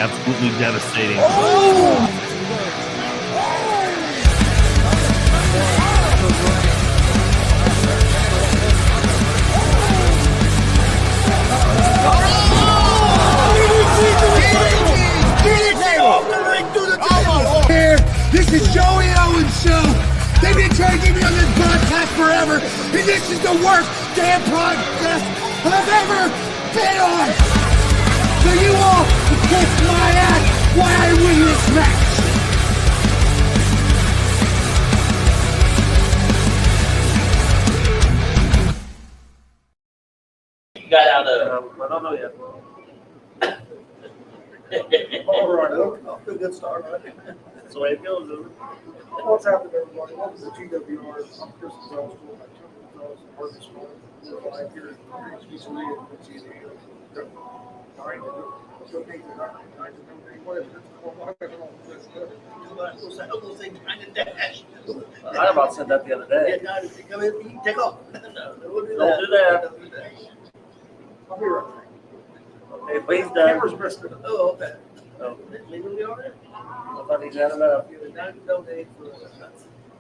absolutely devastating. This is Joey Owens' show. They've been trying to get me on this broadcast forever, and this is the worst damn broadcast I've ever been on. So you all can kiss my ass while I win this match. You got out of. I don't know yet. All right, off to a good start. That's the way it goes, isn't it? What's happening, everybody? Welcome to GWR. I'm Chris Gonzo'S, my Gonzo'S, Harvest Farm. We're live here at Pizzeria in Pizzeria. All right, so things are not nice. Whatever. I about said that the other day. Take off. Don't do that. I'll be right back. Okay, please, Dad. Camera's messed up. Oh, okay. Oh, Legally on it? I thought he had it up.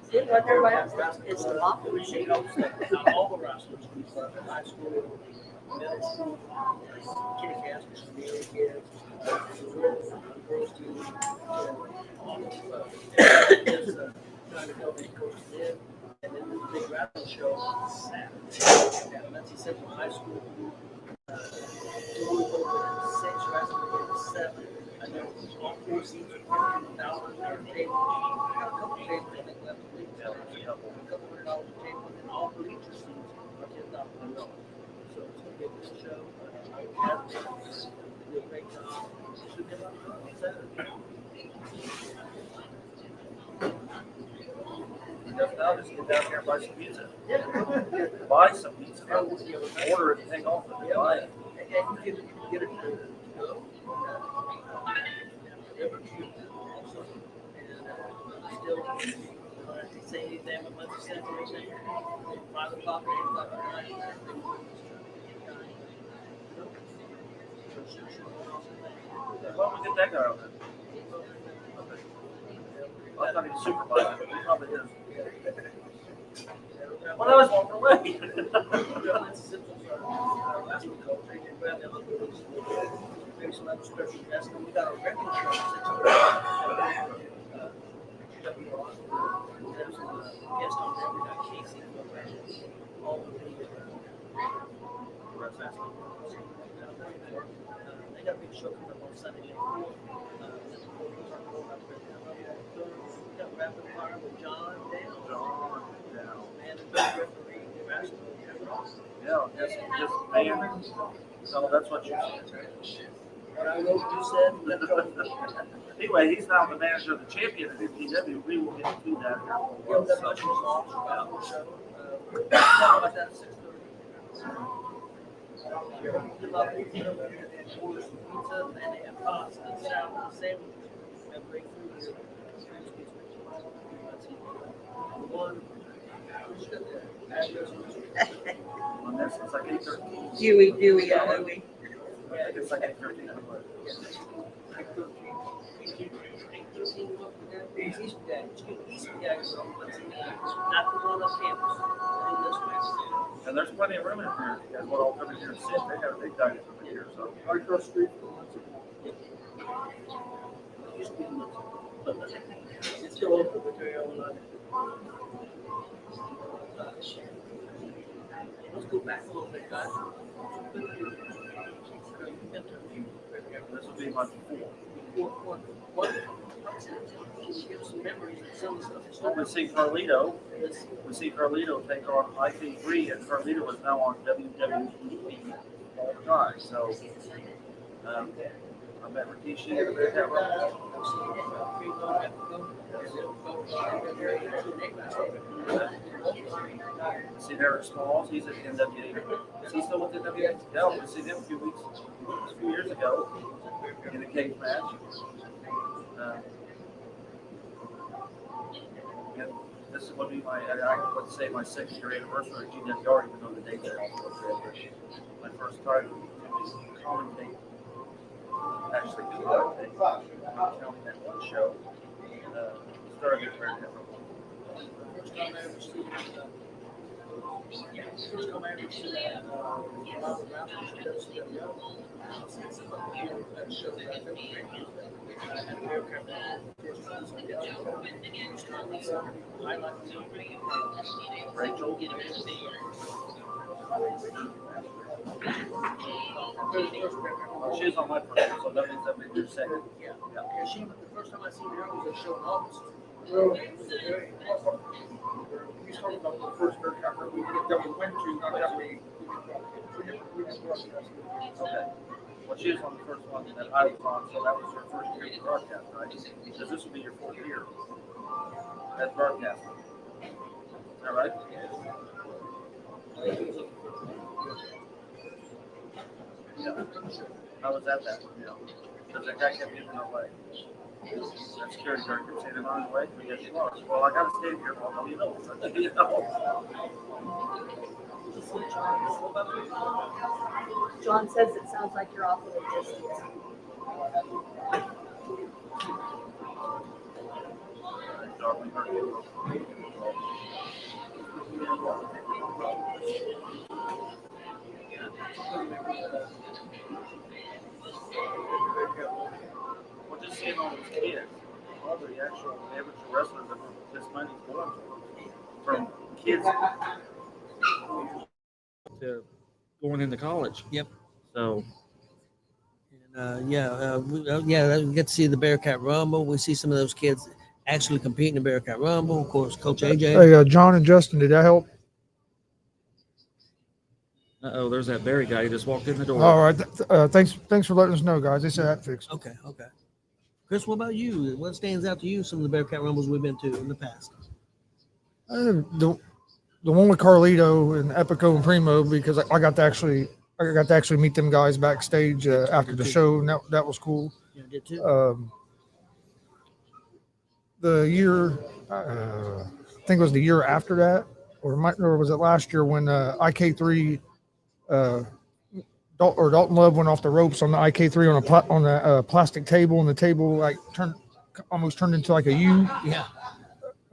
See, like everybody else, it's the mafia machine. All the wrestlers, high school, middle school, kitty cats, community kids, girls team, all this stuff. It's trying to build these coaches in, and then the big wrestling show on Saturday. At Muncie Central High School. Six wrestling games, 7. I know all 4 seats are $15,000. Got a couple tables I think left to leave. A couple $100 a table, and all the bleacher seats are $10,000. So it's going to be a good show. They do a great job. Should get on Saturday. Now just get down here and buy some pizza. Yeah. Buy some pizza. Order it and take off and buy it. And you can get it to go. Still, say anything with Muncie Central, 5 o'clock or 8 o'clock at night. Why don't we get that guy on there? I thought he was supervisor. He probably is. Well, that was one for away. Maybe some other special guests. We got a regular show. There's some guests on there. We got Casey. All of the they got a big show coming up on Sunday. We got Rapid Fire with John Down. And the big referee, the basketball. Yeah, just man. So that's what you said. What I know you said. Anyway, he's now the manager of the champion at MTW. We will get to that here. Give them much results about the show. About that at 6:30. Good luck with them. And orders some pizza, and they have pasta and salad and sandwiches. Have great food here. One. On this, it's like 8:13. Dewey, I Louie. think it's like 8:13. These Easter eggs. Easter eggs are not the one on campus. This way. And there's plenty of room in here. You guys want to all come in here and sit. They got a big dining room in here, so. Right across the street. It's still open, but they're all on it. Let's go back a little bit, guys. This will be my fourth. What? Can you give us some memories of some of the stuff? We see Carlito. We see Carlito take on IP3, and Carlito is now on WWE all the time. So I met Rikishi and I met that See Eric Smalls, he's at NWA. Is he still with NWA? Yeah, we see him a few years ago in a cage match. And this would be my, I would say my 6th year anniversary at GWR, even though the dates are all my first time to commentate actually conduct a county network show. Started at Bearcat Rumble. First time I ever seen it. First time I ever seen that. Robert Masters from WCW. That show that I think Rachel. She's on my first, so that means I'm in your second. Yeah, she, the first time I seen her was a show in August. Well, he's talking about the first Bearcat that we went to, not that we didn't broadcast it. Okay. Well, she was on the first one that I was on, so that was her first year of broadcast, right? Because this will be your 4th year as broadcasting. Is that right? Yeah. I was at that one, yeah. Because that guy kept giving away. That security guard kept saying, "I'm on his way." We get lost. Well, I got to stay here. Well, no, you know. You know. John says it sounds like you're off of the distance. Well, just seeing all those kids, all the actual average wrestlers that this money's going to, from kids to going into college. Yep. So, we get to see the Bearcat Rumble. We see some of those kids actually competing in the Bearcat Rumble. Of course, Coach AJ. Hey, John and Justin, did that help? there's that Barry guy. He just walked in the door. All right. Thanks for letting us know, guys. They said that fixed. Okay. Chris, what about you? What stands out to you? Some of the Bearcat Rumbles we've been to in the past. The one with Carlito and Epico and Primo, because I got to actually meet them guys backstage after the show, and that was cool. Yeah, I did too. The year, I think it was the year after that, or was it last year when IK3 Dalton Love went off the ropes on the IK3 on a plastic table, and the table almost turned into like a U. Yeah.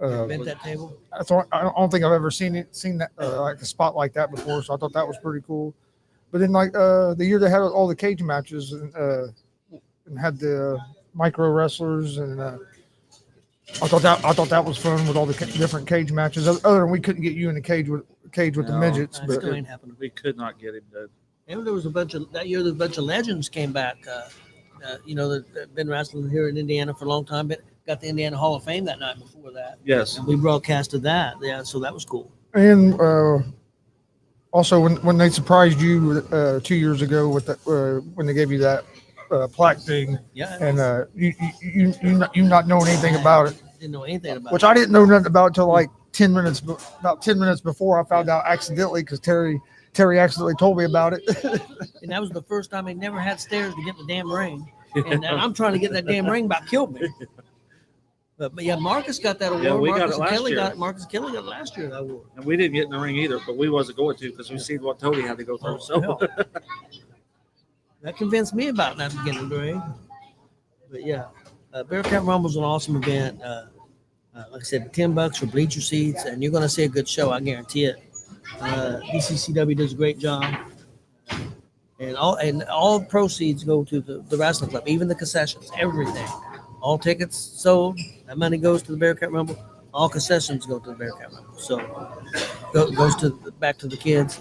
Bent that table. I don't think I've ever seen that like a spot like that before, so I thought that was pretty cool. But then the year they had all the cage matches and had the micro wrestlers, and I thought that was fun with all the different cage matches. Other than we couldn't get you in the cage with the midgets, That but still ain't happening. We could not get him to. And there was a bunch of legends came back. That been wrestling here in Indiana for a long time, but got the Indiana Hall of Fame that night before that. Yes. And we broadcasted that. Yeah, so that was cool. and also when they surprised you 2 years ago with when they gave you that plaque thing, Yeah. and you not knowing anything about it, Didn't know anything about which it. I didn't know nothing about until like 10 minutes before I found out accidentally, because Terry accidentally told me about it. And that was the first time they never had stairs to get in the damn ring. And I'm trying to get that damn ring, about killed me. But yeah, Marcus got that award. Yeah, we got Marcus it last Kelly year. Marcus Kelly got it last year, that award. And we didn't get in the ring either, but we wasn't going to because we seen what Tony had to go through. So hell. That convinced me about not getting in the ring. But yeah, Bearcat Rumble's an awesome event. Like I said, $10 for bleacher seats, and you're going to see a good show. I guarantee it. DCCW does a great job, and all proceeds go to the wrestling club, even the concessions, everything. All tickets sold, that money goes to the Bearcat Rumble. All concessions go to the Bearcat Rumble. So goes back to the kids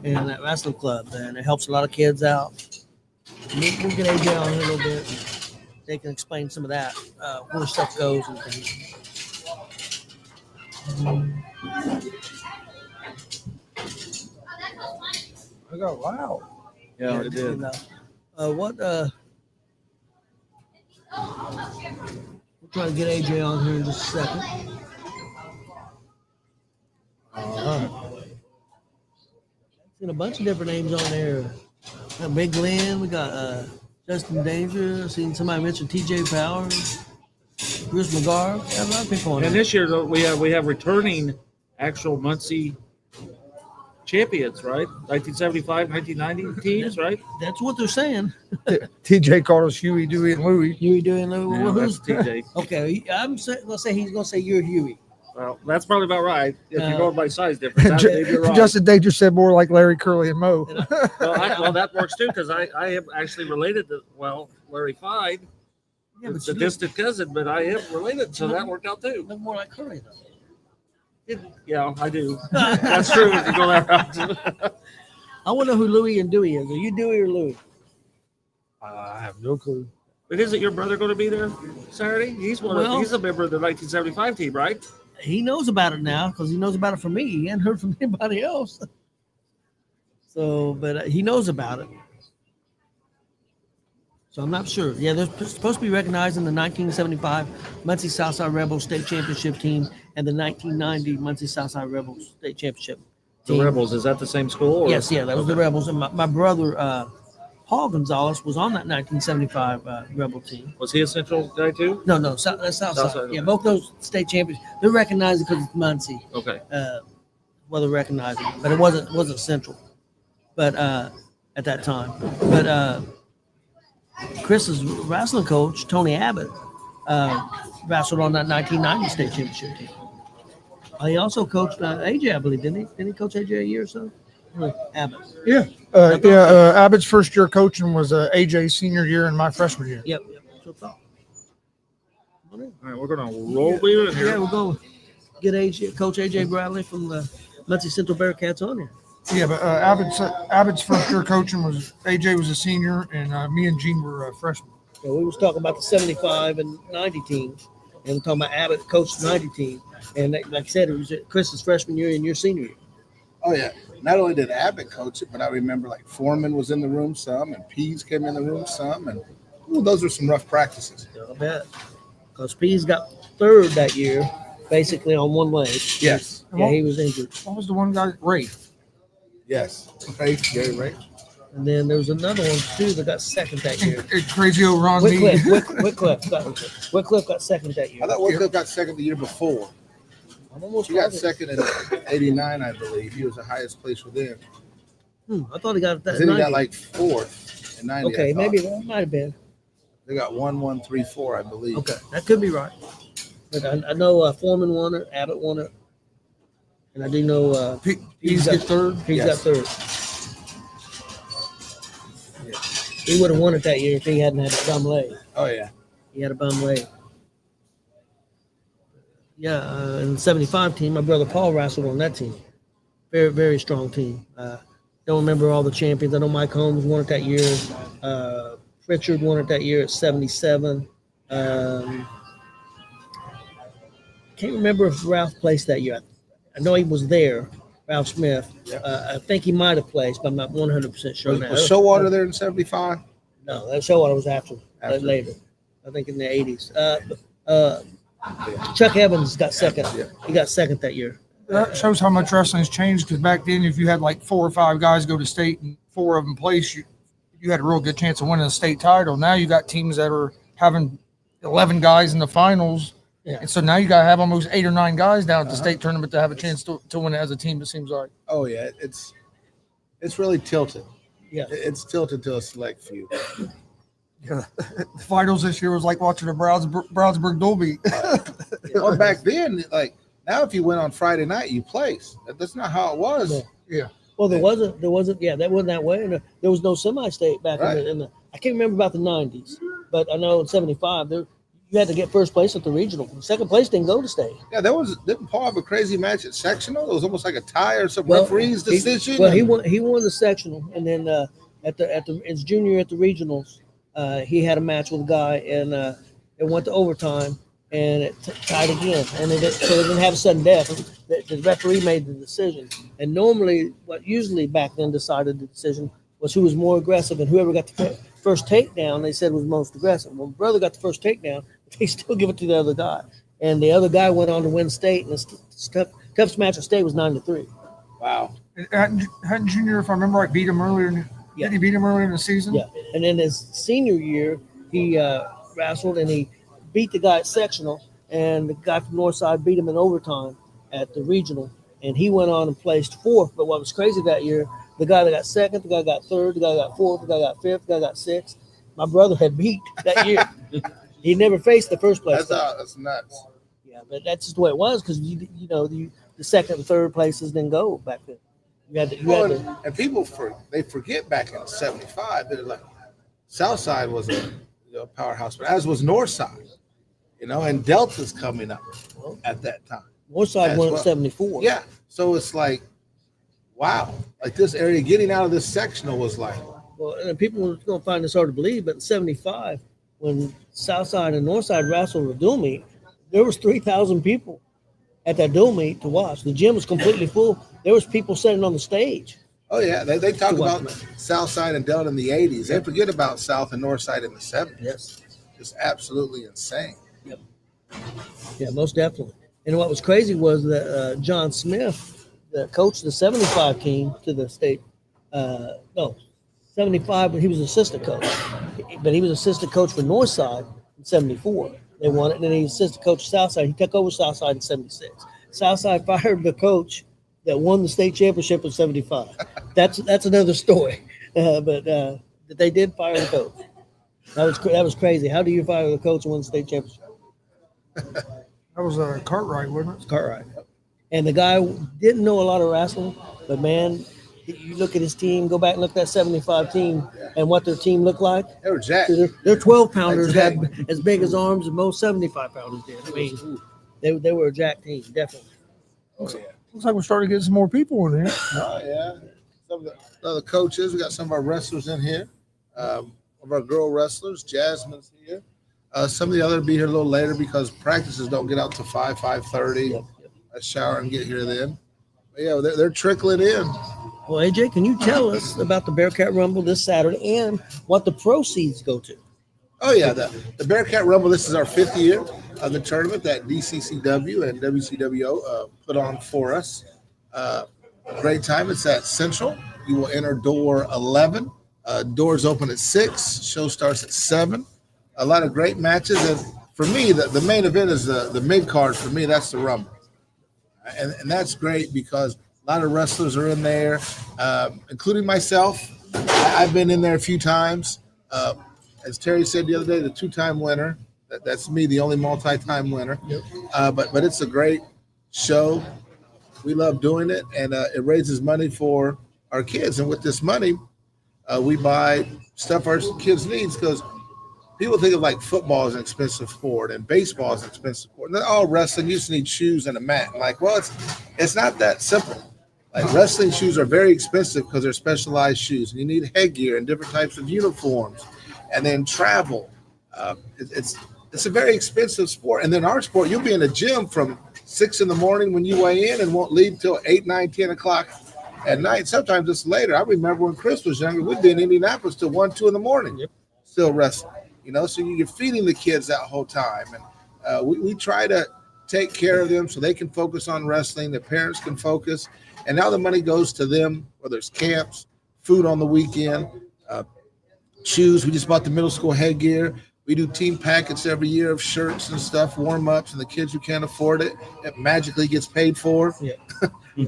and that wrestling club, and it helps a lot of kids out. We'll get AJ on here a little bit. They can explain some of that, where stuff goes and things. I go, wow. yeah, it did. We'll try to get AJ on here in just a second. Seen a bunch of different names on there. We got Big Glenn, we got Justin Danger, seen somebody mention TJ Powers, Bruce McGarr. We have a lot of people on And there. this year though, we have returning actual Muncie champions, right? 1975, 1990 teams, right? That's what they're saying. TJ called us Huey, Dewey, and Louie. Huey doing Yeah, well, that's who's TJ. okay? Gonna say he's gonna say you're Huey. Well, that's probably about right. If you're Uh, going by size difference, maybe you're right. Justin Day just said more like Larry, Curly, and Mo. Well, that works too because I am actually related to Larry Fide. Yeah, but It's a you distant cousin, but I am related, so that worked out too. look more like Curly though. Yeah, I do. That's true if you go that route. I want to know who Louie and Dewey is. Are you Dewey or Louie? I have no clue. But isn't your brother going to be there Saturday? He's Well- he's a member of the 1975 team, right? He knows about it now because he knows about it from me. He hadn't heard from anybody else. So, but he knows about it. So I'm not sure. Yeah, they're supposed to be recognizing the 1975 Muncie Southside Rebels state championship team and the 1990 Muncie Southside Rebels state championship The team. Rebels, is that the same school? Or? Yes, yeah, that was the Rebels. And my brother, Paul Gonzo'S, was on that 1975 Rebel team. Was he a Central guy too? No, that's Southside. Southside, Yeah, okay. both those state champions. They're recognized because it's Muncie. Okay. Well, they're recognizing, but it wasn't Central. But at that time, but Chris's wrestling coach Tony Abbott wrestled on that 1990 state championship team. He also coached AJ, I believe, didn't he? Didn't he coach AJ a year or so? Abbott. Yeah. Abbott's first year coaching was AJ's senior year and my freshman year. Yep. That's what I thought. All right, we're going to roll you in Yeah, here. we'll go get Coach AJ Bradley from the Muncie Central Bearcats on here. Yeah, but Abbott's first year coaching was AJ was a senior and me and Gene were freshmen. Yeah, we was talking about the 75 and 90 teams, and we're talking about Abbott coached the 90 team. And like I said, it was Chris's freshman year and your senior year. Oh yeah. Not only did Abbott coach it, but I remember like Foreman was in the room some, and Pease came in the room some, and those were some rough practices. I bet. Because Pease got third that year, basically on one leg. Yes. Yeah, he was injured. What was the one guy? Ray. Yes. Right. Gary Ray. And then there was another one too that got second that year. Crazy old Ron Mead. Wycliffe got second that year. I thought Wycliffe got second the year before. I'm almost He got positive. second in '89, I believe. He was the highest place within. I thought he got that. Then he 90. got like fourth in '90. Okay, I thought. maybe that might have been. They got 1, 1, 3, 4, I believe. Okay, that could be right. But I know Foreman won it, Abbott won it, and I do know Pease get third. He's Yes. got third. He would have won it that year if he hadn't had a bum leg. Oh yeah. He had a bum leg. Yeah, in the 75 team, my brother Paul wrestled on that team. Very, very strong team. Don't remember all the champions. I know Mike Holmes won it that year. Richard won it that year at 77. Can't remember if Ralph placed that year. I know he was there, Ralph Smith. I think he might have placed, but I'm not 100% sure now. Was Showalter there in '75? No, that Showalter was after. After. Later. I think in the 80s. Chuck Evans got second. Yeah. He got second that year. That shows how much wrestling's changed. Because back then, if you had like 4 or 5 guys go to state and 4 of them place, you had a real good chance of winning the state title. Now you got teams that are having 11 guys in the finals. Yeah. And so now you got to have almost 8 or 9 guys down at the state tournament to have a chance to win it as a team, it seems like. Oh yeah. It's really tilted. Yeah. It's tilted to a select few. Yeah. The finals this year was like watching the Brownsburg Dolby. Well, back then, like now, if you went on Friday night, you placed. That's not how it was. Yeah. Well, there wasn't. Yeah, that wasn't that way. And there was no semi-state back Right. in the. I can't remember about the 90s, but I know in 75 you had to get first place at the regional. Second place didn't go to state. Yeah, didn't Paul have a crazy match at sectional? It was almost like a tie or some Well, referee's decision. He won the sectional, and then at his junior year at the regionals, he had a match with a guy, and it went to overtime, and it tied again, and so it didn't have a sudden death. The referee made the decision, and normally, what usually back then decided the decision was who was more aggressive, and whoever got the first takedown, they said was most aggressive. Well, my brother got the first takedown, but they still give it to the other guy, and the other guy went on to win state, and the toughest match of state was 9-3. Wow. Hadn't Junior, if I remember right, beat him earlier? Yeah. Did he beat him earlier in the season? Yeah, and then his senior year, he wrestled and he beat the guy at sectional, and the guy from Northside beat him in overtime at the regional, and he went on and placed fourth. But what was crazy that year, the guy that got second, the guy got third, the guy got fourth, the guy got fifth, the guy got sixth. My brother had beat that year. He never faced the first place. That's nuts. Yeah, but that's just the way it was because the second and third places didn't go back then. And people they forget back in '75 that like Southside was a powerhouse, but as was Northside, and Delta's coming up at that time. Northside won at 74. Yeah, so it's like, wow, like this area getting out of this sectional was like. Well, and people are going to find this hard to believe, but in '75, when Southside and Northside wrestled a dual meet, there was 3,000 people at that dual meet to watch. The gym was completely full. There was people sitting on the stage. Oh yeah, they talk about Southside and Delta in the '80s. They forget about South and Northside in the '70s. Yes, just absolutely insane. Yep. Yeah, most definitely. And what was crazy was that John Smith, the coach of the '75 team to the state, 75, but he was assistant coach. But he was assistant coach for Northside in '74. They won it, and then he was assistant coach of Southside. He took over Southside in '76. Southside fired the coach that won the state championship in '75. That's another story. But they did fire the coach. That was crazy. How do you fire the coach and win the state championship? That was Cartwright, wasn't it? Cartwright. And the guy didn't know a lot of wrestling, but man, you look at his team, go back and look at that '75 team and what their team looked like. They were jacked. Their 12-pounders had as big as arms as most 75-pounders did. I mean, they were a jacked team, definitely. Oh, yeah. Looks like we're starting to get some more people in here. Oh, yeah. Some of the other coaches. We got some of our wrestlers in here. Of our girl wrestlers. Jasmine's here. Some of the other will be here a little later because practices don't get out to 5:30. Yep. I shower and get here then. But yeah, they're trickling in. Well, AJ, can you tell us about the Bearcat Rumble this Saturday and what the proceeds go to? Oh, yeah. The Bearcat Rumble, this is our 5th year of the tournament that DCCW and WCWO put on for us. Great time. It's at Central. You will enter door 11. Doors open at 6. Show starts at 7. A lot of great matches. And for me, the main event is the mid-card. For me, that's the Rumble. And that's great because a lot of wrestlers are in there, including myself. I've been in there a few times. As Terry said the other day, the 2-time winner. That's me, the only multi-time winner. Yep. But it's a great show. We love doing it, and it raises money for our kids. And with this money, we buy stuff our kids needs because people think of like football as an expensive sport and baseball as an expensive sport. And all wrestling, you just need shoes and a mat. Like, well, it's not that simple. Like wrestling shoes are very expensive because they're specialized shoes. And you need headgear and different types of uniforms, and then travel. It's a very expensive sport. And then our sport, you'll be in a gym from 6 in the morning when you weigh in and won't leave till 8, 9, 10 o'clock at night. Sometimes it's later. I remember when Chris was younger, we'd be in Indianapolis till 1, 2 in the morning, still wrestling. So you're feeding the kids that whole time. And we try to take care of them so they can focus on wrestling. The parents can focus. And now the money goes to them, whether it's camps, food on the weekend, shoes. We just bought the middle school headgear. We do team packets every year of shirts and stuff, warm-ups, and the kids who can't afford it magically gets paid for. Yeah.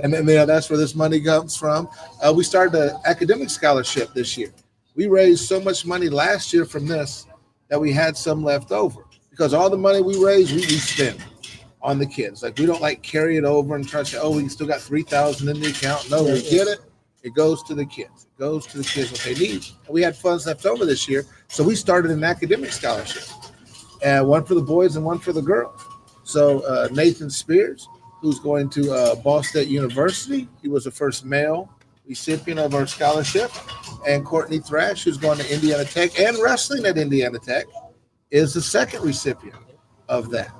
And then that's where this money comes from. We started an academic scholarship this year. We raised so much money last year from this that we had some left over because all the money we raise, we spend on the kids. Like we don't carry it over and try to say, oh, we still got $3,000 in the account. No, we get it. It goes to the kids. It goes to the kids what they need. And we had funds left over this year, so we started an academic scholarship, and one for the boys and one for the girls. So Nathan Spears, who's going to Ball State University, he was the first male recipient of our scholarship, and Courtney Thrash, who's going to Indiana Tech and wrestling at Indiana Tech, is the second recipient of that.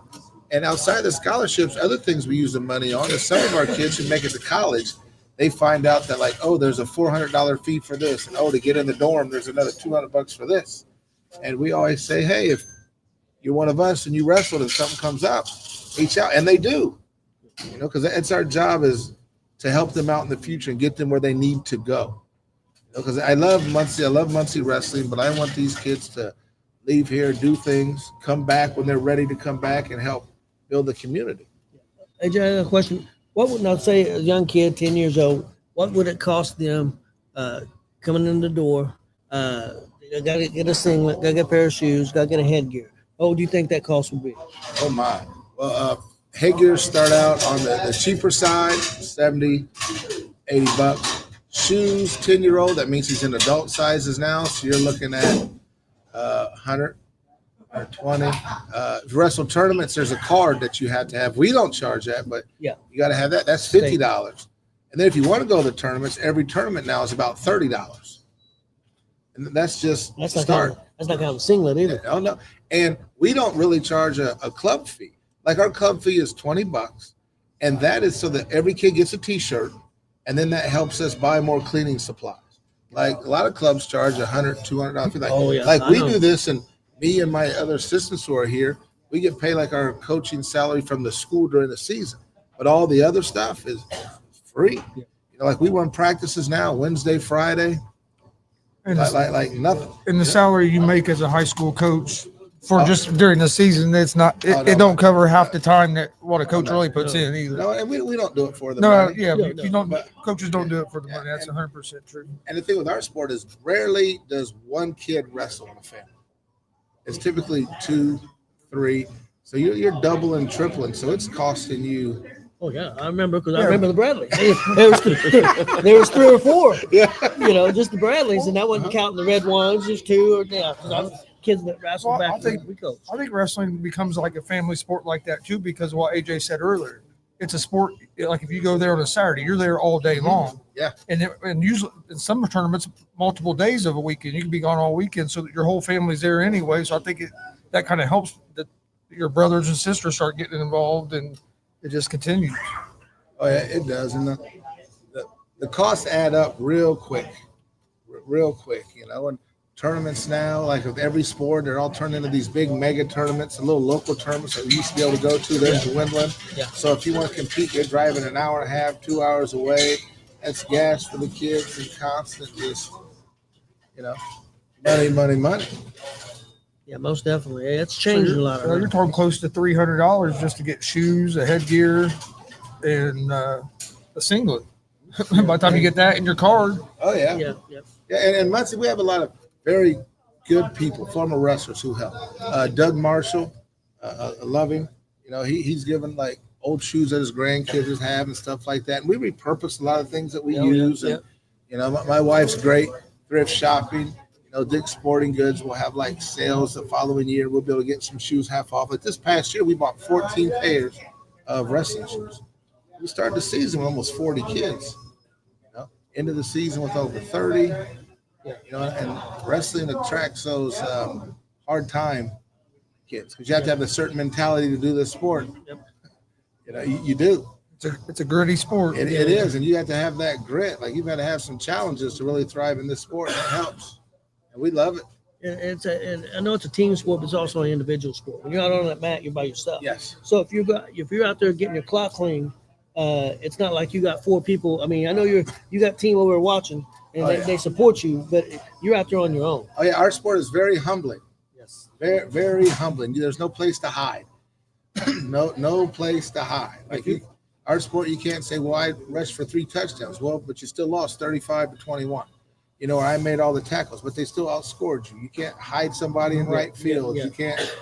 And outside the scholarships, other things we use the money on is some of our kids who make it to college, they find out that there's a $400 fee for this. And to get in the dorm, there's another $200 for this. And we always say, hey, if you're one of us and you wrestle and something comes up, reach out. And they do, because it's our job is to help them out in the future and get them where they need to go. Because I love Muncie. I love Muncie wrestling, but I want these kids to leave here, do things, come back when they're ready to come back and help build the community. AJ, I have a question. What would now say a young kid, 10 years old? What would it cost them coming in the door? They got to get a singlet, got to get a pair of shoes, got to get a headgear. What do you think that cost would be? Oh my. Well, headgears start out on the cheaper side, 70, 80 bucks. Shoes, 10-year-old, that means he's in adult sizes now. So you're looking at 100 or 20. Wrestle tournaments, there's a card that you have to have. We don't charge that, but Yeah. you got to have that. That's $50. And then if you want to go to the tournaments, every tournament now is about $30. And that's just That's the not start. that's not kind of a singlet either. Oh no. And we don't really charge a club fee. Like our club fee is $20. And that is so that every kid gets a t-shirt. And then that helps us buy more cleaning supplies. Like a lot of clubs charge $100, $200. Like, Oh, yeah, like I we know. do this, and me and my other assistants who are here, we get paid like our coaching salary from the school during the season. But all the other stuff is free. You know, like we run practices now, Wednesday, Friday, And, like nothing. and the salary you make as a high school coach for just during the season, it's not. It, Oh, no. it don't cover half the time that what a coach really puts in either. No, and we don't do it for the No, money. yeah, No, you don't. Coaches don't do it for the money. That's 100% true. And the thing with our sport is rarely does one kid wrestle in a family. It's typically 2, 3. So you're doubling, tripling. So it's costing you. Oh yeah, I remember because I remember the Bradleys. There was 3 or 4. Yeah. You know, just the Bradleys, and that wasn't counting the red ones. Just 2 or yeah. Because I was kids that wrestled Well, back I think- when we coached. I think wrestling becomes like a family sport like that too, because of what AJ said earlier. It's a sport. Like if you go there on a Saturday, you're there all day long. Yeah. And usually in some tournaments, multiple days of a weekend, you can be gone all weekend, so that your whole family's there anyway. So I think that kind of helps that your brothers and sisters start getting involved, and it just continues. Oh yeah, it does. And the costs add up real quick. You know, and tournaments now, like with every sport, they're all turned into these big mega tournaments, and little local tournaments that we used to be able to go to. There's Windland. Yeah. So if you want to compete, you're driving an hour and a half, 2 hours away. That's gas for the kids and constant just, you know, money. Yeah, most definitely. Yeah, it's changed a lot. You're talking close to $300 just to get shoes, a headgear, and a singlet. By the time you get that in your card, Oh yeah. Yeah, yeah. Yeah, and Muncie, we have a lot of very good people, former wrestlers who help. Doug Marshall, I love him. You know, he's given like old shoes that his grandkids have and stuff like that. And we repurpose a lot of things that we use. yeah. And, you know, my wife's great, thrift shopping. You know, Dick's Sporting Goods will have like sales the following year. We'll be able to get some shoes half off. Like this past year, we bought 14 pairs of wrestling shoes. We started the season with almost 40 kids. Into the season with over 30, you know, and wrestling attracts those hard time kids because you have to have a certain mentality to do this sport. Yep. You know, you do. it's a gritty sport. It is, and you have to have that grit. Like you've got to have some challenges to really thrive in this sport. And it helps, and we love it. And I know it's a team sport, but it's also an individual sport. When you're out on that mat, you're by yourself. Yes. So if you're out there getting your clock clean, it's not like you got 4 people. I mean, I know you got team over there watching, and they support you, but you're out there on your own. Oh yeah, our sport is very humbling. Yes. Very, very humbling. There's no place to hide. no place to hide. Like our sport, you can't say, "Well, I rushed for 3 touchdowns." Well, but you still lost 35-21. You know, or I made all the tackles, but they still outscored you. You can't hide somebody in right field. Yeah. You can't,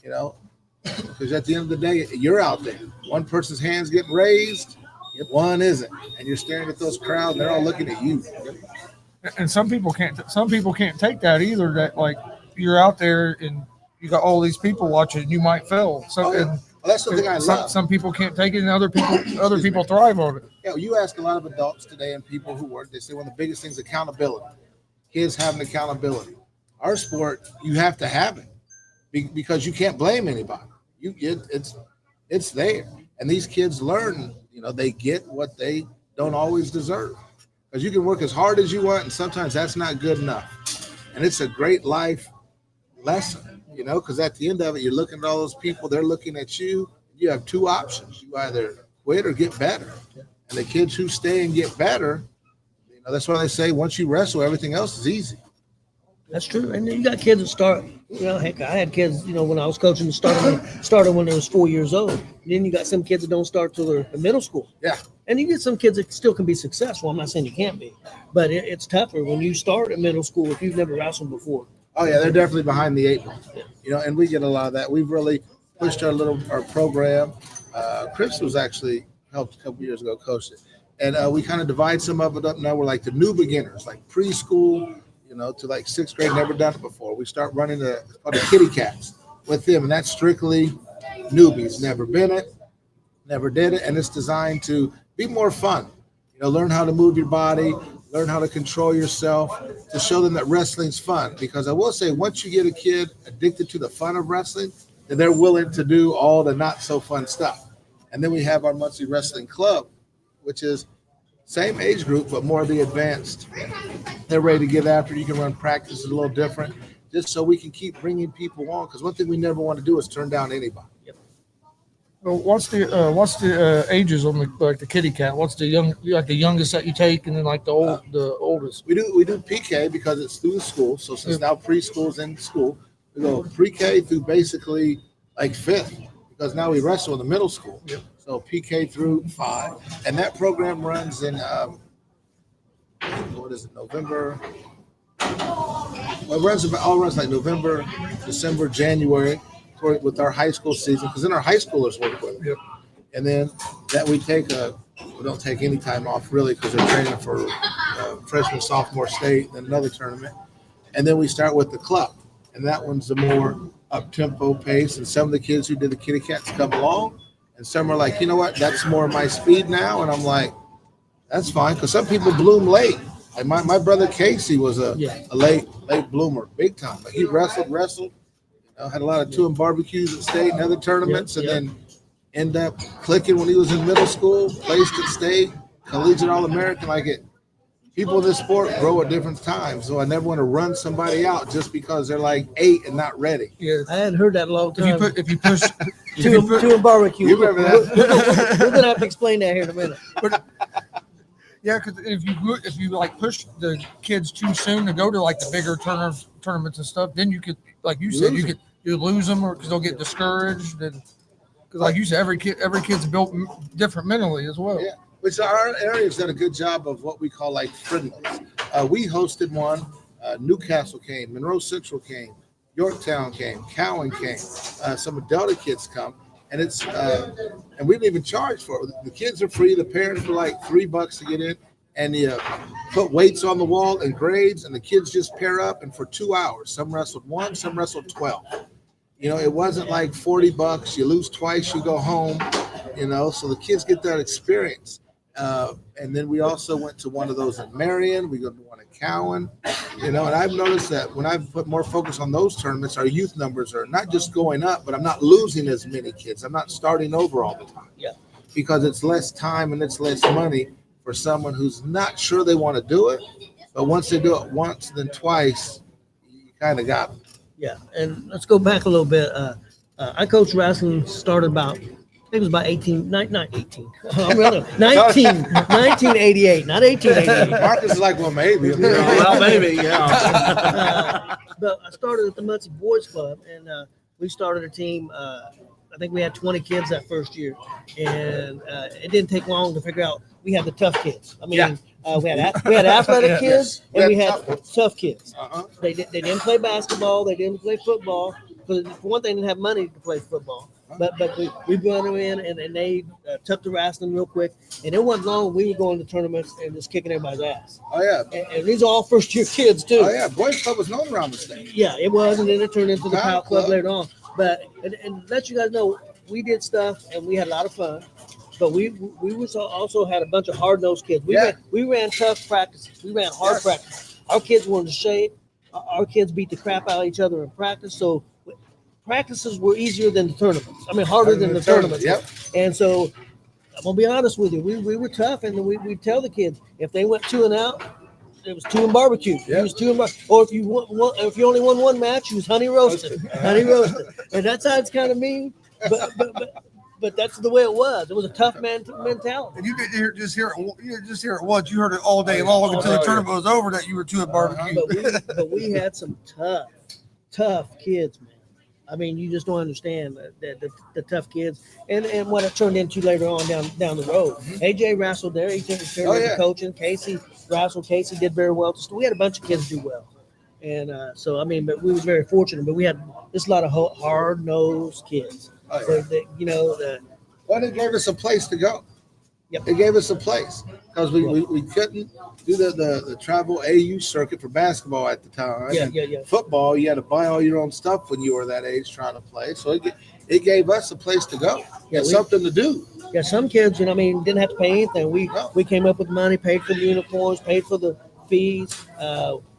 you know, because at the end of the day, you're out there. One person's hands getting raised, one isn't, and you're staring at those crowds. And they're all looking at you. And some people can't take that either. That like you're out there and you got all these people watching, you might fail. So Oh, yeah. and Well, that's the thing I love. some people can't take it, and other people thrive on it. Yeah, you ask a lot of adults today and people who work, they say one of the biggest things is accountability. Kids having accountability. Our sport, you have to have it because you can't blame anybody. It's there, and these kids learn. You know, they get what they don't always deserve because you can work as hard as you want, and sometimes that's not good enough. And it's a great life lesson, you know, because at the end of it, you're looking at all those people. They're looking at you. You have 2 options: you either quit or get better. And the kids who stay and get better, you know, that's why they say once you wrestle, everything else is easy. That's true. And then you got kids that start, heck, I had kids, when I was coaching started when they was 4 years old. Then you got some kids that don't start till they're in middle school. Yeah. And you get some kids that still can be successful. I'm not saying you can't be, but it's tougher when you start in middle school if you've never wrestled before. Oh yeah, they're definitely behind the 8 ball. And we get a lot of that. We've really pushed our program. Chris was actually helped a couple years ago coach it, and we kind of divide some of it up. Now we're like the new beginners, like preschool, to like 6th grade, never done it before. We start running the kitty cats with them, and that's strictly newbies, never been it, never did it, and it's designed to be more fun. Learn how to move your body, learn how to control yourself, to show them that wrestling's fun. Because I will say, once you get a kid addicted to the fun of wrestling, then they're willing to do all the not so fun stuff. And then we have our monthly wrestling club, which is same age group, but more of the advanced. They're ready to get after. You can run practices a little different, just so we can keep bringing people on. Because one thing we never want to do is turn down anybody. Well, what's the ages on the kitty cat? What's the youngest that you take, and then like the oldest? We do PK because it's through the school. So since now preschool's in school, we go pre-K through basically like 5th, because now we wrestle in the middle school. Yep. So PK through 5, and that program runs in November. Well, it runs like November, December, January, with our high school season, because then our high schoolers work with it. Yep. And then that we don't take any time off really, because they're training for freshman, sophomore state, and another tournament. And then we start with the club, and that one's the more up-tempo pace. And some of the kids who did the kitty cats come along, and some are like, you know what, that's more my speed now. And I'm like, that's fine, because some people bloom late. Like my brother Casey was a late bloomer, big time. But he wrestled, had a lot of touring barbecues at state and other tournaments, and then end up clicking when he was in middle school, placed at state, collegiate All-American. People in this sport grow at different times, so I never want to run somebody out just because they're like 8 and not ready. Yeah, I hadn't heard that in a long time. If you push two and barbecue. You remember that? We're gonna have to explain that here in a minute. Yeah, because if you like push the kids too soon to go to like the bigger tournaments and stuff, then you could, like you said, you lose them, or because they'll get discouraged. And because like you said, every kid's built different mentally as well. Yeah, which our area's done a good job of what we call like friendlies. We hosted one. Newcastle came, Monroe Central came, Yorktown came, Cowan came. Some Delta kids come. And it's and we didn't even charge for it. The kids are free. The parents are like $3 to get in, and you put weights on the wall and grades, and the kids just pair up. And for 2 hours, some wrestled 1, some wrestled 12. It wasn't like $40. You lose twice, you go home. So the kids get that experience. And then we also went to one of those in Marion. We go to one at Cowan. And I've noticed that when I've put more focus on those tournaments, our youth numbers are not just going up, but I'm not losing as many kids. I'm not starting over all the time. Yeah. Because it's less time and it's less money for someone who's not sure they want to do it. But once they do it once, then twice, you kind of got them. Yeah, and let's go back a little bit. I coached wrestling, started about, I think it was about 1988, not 1888. Marcus is like, well, maybe. Well, maybe, yeah. But I started at the Muncie Boys Club, and we started a team. I think we had 20 kids that first year, and it didn't take long to figure out we had the tough kids. I mean, we had athletic kids, and we had tough kids. Uh-huh. They didn't play basketball, they didn't play football. For one thing, they didn't have money to play football. But we brought them in, and they took the wrestling real quick. And it wasn't long we were going to tournaments and just kicking everybody's ass. Oh, yeah. And these are all first-year kids, too. Oh, yeah. Boys Club was known around the state. Yeah, it was, and then it turned into the Power Power Club Club. later on. But and let you guys know, we did stuff, and we had a lot of fun. But we also had a bunch of hard-nosed kids. We ran tough practices. We ran hard practices. Our kids were in shape. Our kids beat the crap out of each other in practice. So practices were easier than the tournaments. I mean, harder than the tournaments. Yep. And so I'm gonna be honest with you. We were tough, and we tell the kids if they went 2 and out, it was 2 and barbecue. Yep. It was 2 and or if you only won one match, you was honey roasted. And that's how it's kind of mean. But but that's the way it was. It was a tough mentality. And you didn't just hear it once. You heard it all day long until the tournament was over that you were to a barbecue. But we had some tough kids, man. I mean, you just don't understand the tough kids and what it turned into later on down the road. AJ wrestled there. He turned into coaching. Casey wrestled. Casey did very well. So we had a bunch of kids do well. And so, I mean, but we was very fortunate. But we had just a lot of hard-nosed kids. Oh, yeah. But it gave us a place to go. Yep. It gave us a place because we couldn't do the travel AU circuit for basketball at the time. Yeah. Football, you had to buy all your own stuff when you were that age trying to play. So it gave us a place to go and something to do. Yeah, some kids, didn't have to pay anything. We came up with money, paid for the uniforms, paid for the fees.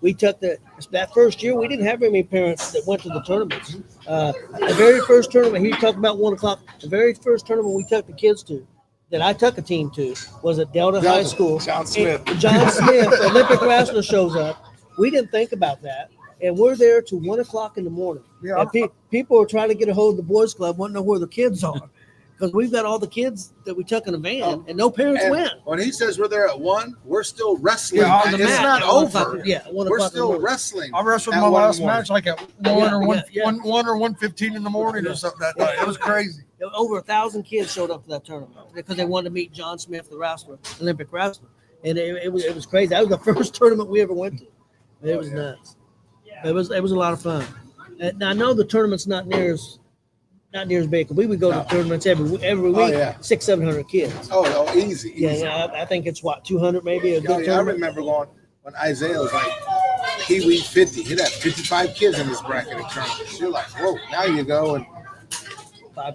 We took that first year. We didn't have very many parents that went to the tournaments. The very first tournament, he talked about 1 o'clock. The very first tournament we took the kids to, that I took a team to, was at Delta High School. John Smith. John Smith, Olympic wrestler, shows up. We didn't think about that, and we're there till 1 o'clock in the morning. Yeah, And people are trying to get a hold of the boys' club, want to know where the kids are, because we've got all the kids that we took in a van, and no parents And went. when he says we're there at 1, we're still wrestling. Yeah, on the It's mat not at 1 over. o'clock. Yeah, 1 We're o'clock in the still morning. wrestling. I wrestled at my 1 in the last morning. match like at 1 Yeah. 1 or 1:15 in the morning or something that night. It was crazy. Over 1,000 kids showed up to that tournament because they wanted to meet John Smith, the wrestler, Olympic wrestler, and it was crazy. That was the first tournament we ever went to. It was nuts. It was a lot of fun. And I know the tournament's not near as big. We would go to tournaments every week, 600-700 kids. Oh, easy. Yeah, I think it's 200 maybe a good I tournament. remember going when Isaiah was like Pee Wee 50. He'd have 55 kids in this bracket in tournaments. You're like, whoa! Now you go and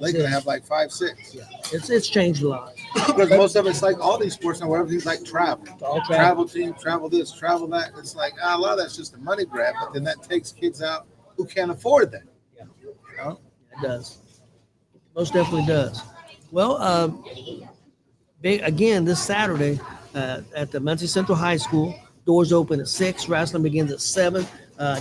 they're gonna have like 5, 6. Yeah, it's changed a lot. Because most of it's like all these sports now, where everything's like travel. All Travel team, travel this, travel that. It's like a lot of that's just a money grab, but then that takes kids out who can't afford that. Yeah. You know? It does. Most definitely does. Well, big again this Saturday at the Muncie Central High School. Doors open at 6. Wrestling begins at 7.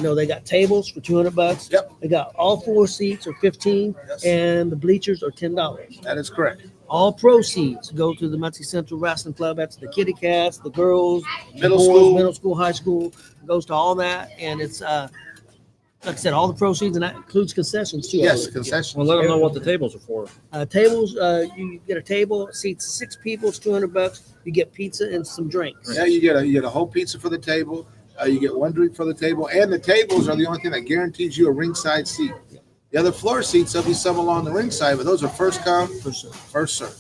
No, they got tables for $200. Yep. They got all 4 seats are $15, Yes. and the bleachers are $10. That is correct. All proceeds go to the Muncie Central Wrestling Club. That's the kitty cats, the girls, the Middle boys, school. middle school, high school. Goes to all that, and it's like I said, all the proceeds, and that includes concessions too. I Yes, believe. concessions. Well, let them know what the tables are for. Tables, you get a table, seats 6 people, it's $200. You get pizza and some drinks. Yeah, you get a whole pizza for the table. You get 1 drink for the table, and the tables are the only thing that guarantees you a ringside seat. The other floor seats, there'll be some along the ringside, but those are first come, For sure. first serve.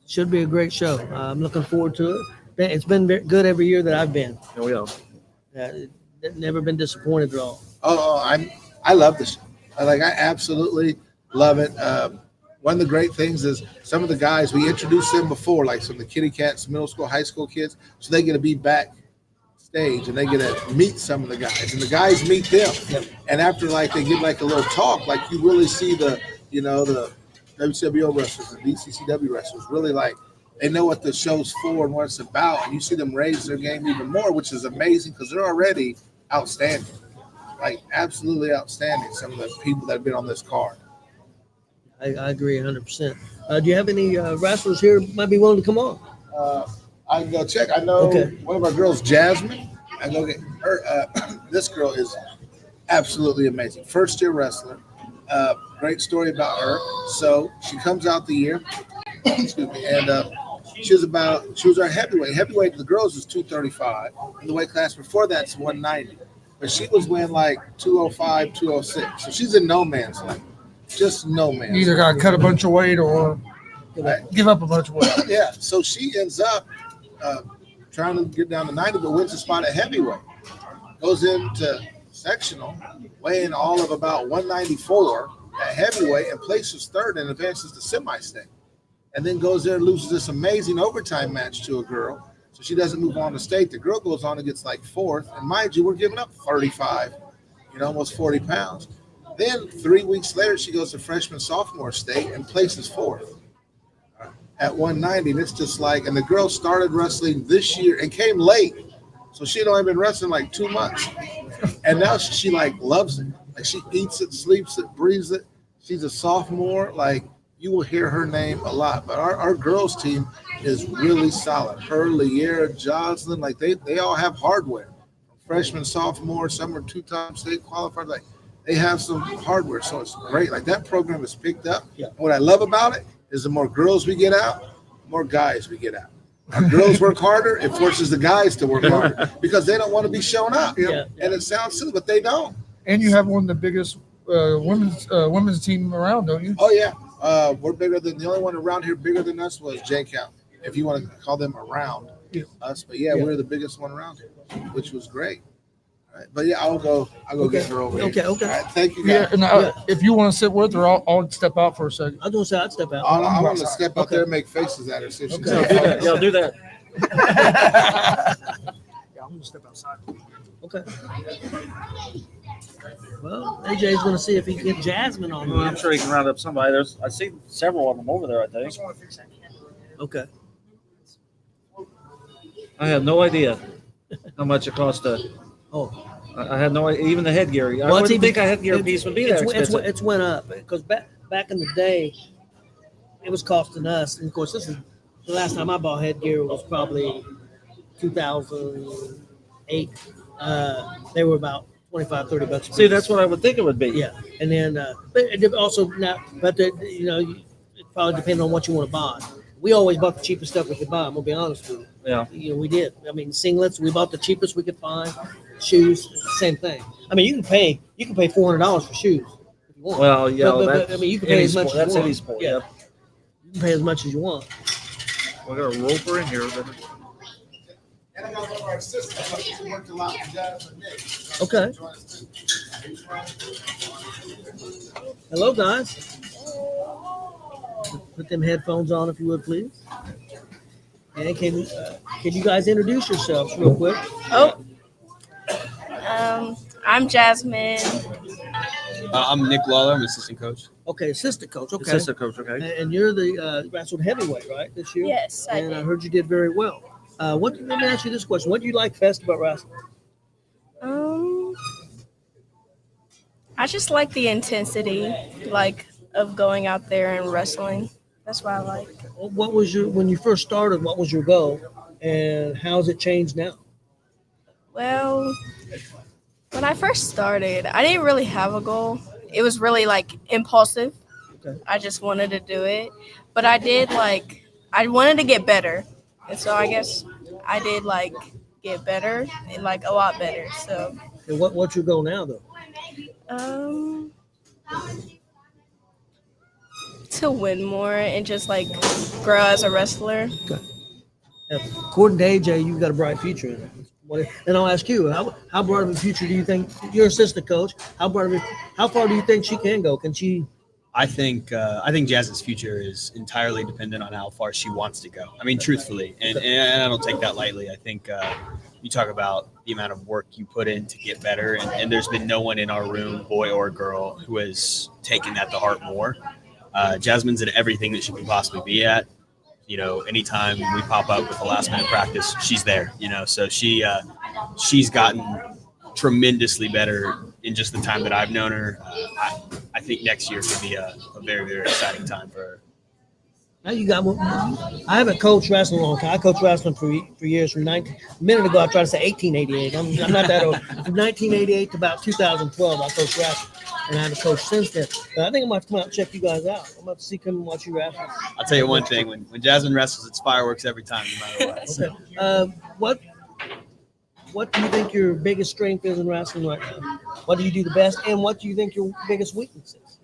Should be a great show. I'm looking forward to it. It's been good every year that I've been. Oh, yeah. Never been disappointed at all. I love this. I absolutely love it. One of the great things is some of the guys, we introduced them before, like some of the kitty cats, middle school, high school kids, so they get to be backstage and they get to meet some of the guys, and the guys meet them. Yep. And after they get a little talk, you really see the WCWO wrestlers, the DCCW wrestlers, really they know what the show's for and what it's about, and you see them raise their game even more, which is amazing because they're already outstanding, absolutely outstanding. Some of the people that have been on this card. I agree 100%. Do you have any wrestlers here who might be willing to come on? I can go check. I know one of our girls, Jasmine. I go get her. This girl is absolutely amazing. First-year wrestler. Great story about her. So she comes out the year. Excuse me. And she was our heavyweight. Heavyweight to the girls was 235. And the weight class before that's 190. But she was weighing 205, 206. So she's in no man's land. Just no man's. You either got to cut a bunch of weight or give up a bunch of weight. Yeah, so she ends up trying to get down to 90, but wins the spot at heavyweight. Goes into sectional, weighing all of about 194 at heavyweight, and places third and advances to semi-state. And then goes there and loses this amazing overtime match to a girl. So she doesn't move on to state. The girl goes on and gets 4th. And mind you, we're giving up 35, almost 40 pounds. Then 3 weeks later, she goes to freshman, sophomore state and places 4th at 190. And it's just and the girl started wrestling this year and came late. So she'd only been wrestling 2 months. And now she loves it. She eats it, sleeps it, breathes it. She's a sophomore. Like, you will hear her name a lot. But our girls team is really solid. Her, Liera, Jocelyn, like they all have hardware. Freshman, sophomore, some are two-time state qualified. Like, they have some hardware, so it's great. Like, that program is picked up. Yeah. And what I love about it is the more girls we get out, more guys we get out. Our girls work harder. It forces the guys to work harder because they don't want to be shown up. Yeah. And it sounds silly, but they don't. And you have one of the biggest women's team around, don't you? Oh yeah, we're bigger than the only one around here. Bigger than us was J Count, if you want to call them around us. But yeah, we're the biggest one around here, which was great. All right. But yeah, I'll go get her over here. Okay. All right, thank you Yeah, guys. and if you want to sit with her, I'll step out for a second. I was gonna say I'd step out. I want to step out there and make faces at her. See if she's Okay. Yeah, do that. Yeah, I'm gonna step outside. Okay. Well, AJ's gonna see if he can get Jasmine on. Well, I'm sure he can round up somebody. I see several of them over there, I think. Okay. I have no idea how much it costs to. Oh, I had no idea. Even the headgear. I Well, it's wouldn't think even- a headgear piece would be that expensive. it's went up because back in the day, it was costing us. And of course, this is the last time I bought headgear was probably 2008. They were about $25-$30 a piece. See, that's what I would think it would be. Yeah, and then but it also now, but it probably depends on what you want to buy. We always bought the cheapest stuff we could buy. I'm gonna be honest with you. Yeah. We did. I mean, singlets. We bought the cheapest we could find. Shoes, same thing. I mean, you can pay $400 for shoes if you want. Well, yeah. But, I mean, you can pay as much as you That's want. any sport. Yeah. Yeah. You can pay as much as you want. We got a roper in here. But And I got one of our assistants. She worked a lot with Jasmine Nick. Okay. Hello, guys. Put them headphones on, if you would, please. And can you guys introduce yourselves real quick? I'm Jasmine. I'm Nick Lawler. I'm assistant coach. Okay, assistant coach. Okay. assistant coach, okay. And you're the wrestled heavyweight, right, this year? Yes, I And I did. heard you did very well. Let me ask you this question: what do you like best about wrestling? I just like the intensity, of going out there and wrestling. That's what I like. What was when you first started? What was your goal, and how's it changed now? Well, when I first started, I didn't really have a goal. It was really impulsive. Okay. I just wanted to do it, but I I wanted to get better, and so I guess I did get better and a lot better. So. And what's your goal now, though? To win more and just grow as a wrestler. According to AJ, you've got a bright future. And I'll ask you, how bright of a future do you think you're assistant coach? How far do you think she can go? Can she? I think Jazz's future is entirely dependent on how far she wants to go. I mean, truthfully, and I don't take that lightly. I think you talk about the amount of work you put in to get better, and there's been no one in our room, boy or girl, who has taken that to heart more. Jasmine's at everything that she can possibly be at. Anytime we pop up with a last minute practice, she's there. So she's gotten tremendously better in just the time that I've known her. I think next year could be a very, very exciting time for her. Now you got one. I haven't coached wrestling a long time. I coached wrestling for years. A minute ago, I tried to say 1888. I'm not that old. From 1988 to about 2012, I coached wrestling, and I haven't coached since then. But I think I'm going to have to come out and check you guys out. I'm going to see come and watch you wrestle. I'll tell you one thing: when Jasmine wrestles, it's fireworks every time, no matter what. So. Okay. What do you think your biggest strength is in wrestling right now? What do you do the best, and what do you think your biggest weakness is?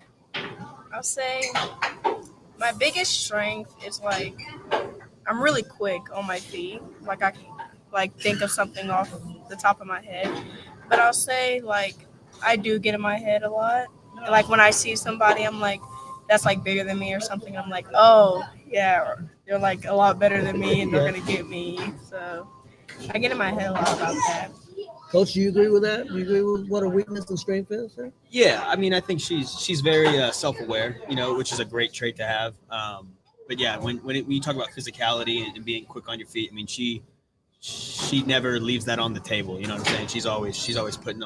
I'll say my biggest strength is I'm really quick on my feet. I can think of something off the top of my head. But I'll say I do get in my head a lot. When I see somebody, I'm that's bigger than me or something. I'm oh yeah, they're a lot better than me and they're gonna get me. So I get in my head a lot about that. Coach, do you agree with that? Do you agree with what her weakness and strength is? Sir? Yeah, I mean, I think she's very self-aware, which is a great trait to have. But yeah, when you talk about physicality and being quick on your feet, I mean, she never leaves that on the table. You know what I'm saying? She's always putting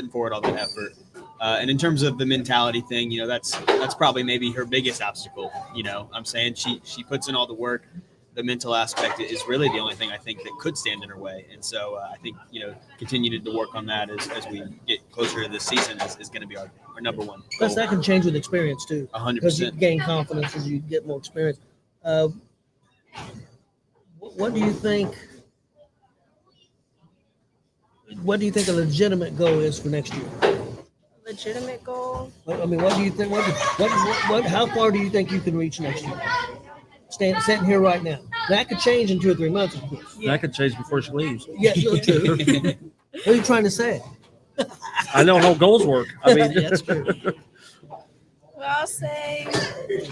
forward all that effort. And in terms of the mentality thing, you know, that's probably maybe her biggest obstacle. You know, I'm saying she puts in all the work. The mental aspect is really the only thing I think that could stand in her way. And so I think, you know, continuing to work on that as we get closer to this season is going to be our number one goal. Plus, that can change with experience too. 100%. Because you gain confidence as you get more experience. What do you think? What do you think a legitimate goal is for next year? Legitimate goal? I mean, what do you think? How far do you think you can reach next year? Sitting here right now, that could change in 2 or 3 months, of course. That could change before she leaves. Yeah, no, true. What are you trying to say? I know how goals work. I mean, That's true. Well, I'll say,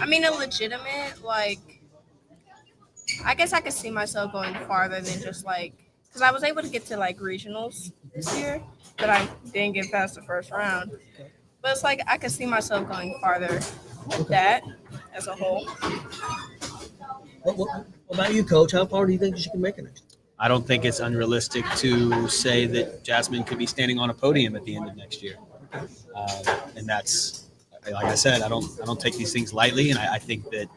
I mean, a legitimate, like, I guess I could see myself going farther than just like, because I was able to get to like regionals this year, but I didn't get past the first round. But it's like I could see myself going farther with that as a whole. What about you, Coach? How far do you think she can make it next year? I don't think it's unrealistic to say that Jasmine could be standing on a podium at the end of next year. And that's, like I said, I don't take these things lightly, and I think that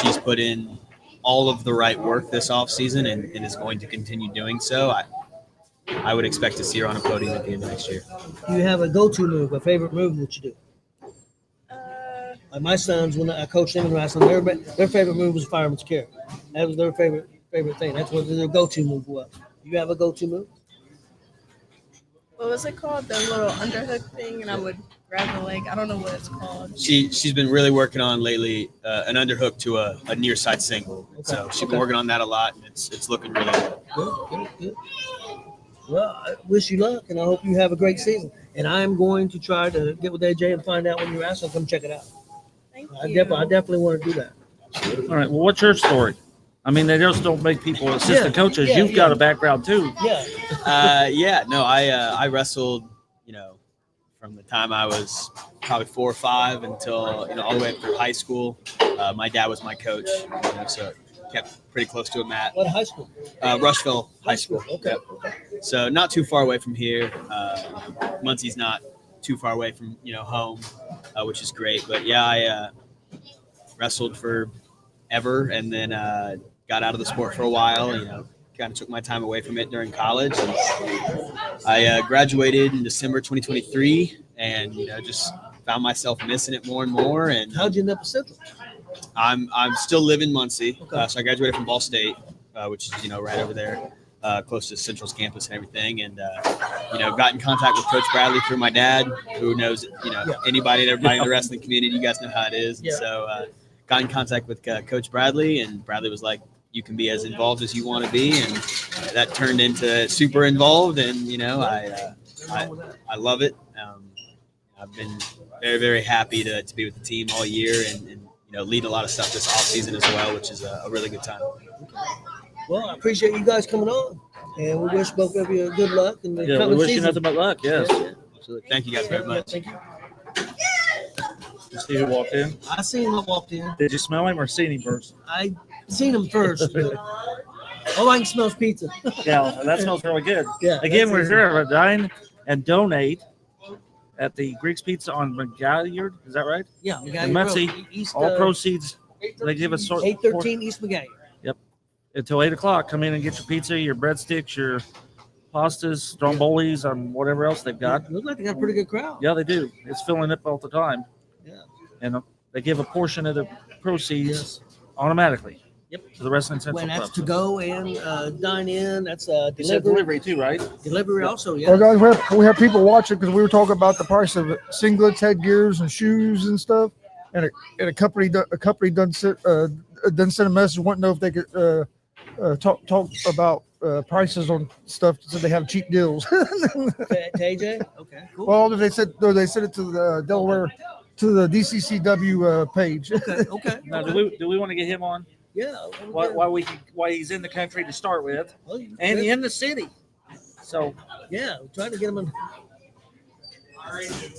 she's put in all of the right work this offseason and is going to continue doing so. I would expect to see her on a podium at the end of next year. Do you have a go-to move, a favorite move that you do? Like my sons, when I coached them in wrestling, their favorite move was fireman's carry. That was their favorite thing. That's what their go-to move was. You have a go-to move? What was it called? The little underhook thing, and I would grab the leg. I don't know what it's called. She's been really working on lately an underhook to a near side single. Okay. So she's been working on that a lot, and it's looking really good. Good. Well, I wish you luck, and I hope you have a great season. And I'm going to try to get with AJ and find out when you're out, so come check it out. Thank I you. definitely want to do that. all right. Well, what's your story? I mean, they just don't make people assistant coaches. You've got a background too. Yeah. I wrestled, you know, from the time I was probably 4 or 5 until, you know, all the way up through high school. My dad was my coach, you know, so kept pretty close to him at What high school? Rushville High School. Okay. Yep. So not too far away from here. Muncie's not too far away from, you know, home, which is great. But yeah, I wrestled for ever, and then got out of the sport for a while. You know, kind of took my time away from it during college. And I graduated in December 2023, and you know, just found myself missing it more and more. And How'd you end up at Central? I'm still live in Muncie, Okay. so I graduated from Ball State, which is, you know, right over there, close to Central's campus and everything. And you know, got in contact with Coach Bradley through my dad, who knows, you know, anybody and everybody in the wrestling community. You guys know how it is. Yeah. And so got in contact with Coach Bradley, and Bradley was like, "You can be as involved as you want to be," and that turned into super involved. And you know, I love it. I've been very, very happy to be with the team all year and you know, lead a lot of stuff this off season as well, which is a really good time. Well, I appreciate you guys coming on, and we wish both of you good luck in the Yeah, we coming wish you season. nothing but luck. Yes. Absolutely. Thank you guys very much. Thank you. You see who walked in? I seen him walked in. Did you smell him or see him first? I seen him first. But all I can smell is pizza. Yeah, that smells really good. Yeah. Again, that's we're it. here to dine and donate at the Greek's Pizza on McGalliard. Is that right? Yeah, In Muncie, all proceeds they give us 813 East McGayer. until 8 o'clock. Come in and get your pizza, your breadsticks, your pastas, strombolis, and whatever else they've got. Looks like they got a pretty good crowd. Yeah, they do. It's filling up all the time. Yeah. And they give a portion of the proceeds Yes. automatically. Yep. To the Wrestling Central Well, that's Club. to go and dine in. That's You said delivery. delivery too, right? Delivery also, Well, yeah. guys, we have people watching because we were talking about the price of singlets, headgears, and shoes and stuff. And a company done sent a message wanting to know if they could talk about prices on stuff so they have cheap deals. Okay, AJ? Okay, cool. Well, they sent it to the Delaware, to the DCCW page. Okay. Now, do we want to get him on? Yeah. Why he's in the country to start with, Well, and in the city. So yeah, we're trying to get him in.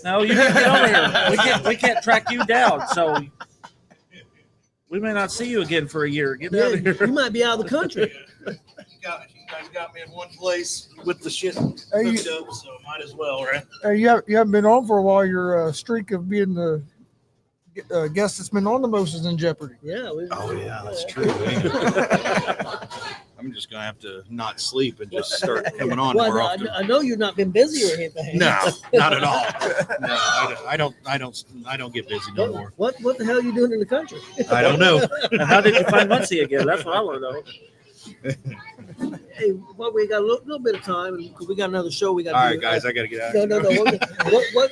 no, you can get over here. We can't track you down. So we may not see you again for a year. Get out of Yeah, here. you might be out of the country. guys got me in one place with the shit Hey, hooked up, so might as well, right? Hey, you haven't been on for a while. Your streak of being the guest that's been on the most is in jeopardy. Yeah. Oh yeah, that's true. I'm just gonna have to not sleep and just start coming on Well, more I, often. I know you've not been busy or anything. No, not at all. No, I don't get busy no more. What the hell are you doing in the country? I don't know. How did you find Muncie again? That's what I want to know. Hey, well, we got a little bit of time, and we got another show we got. All right, guys, I got to get out. No. What?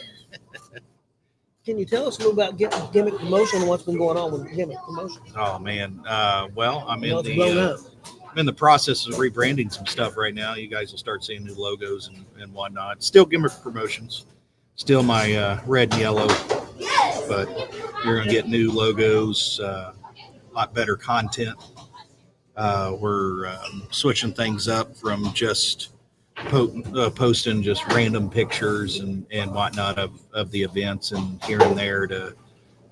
Can you tell us a little about gimmick promotion and what's been going on with gimmick promotion? Oh man. Well, I'm You know, in it's blown the up. I'm in the process of rebranding some stuff right now. You guys will start seeing new logos and whatnot. Still gimmick promotions. Still my red and yellow, but you're gonna get new logos, a lot better content. We're switching things up from just posting just random pictures and whatnot of the events and here and there to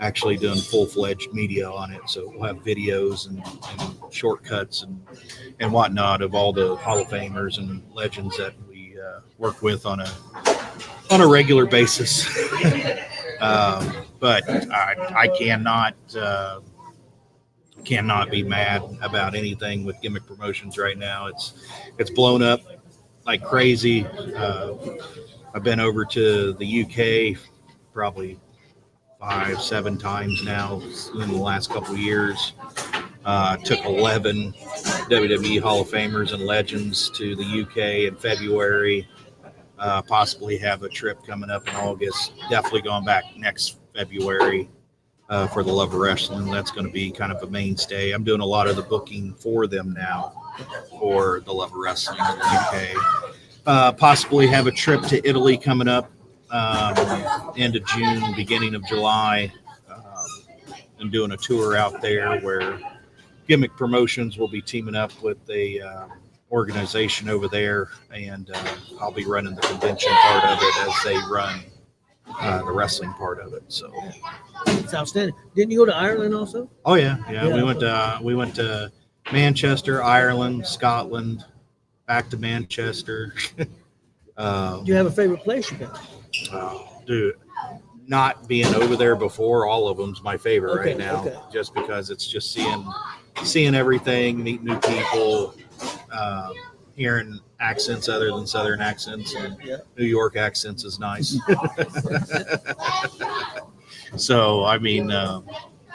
actually doing full-fledged media on it. So we'll have videos and shortcuts and whatnot of all the Hall of Famers and legends that we work with on a regular basis. But I cannot be mad about anything with gimmick promotions right now. It's blown up like crazy. I've been over to the UK probably 5-7 times now in the last couple of years. Took 11 WWE Hall of Famers and legends to the UK in February. Possibly have a trip coming up in August. Definitely going back next February for the Love of Wrestling. That's going to be kind of a mainstay. I'm doing a lot of the booking for them now for the Love of Wrestling in the UK. Possibly have a trip to Italy coming up end of June, beginning of July. I'm doing a tour out there where Gimmick Promotions will be teaming up with a organization over there, and I'll be running the convention part of it as they run the wrestling part of it. So It's outstanding. Didn't you go to Ireland also? oh yeah. We went to Manchester, Ireland, Scotland, back to Manchester. Do you have a favorite place you been? Dude, not being over there before, all of them's my favorite right now. Okay. Just because it's just seeing everything, meet new people, hearing accents other than Southern accents, and New York accents is nice. So I mean,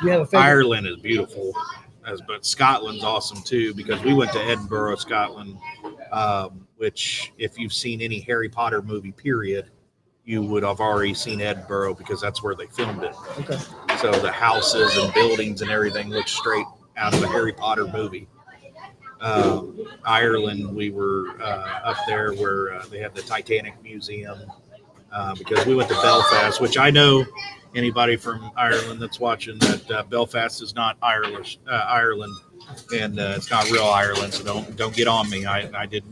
You have a favorite? Ireland is beautiful, but Scotland's awesome too, because we went to Edinburgh, Scotland, which if you've seen any Harry Potter movie, period, you would have already seen Edinburgh because that's where they filmed it. Okay. So the houses and buildings and everything look straight out of a Harry Potter movie. Ireland, we were up there where they have the Titanic Museum, because we went to Belfast, which I know anybody from Ireland that's watching that Belfast is not Ireland, and it's not real Ireland. So don't get on me. I did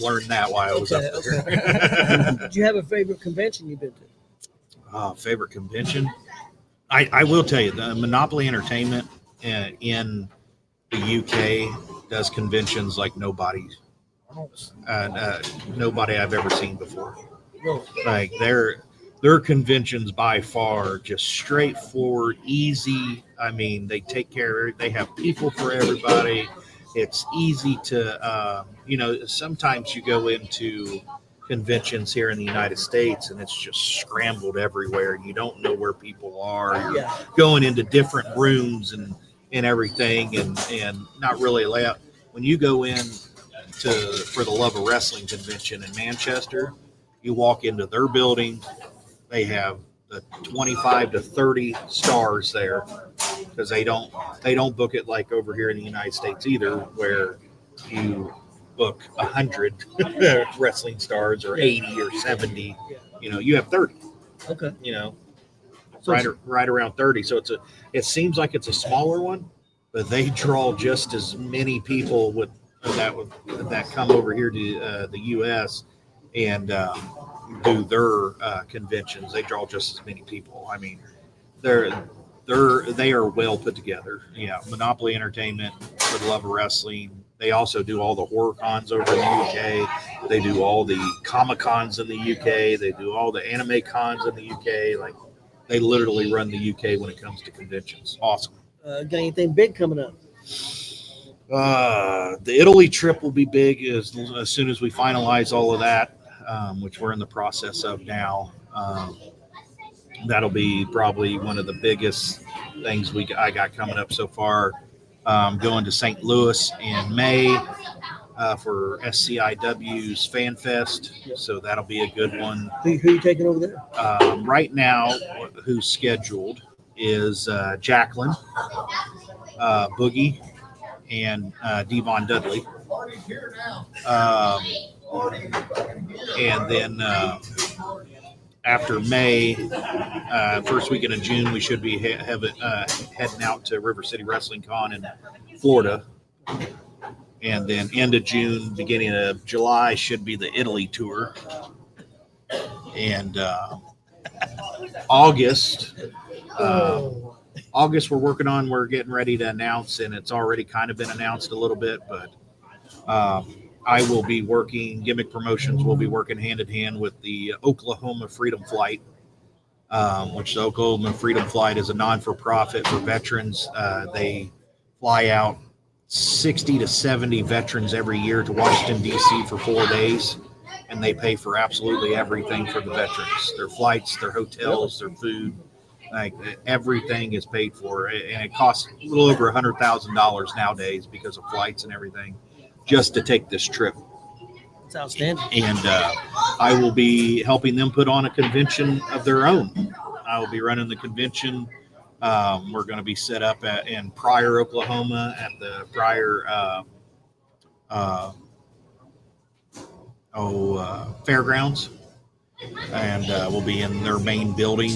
learn that while I was up there. Okay. Did you have a favorite convention you've been to? Favorite convention? I will tell you, the Monopoly Entertainment in the UK does conventions like nobody I've ever seen before. Really? Like their conventions by far just straightforward, easy. I mean, they take care of it. They have people for everybody. It's easy to, sometimes you go into conventions here in the United States and it's just scrambled everywhere and you don't know where people are. You're going into different rooms and everything and not really layout. When you go in for the Love of Wrestling convention in Manchester, you walk into their building, they have the 25 to 30 stars there, because they don't book it like over here in the United States either, where you book 100 wrestling stars or 80 or 70. You have 30. Okay. So right around 30. So it seems like it's a smaller one, but they draw just as many people that come over here to the U.S. and do their conventions. They draw just as many people. I mean, they are well put together. Yeah, Monopoly Entertainment for the Love of Wrestling. They also do all the horror cons over in the UK. They do all the Comic Cons in the UK. They do all the anime cons in the UK. Like, they literally run the UK when it comes to conventions. Awesome. Got anything big coming up? The Italy trip will be big as soon as we finalize all of that, which we're in the process of now. That'll be probably one of the biggest things I got coming up so far. Going to St. Louis in May for SCIW's Fan Fest, so that'll be a good one. Who are you taking over there? Right now, who's scheduled is Jacqueline, Boogie, and Devon Dudley. And then after May, first weekend of June, we should be heading out to River City Wrestling Con in Florida. And then end of June, beginning of July should be the Italy tour. And August, we're getting ready to announce, and it's already kind of been announced a little bit, but I will be working, Gimmick Promotions will be working hand in hand with the Oklahoma Freedom Flight, which the Oklahoma Freedom Flight is a non-for-profit for veterans. They fly out 60 to 70 veterans every year to Washington, D.C. for 4 days, and they pay for absolutely everything for the veterans. Their flights, their hotels, their food, like everything is paid for. And it costs a little over $100,000 nowadays because of flights and everything just to take this trip. It's outstanding. And I will be helping them put on a convention of their own. I will be running the convention. We're going to be set up in Pryor, Oklahoma, at the Pryor fairgrounds, and we'll be in their main building.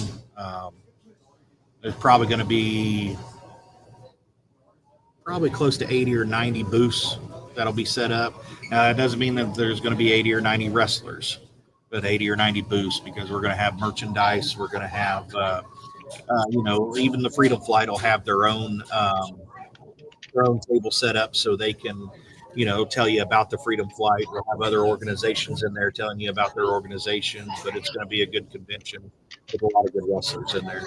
There's probably going to be close to 80 or 90 booths that'll be set up. It doesn't mean that there's going to be 80 or 90 wrestlers, but 80 or 90 booths, because we're going to have merchandise. We're going to have, even the Freedom Flight will have their own table set up so they can, tell you about the Freedom Flight. We'll have other organizations in there telling you about their organizations, but it's going to be a good convention with a lot of good wrestlers in there.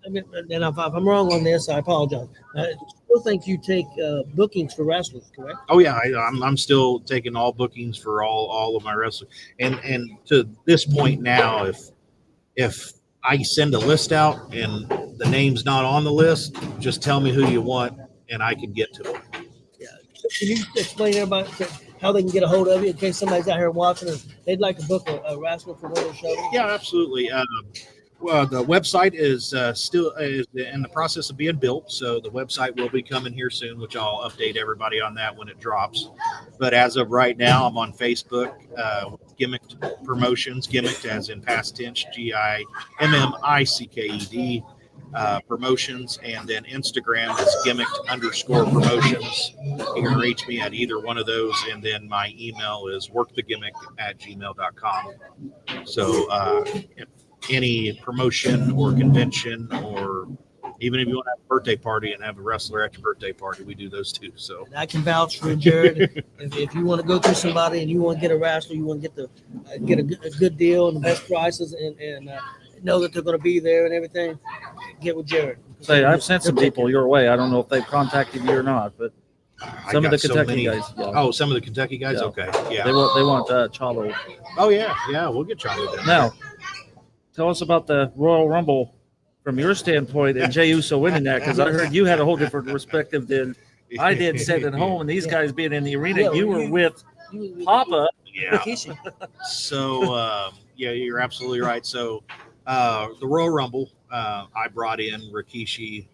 And if I'm wrong on this, I apologize. I still think you take bookings for wrestlers, correct? Oh yeah, I'm still taking all bookings for all of my wrestlers, and to this point now, if I send a list out and the name's not on the list, just tell me who you want, and I can get to them. Yeah. Can you explain everybody how they can get a hold of you in case somebody's out here watching and they'd like to book a wrestler for one of their shows? Yeah, absolutely. Well, the website is still in the process of being built, so the website will be coming here soon, which I'll update everybody on that when it drops. But as of right now, I'm on Facebook, Gimmick Promotions, Gimmick as in past tense, GIMMICKED Promotions, and then Instagram is Gimmick_Promotions. You can reach me at either one of those, and then my email is workthegimmick@gmail.com. So any promotion or convention, or even if you want to have a birthday party and have a wrestler at your birthday party, we do those too. So And I can vouch for Jared. if you want to go through somebody and you want to get a wrestler, you want to get a good deal and the best prices, and know that they're going to be there and everything, get with Jared. Say, I've sent some people your way. I don't know if they've contacted you or not, but some of the Kentucky guys. Yeah. Oh, some of the Kentucky guys. Yeah. Okay, yeah. They want Chavo. Oh yeah, we'll get Chavo there. Now, tell us about the Royal Rumble from your standpoint and Jey Uso winning that, because I heard you had a whole different perspective than I did sitting at home, and these guys being in the arena. Yeah, you were with Papa. Yeah. So you're absolutely right. So the Royal Rumble, I brought in Rikishi,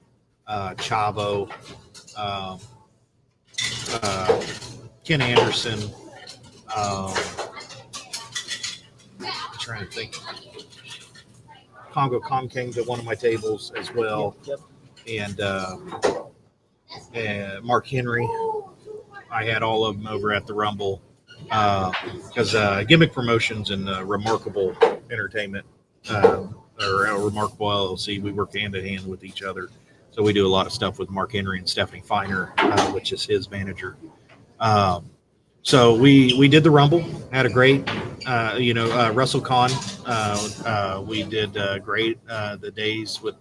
Chavo, Ken Anderson. Trying to think. Congo Com came to one of my tables as well. Yep. And Mark Henry. I had all of them over at the Rumble because Gimmick Promotions and Remarkable Entertainment or Remarkable LLC, we work hand in hand with each other. So we do a lot of stuff with Mark Henry and Stephanie Feiner, which is his manager. So we did the Rumble, had a great, WrestleCon. We did great the days with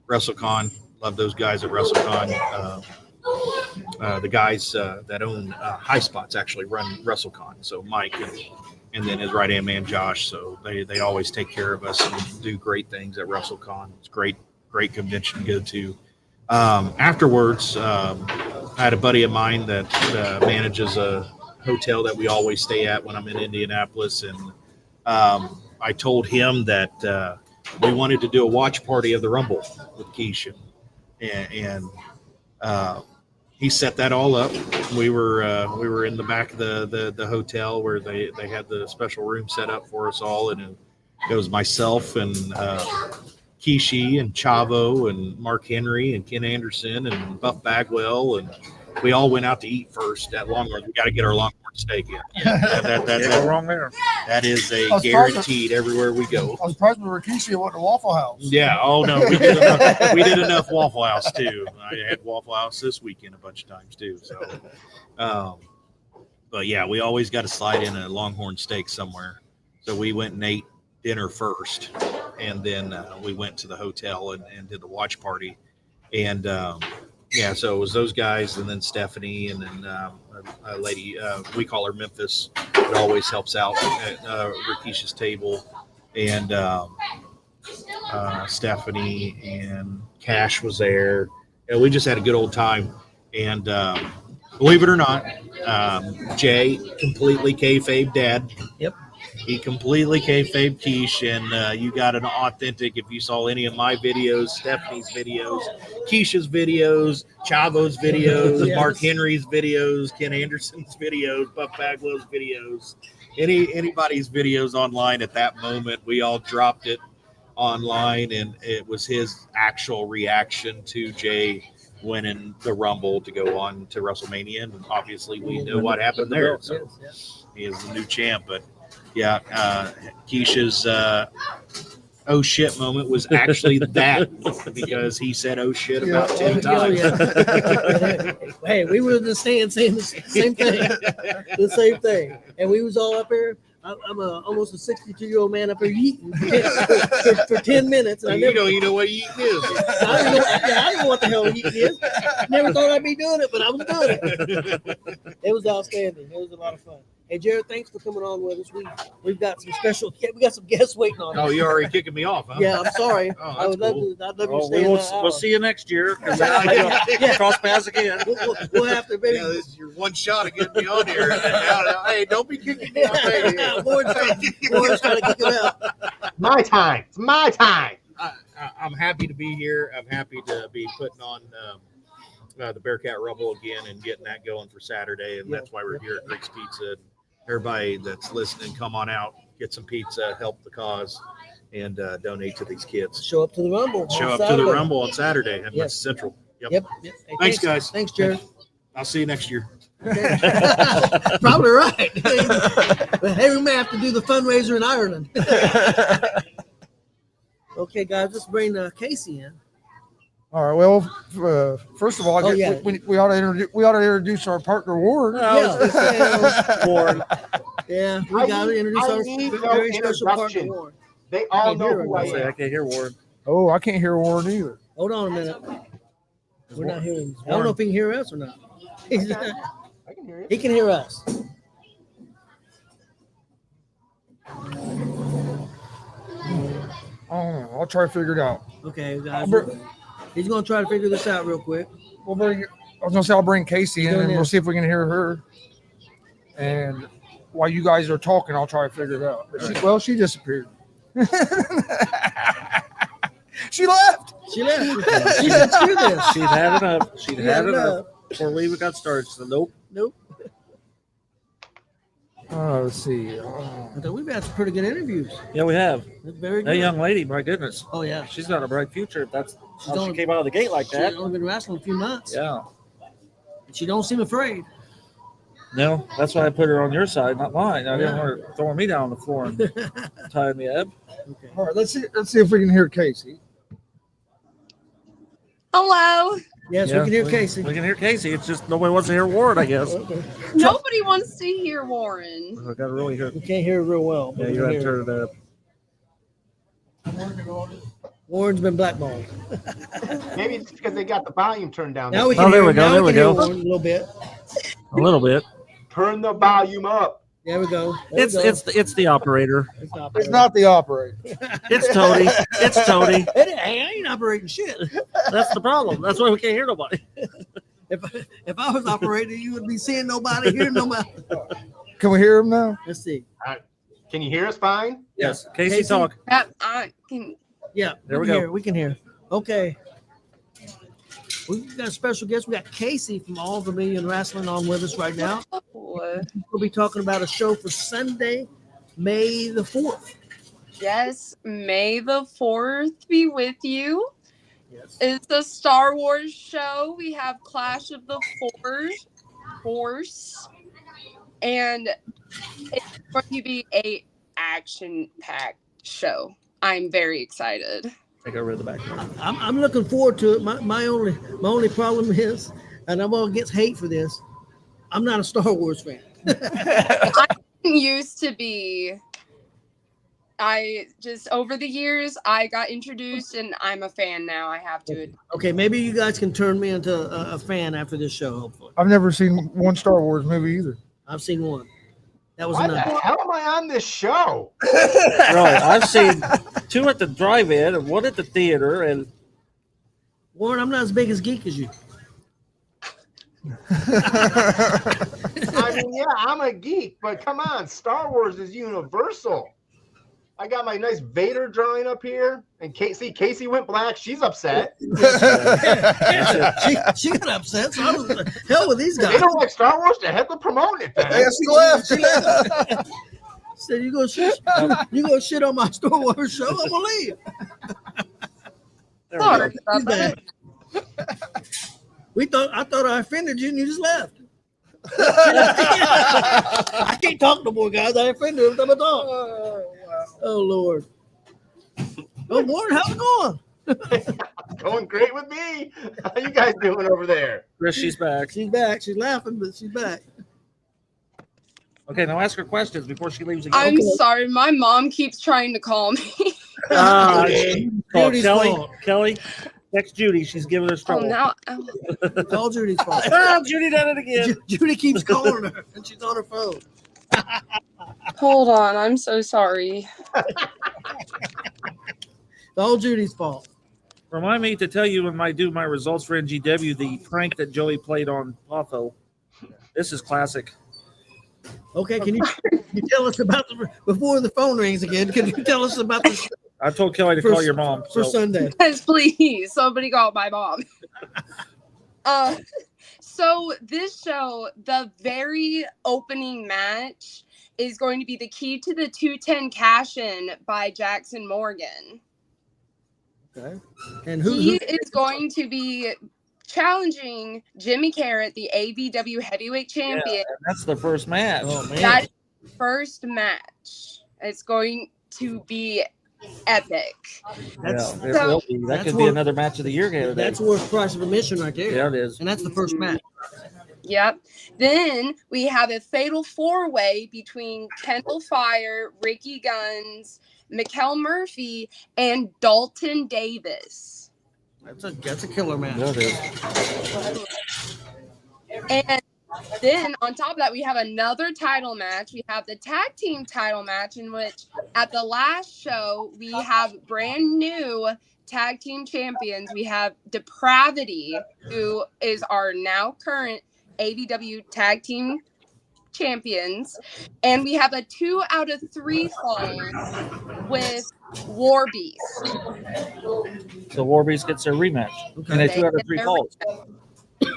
WrestleCon. Love those guys at WrestleCon. The guys that own High Spots actually run WrestleCon. So Mike and then his right hand man Josh. So they always take care of us and do great things at WrestleCon. It's great convention to go to. Afterwards, I had a buddy of mine that manages a hotel that we always stay at when I'm in Indianapolis, and I told him that we wanted to do a watch party of the Rumble with Keisha, and he set that all up. We were in the back of the hotel where they had the special room set up for us all, and it was myself and Kishi and Chavo and Mark Henry and Ken Anderson and Buff Bagwell, and we all went out to eat first at Longhorn. We got to get our Longhorn steak in. Can't go wrong there. That is a guaranteed everywhere we go. I was surprised when Rikishi went to Waffle House. Yeah. Oh no, we did enough. We did enough Waffle House too. I had Waffle House this weekend a bunch of times too. So, but yeah, we always got to slide in a Longhorn steak somewhere. So we went and ate dinner first, and then we went to the hotel and did the watch party. And yeah, so it was those guys, and then Stephanie, and then a lady, we call her Memphis, that always helps out at Rikisha's table, and Stephanie and Cash was there, and we just had a good old time. And believe it or not, Jay completely kayfabe dad. Yep. He completely kayfabe Keish, and you got an authentic. If you saw any of my videos, Stephanie's videos, Keisha's videos, Chavo's videos, Yes. Mark Henry's videos, Ken Anderson's videos, Buff Bagwell's videos, anybody's videos online at that moment, we all dropped it online, and it was his actual reaction to Jay winning the Rumble to go on to WrestleMania, and obviously we know what happened there. So he is the new champ, but. Yeah, Keisha's oh shit moment was actually that, because he said oh shit about 10 times. Hey, we were just saying the same thing, the same thing, and we was all up here. I'm almost a 62-year-old man up here eating for 10 minutes. And You know what eating is. I don't know what the hell eating is. Never thought I'd be doing it, but I was doing it. It was outstanding. It was a lot of fun. Hey, Jared, thanks for coming on with us. We've got some some guests waiting on us. Oh, you're already kicking me off, huh? Yeah, I'm sorry. Oh, I would love cool. to. I'd love to stay. We'll see you next year. Cross paths again. We'll have to. Maybe. Yeah, this is your one shot of getting me on here. Hey, don't be kicking me off. Lauren's trying to kick him out. My time. It's my time. I'm happy to be here. I'm happy to be putting on the Bearcat Rumble again and getting that going for Saturday. And that's why we're here at Rick's Pizza. Everybody that's listening, come on out, get some pizza, help the cause, and donate to these kids. Show up to the Rumble. Show up to the Rumble on Saturday at West Central. Yep. Hey, Thanks, guys. Thanks, Jared. I'll see you next year. Probably right. But hey, we may have to do the fundraiser in Ireland. Okay, guys, let's bring Casey in. All right. Well, first of all, we ought to introduce our partner Ward. Ward. Yeah, we got to introduce our very special partner Ward. They all know who I I am. can't hear Ward. Oh, I can't hear Ward either. Hold on a minute. We're not hearing. I don't know if he can hear us or not. I can hear you. He can hear us. Oh, I'll try to figure it out. Okay, guys. He's going to try to figure this out real quick. I was gonna say I'll bring Casey in and Yeah. we'll see if we can hear her. And while you guys are talking, I'll try to figure it out. But she disappeared. She left. She left. She said, screw this. She'd had enough. She'd had enough before we even got started. So nope. Let's see. I thought we've had some pretty good interviews. Yeah, we have. That's very good. That young lady, my goodness. Oh, yeah. She's got a bright future. If that's how only- she came out of the gate like that. She's only been wrestling a few months. Yeah. She don't seem afraid. No, that's why I put her on your side, not mine. I didn't Yeah. want her throwing me down on the floor and tying me up. All right, let's see if we can hear Casey. Hello. Yes, we can hear Casey. We can hear Casey. It's just nobody wants to hear Warren, I guess. Okay. Nobody wants to hear Warren. I got to really hear. We can't hear it real well. Yeah, you got to turn it up. Warren's been blackballed. Maybe it's because they got the volume turned down. Now we can there hear we him. go, Now there we we can hear go. Warren a little bit. A little bit. Turn the volume up. There we go. There we go. It's the operator. It's not the operator. It's Tony. It's Tony. Hey, I ain't operating shit. That's the problem. That's why we can't hear nobody. If I was operating, you would be seeing nobody, hearing nobody. Can we hear him now? Let's see. Can you hear us fine? Yes. Casey, talk. I can. Yeah, There we can go. hear, we can hear. Okay. We've got a special guest. We got Casey from All the Million Wrestling on with us right now. We'll be talking about a show for Sunday, May the 4th. Yes, May the 4th be with you. Yes. It's a Star Wars show. We have Clash of the Force. And it's going to be a action-packed show. I'm very excited. I got rid of the back. I'm looking forward to it. My only problem is, and I'm all against hate for this, I'm not a Star Wars fan. I used to be. I just over the years I got introduced and I'm a fan now. I have to. Okay, maybe you guys can turn me into a fan after this show, hopefully. I've never seen one Star Wars movie either. I've seen one. That was Why the enough. hell am I on this show? Right. I've seen 2 at the drive-in and 1 at the theater. And Warren, I'm not as big as geek as you. I mean, yeah, I'm a geek, but come on, Star Wars is universal. I got my nice Vader drawing up here, and Casey went black. She's upset. She got upset. So I was hell with these guys. They don't like Star Wars. The heck with promoting it. Then. Yeah, she left. Said you gonna shit on my Star Wars show? I'm gonna leave. Sorry about that. I thought I offended you and you just left. I can't talk no more, guys. I offended him. I'm talk. Oh Lord. Oh Warren, how's it going? Going great with me. How you guys doing over there? Chris, she's back. She's back. She's laughing, but she's back. Okay, now ask her questions before she leaves again. I'm sorry. My mom keeps trying to call me. Judy's Kelly, fault. Kelly, text Judy. She's giving us Oh, trouble. now. It's all Judy's fault. Judy done it again. Judy keeps calling her and she's on her phone. Hold on. I'm so sorry. It's all Judy's fault. Remind me to tell you when I do my results for NGW, the prank that Joey played on Potho. This is classic. Okay, can you tell us about before the phone rings again? Can you tell us about this I told Kelly to call your mom. for So Sunday? Yes, please. Somebody call my mom. So this show, the very opening match is going to be the key to the 210 cash-in by Jackson Morgan. Okay. And He is going to be challenging Jimmy Carrot, the AVW heavyweight champion. that's the first match. Oh man. That is the first match. It's going to be epic. That's It will be. That that's could be worth- another match of the year game. that's worth price of admission right there. Yeah, it is. And that's the first match. Yep. Then we have a fatal 4-way between Kendall Fire, Ricky Guns, Mikkel Murphy, and Dalton Davis. That's a killer match. Yeah, it is. And then on top of that, we have another title match. We have the tag team title match, in which at the last show, we have brand new tag team champions. We have Depravity, who is our now current AVW tag team champions. And we have a 2 out of 3 fall with War Beast. So Warbeast gets their rematch. And they 2 out of 3 falls.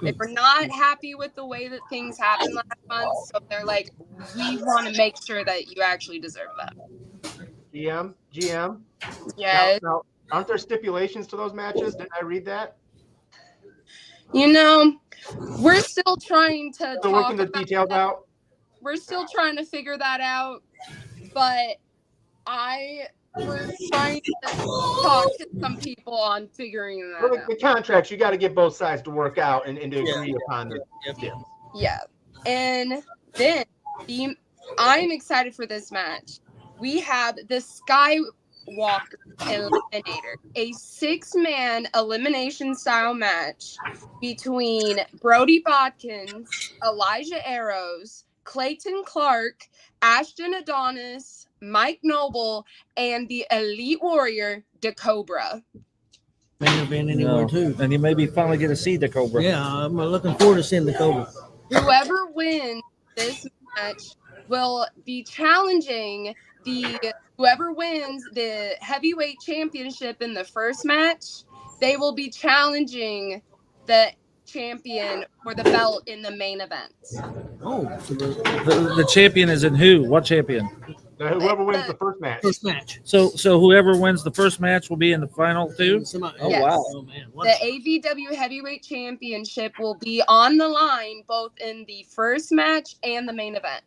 They were not happy with the way that things happened last month, so they're like, we want to make sure that you actually deserve that. GM. Yes. Now, aren't there stipulations to those matches? Didn't I read that? You know, we're still trying to Still talk working the about details that. out. We're still trying to figure that out, but I We're trying to talk to some people on figuring that Well, out. the contracts, you got to get both sides to work out and to agree upon the deal. Yeah. And then I'm excited for this match. We have the Skywalker Eliminator, a 6-man elimination style match between Brody Bodkins, Elijah Arrows, Clayton Clark, Ashton Adonis, Mike Noble, and the Elite Warrior, DeCobra. May have been anywhere too. And you maybe finally get to see the Cobra. Yeah, I'm looking forward to seeing the Cobra. Whoever wins this match will be challenging whoever wins the heavyweight championship in the first match. They will be challenging the champion for the belt in the main event. Oh, so The champion is in who? What champion? Whoever wins the first match. first match. So whoever wins the first match will be in the final two? Oh, Yes. wow. Oh man, The AVW Heavyweight Championship will be on the line both in the first match and the main event.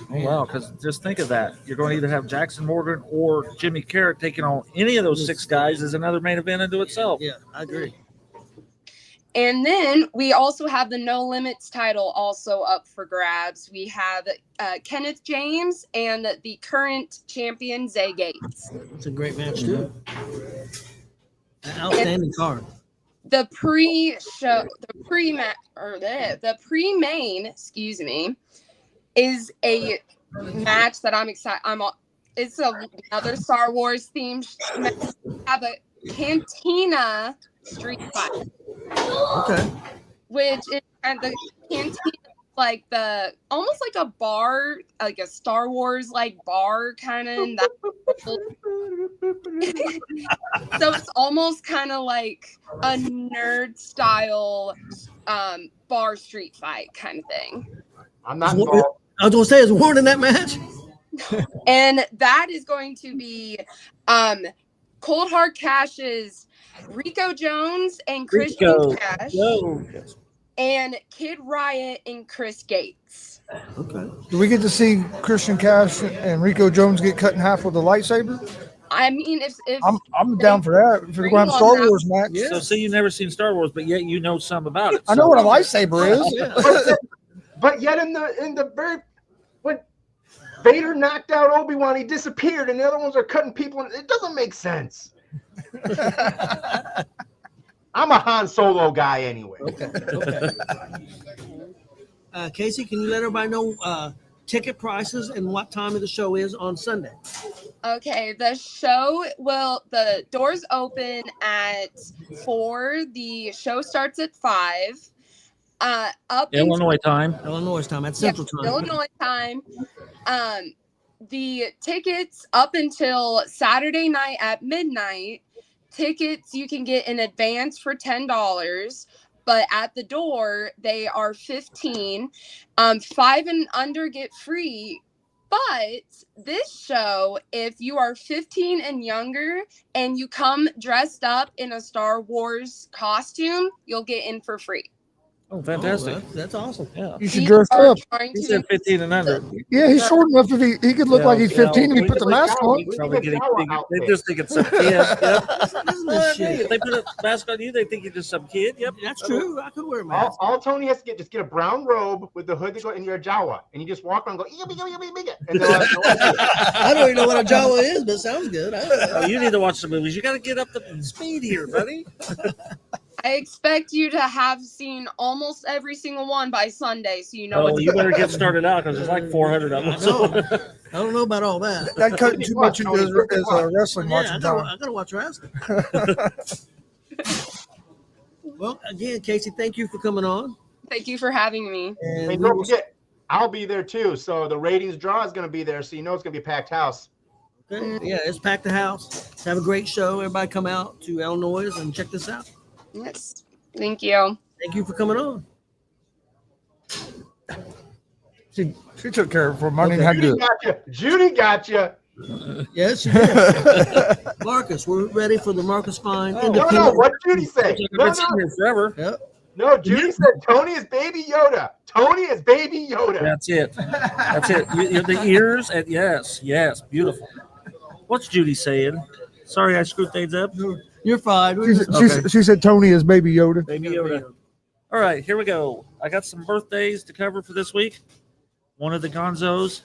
Oh, wow. Because just think of that. You're going to either have Jackson Morgan or Jimmy Carrot taking on any of those 6 guys as another main event into itself. Yeah, I agree. And then we also have the No Limits title also up for grabs. We have Kenneth James and the current champion, Zay Gates. It's a great match too. An outstanding card. The pre-show, the pre-main, excuse me, is a match that I'm excited. It's another Star Wars themed match. We have a Cantina street fight. Okay. Which is and the cantina, like almost like a bar, like a Star Wars like bar kind of. So it's almost kind of like a nerd style bar street fight kind of thing. I'm not involved. I was gonna say, is Warren in that match? And that is going to be Cold Hard Cash's Rico Jones and Christian Cash, and Kid Riot and Chris Gates. Okay. Do we get to see Christian Cash and Rico Jones get cut in half with a lightsaber? I mean, if I'm down for that. If we're going to have Star Wars match. Yeah. So see, you've never seen Star Wars, but yet you know some about it. I know what a lightsaber is. But yet in the very when Vader knocked out Obi-Wan, he disappeared, and the other ones are cutting people. It doesn't make sense. I'm a Han Solo guy anyway. Okay. Casey, can you let everybody know ticket prices and what time of the show is on Sunday? Okay, the doors open at 4. The show starts at 5. Illinois time. At Central Time. Illinois time. The tickets up until Saturday night at midnight. Tickets you can get in advance for $10, but at the door they are $15. 5 and under get free. But this show, if you are 15 and younger and you come dressed up in a Star Wars costume, you'll get in for free. Oh, fantastic. That's awesome. Yeah. You should dress up. He said 15 and under. Yeah, he's short enough if he could look like he's 15 if he put the mask on. They just think it's some kid. Yep. If they put a mask on you, they think you're just some kid. Yep. That's true. I could wear a mask. All Tony has to just get a brown robe with the hood to go in your Jawa, and you just walk around and go, and I don't even know what a Jawa is, but it sounds good. You need to watch the movies. You got to get up to speed here, buddy. I expect you to have seen almost every single one by Sunday, so you know. Oh, you better get started out because there's like 400 of them. I don't know about all that. That cutting too much into his wrestling watching time. I gotta watch wrestling. Well, again, Casey, thank you for coming on. Thank you for having me. And don't forget, I'll be there too. So the ratings draw is going to be there, so you know it's going to be a packed house. Okay. Yeah, it's packed the house. Have a great show. Everybody come out to Illinois and check this out. Yes. Thank you. Thank you for coming on. She took care of it for money and had to do it. Judy got you. Yes, she did. Marcus, we're ready for the Marcus Fine. No, what did Judy say? No, forever. Yep. No, Judy said Tony is Baby Yoda. Tony is Baby Yoda. That's it. That's it. The ears and yes, beautiful. What's Judy saying? Sorry, I screwed things up. You're fine. She said Tony is Baby Yoda. Baby Yoda. All right, here we go. I got some birthdays to cover for this week. One of the Gonzo'S,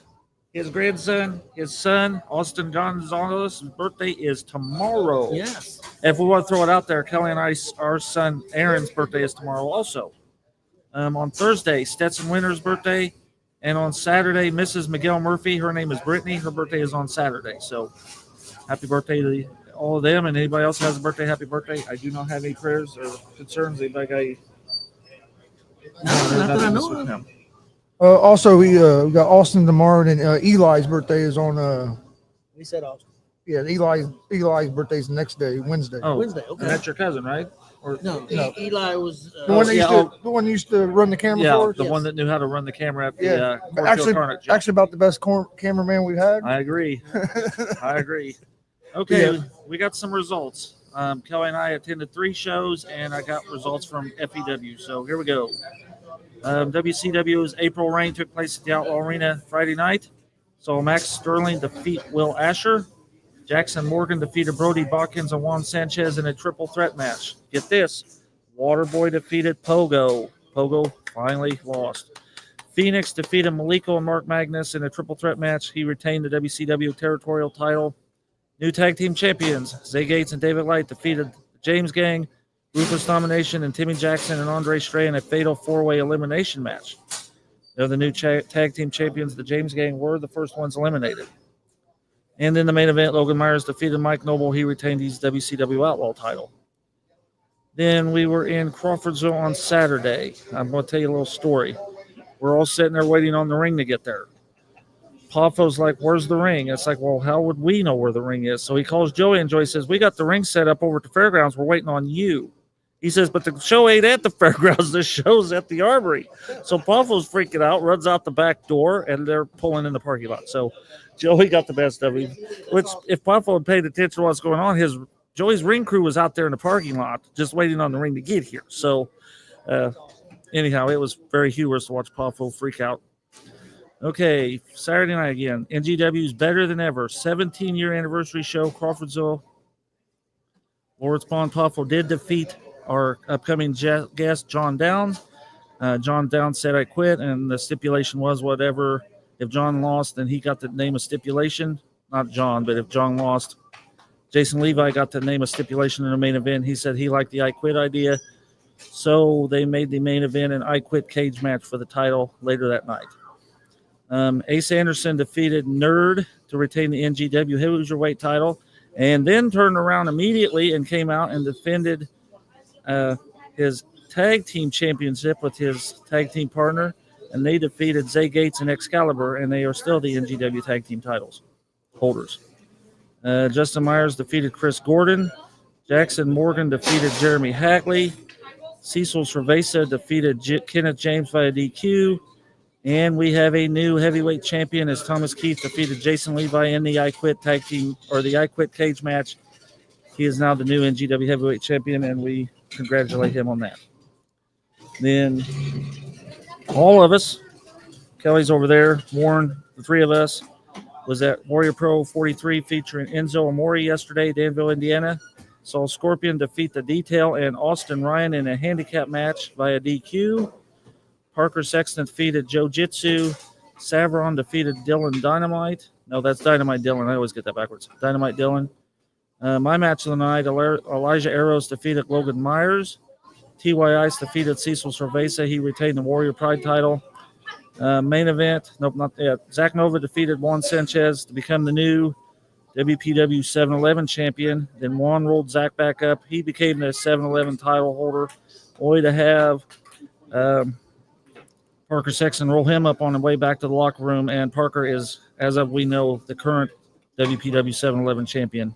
his grandson, his son, Austin Gonzo'S' birthday is tomorrow. Yes. If we want to throw it out there, Kelly and I, our son Aaron's birthday is tomorrow also. On Thursday, Stetson Winter's birthday. And on Saturday, Mrs. Miguel Murphy, her name is Brittany. Her birthday is on Saturday. So happy birthday to all of them. And anybody else has a birthday, happy birthday. I do not have any prayers or concerns. Anybody got any? Not that I know of. No. Also, we got Austin tomorrow, and Eli's birthday is on. We said Austin. Yeah, Eli's birthday's the next day, Wednesday. Oh, Wednesday, okay. And that's your cousin, right? Or No, Eli was. The one that used to run the camera for us? the one that knew how to run the camera at the Yeah. Cornfield Carnage. Actually, about the best cameraman we've had. I agree. I agree. Okay, Yeah. we got some results. Kelly and I attended 3 shows, and I got results from FEW. So here we go. WCW's April Reign took place at the Outlaw Arena Friday night. So Max Sterling defeat Will Asher. Jackson Morgan defeated Brody Botkins and Juan Sanchez in a triple threat match. Get this. Waterboy defeated Pogo. Pogo finally lost. Phoenix defeated Maliko and Mark Magnus in a triple threat match. He retained the WCW territorial title. New tag team champions, Zay Gates and David Light defeated the James Gang, Ruthless Domination, and Timmy Jackson and Andre Stray in a fatal 4-way elimination match. They're the new tag team champions. The James Gang were the first ones eliminated. And in the main event, Logan Myers defeated Mike Noble. He retained his WCW Outlaw title. Then we were in Crawfordsville on Saturday. I'm going to tell you a little story. We're all sitting there waiting on the ring to get there. Paffo's like, where's the ring? It's like, well, how would we know where the ring is? So he calls Joey, and Joey says, we got the ring set up over at the fairgrounds. We're waiting on you. He says, but the show ain't at the fairgrounds. The show's at the Armory. So Paffo's freaking out, runs out the back door, and they're pulling in the parking lot. So Joey got the best of him, which if Paffo had paid attention to what's going on, Joey's ring crew was out there in the parking lot just waiting on the ring to get here. So anyhow, it was very humorous to watch Paffo freak out. Okay, Saturday night again. NGW's Better Than Ever, 17-year anniversary show, Crawfordsville. Lawrence Pond Paffo did defeat our upcoming guest, John Downs. John Downs said, I quit, and the stipulation was whatever. If John lost, then he got to name a stipulation. Not John, but if John lost, Jason Levi got to name a stipulation in the main event. He said he liked the I quit idea. So they made the main event an I quit cage match for the title later that night. Ace Anderson defeated Nerd to retain the NGW Heavyweight title, and then turned around immediately and came out and defended his tag team championship with his tag team partner, and they defeated Zay Gates and Excalibur, and they are still the NGW tag team titles holders. Justin Myers defeated Chris Gordon. Jackson Morgan defeated Jeremy Hackley. Cecil Cerveza defeated Kenneth James via DQ. And we have a new heavyweight champion as Thomas Keith defeated Jason Levi in the I Quit tag team or the I Quit cage match. He is now the new NGW heavyweight champion, and we congratulate him on that. Then all of us, Kelly's over there, Warren, the 3 of us, was at Warrior Pro 43 featuring Enzo Amore yesterday, Danville, Indiana. Saw Scorpion defeat The Detail and Austin Ryan in a handicap match via DQ. Parker Sexton defeated Joe Jitsu. Savron defeated Dylan Dynamite. No, that's Dynamite Dylan. I always get that backwards. Dynamite Dylan. My match of the night, Elijah Arrows defeated Logan Myers. T.Y. Ice defeated Cecil Cerveza. He retained the Warrior Pride title. Main event, nope, not yet. Zach Nova defeated Juan Sanchez to become the new WPW 7-Eleven champion. Then Juan rolled Zach back up. He became the 7-Eleven title holder. Only to have Parker Sexton roll him up on the way back to the locker room, and Parker is, as of we know, the current WPW 7-Eleven champion.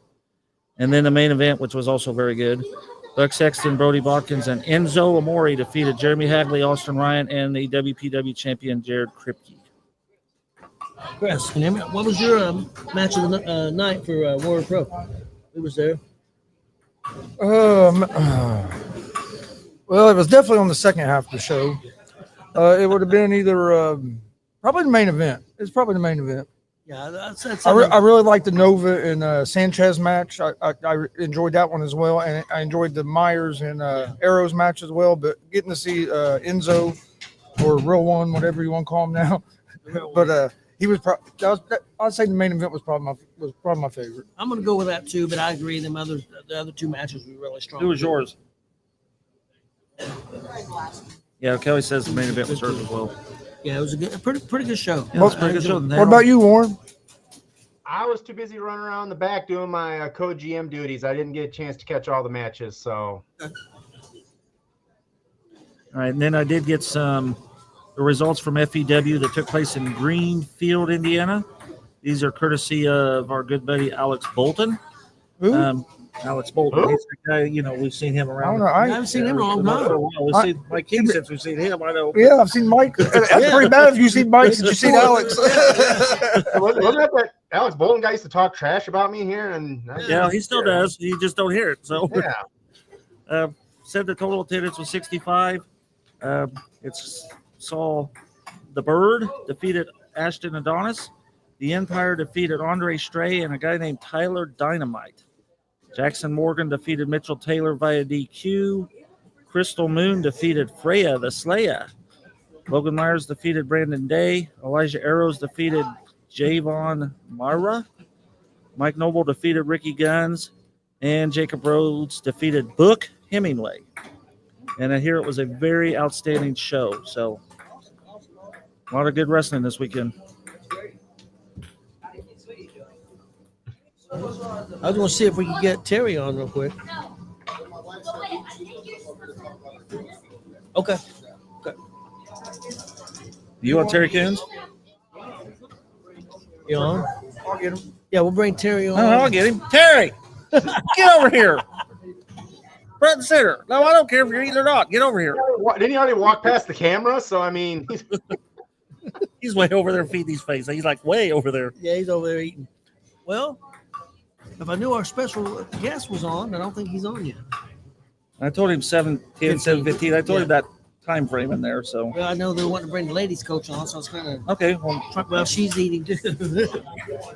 And then the main event, which was also very good, Buck Sexton, Brody Botkins, and Enzo Amore defeated Jeremy Hagley, Austin Ryan, and the WPW champion Jared Kripke. Chris, what was your match of the night for Warrior Pro? Who was there? Well, it was definitely on the second half of the show. It would have been either probably the main event. It's probably the main event. Yeah, that's I really liked the Nova and Sanchez match. I enjoyed that one as well, and I enjoyed the Myers and Arrows match as well. But getting to see Enzo or Real One, whatever you want to call him now, but he was. I'd say the main event was probably my favorite. I'm going to go with that too, but I agree. The other two matches were really strong. Who was yours? Yeah, Kelly says the main event was hers as well. Yeah, it was a pretty good show. Yeah, it was a pretty good show. What about you, Warren? I was too busy running around the back doing my co-GM duties. I didn't get a chance to catch all the matches. So, all right, and then I did get the results from FEW that took place in Greenfield, Indiana. These are courtesy of our good buddy Alex Bolton. Alex Bolton, he's the guy, we've seen him around. I haven't seen him in a long time. We've seen Mike King since we've seen him. I know. Yeah, I've seen Mike. That's pretty bad if you've seen Mike since you've seen Alex. Wasn't that Alex Bolton guy used to talk trash about me here? And yeah, he still does. You just don't hear it. So yeah. Said the total attendance was 65. Saw the Bird defeated Ashton Adonis. The Empire defeated Andre Stray and a guy named Tyler Dynamite. Jackson Morgan defeated Mitchell Taylor via DQ. Crystal Moon defeated Freya the Slayer. Logan Myers defeated Brandon Day. Elijah Arrows defeated Javon Mara. Mike Noble defeated Ricky Guns. And Jacob Rhodes defeated Book Hemingway. And I hear it was a very outstanding show. So a lot of good wrestling this weekend. I was going to see if we could get Terry on real quick. Okay. You want Terry Coons? You on? I'll get him. Yeah, we'll bring Terry on. Oh, I'll get him. Terry, get over here. Front and center. No, I don't care if you're eating or not. Get over here. Didn't he already walk past the camera? So, I mean, he's way over there feeding his face. He's like way over there. Yeah, he's over there eating. Well, if I knew our special guest was on, I don't think he's on yet. I told him 7:10, 7:15. I told him that time frame in there. So well, I know they want to bring the ladies coach on, so it's kind of okay. Well, she's eating too.